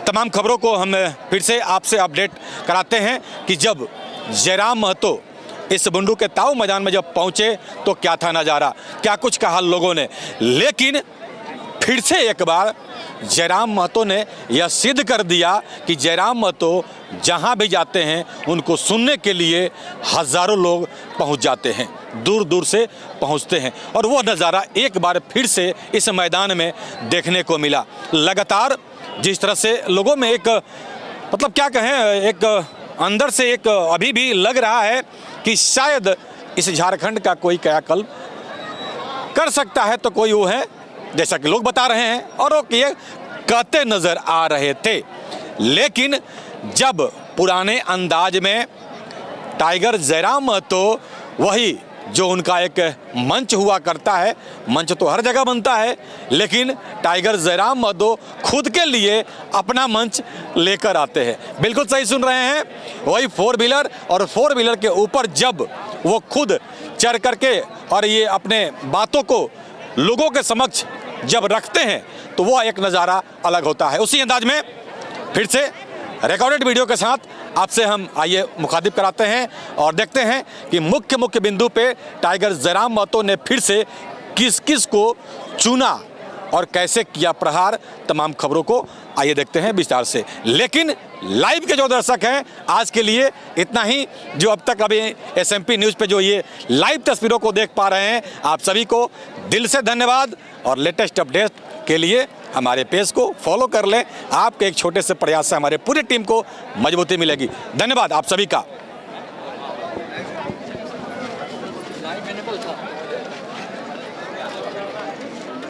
तमाम खबरों को हम फिर से आपसे अपडेट कराते हैं कि जब जयराम महतो इस बुंडू के ताऊ मैदान में जब पहुंचे तो क्या था नज़ारा, क्या कुछ कहा लोगों ने। लेकिन फिर से एक बार जयराम महतो ने यह सिद्ध कर दिया कि जयराम महतो जहां भी जाते हैं उनको सुनने के लिए हज़ारों लोग पहुंच जाते हैं, दूर दूर से पहुंचते हैं। और वो नज़ारा एक बार फिर से इस मैदान में देखने को मिला। लगातार जिस तरह से लोगों में एक मतलब क्या कहें, एक अंदर से एक अभी भी लग रहा है कि शायद इस झारखंड का कोई कायाकल्प कर सकता है तो कोई वो है, जैसा कि लोग बता रहे हैं और वो ये कहते नज़र आ रहे थे। लेकिन जब पुराने अंदाज में टाइगर जयराम महतो वही जो उनका एक मंच हुआ करता है, मंच तो हर जगह बनता है, लेकिन टाइगर जयराम महतो खुद के लिए अपना मंच लेकर आते हैं। बिल्कुल सही सुन रहे हैं, वही 4 व्हीलर और 4 व्हीलर के ऊपर जब वो खुद चढ़ करके और ये अपने बातों को लोगों के समक्ष जब रखते हैं तो वो एक नज़ारा अलग होता है। उसी अंदाज में फिर से रिकॉर्डेड वीडियो के साथ आपसे हम आइए मुखातिब कराते हैं और देखते हैं कि मुख्य बिंदु पे टाइगर जयराम महतो ने फिर से किस किस को चुना और कैसे किया प्रहार। तमाम खबरों को आइए देखते हैं विस्तार से। लेकिन लाइव के जो दर्शक हैं आज के लिए इतना ही, जो अब तक अभी SMP न्यूज़ पे जो ये लाइव तस्वीरों को देख पा रहे हैं, आप सभी को दिल से धन्यवाद। और लेटेस्ट अपडेट के लिए हमारे पेज को फॉलो कर लें। आपके एक छोटे से प्रयास से हमारे पूरी टीम को मजबूती मिलेगी। धन्यवाद आप सभी का।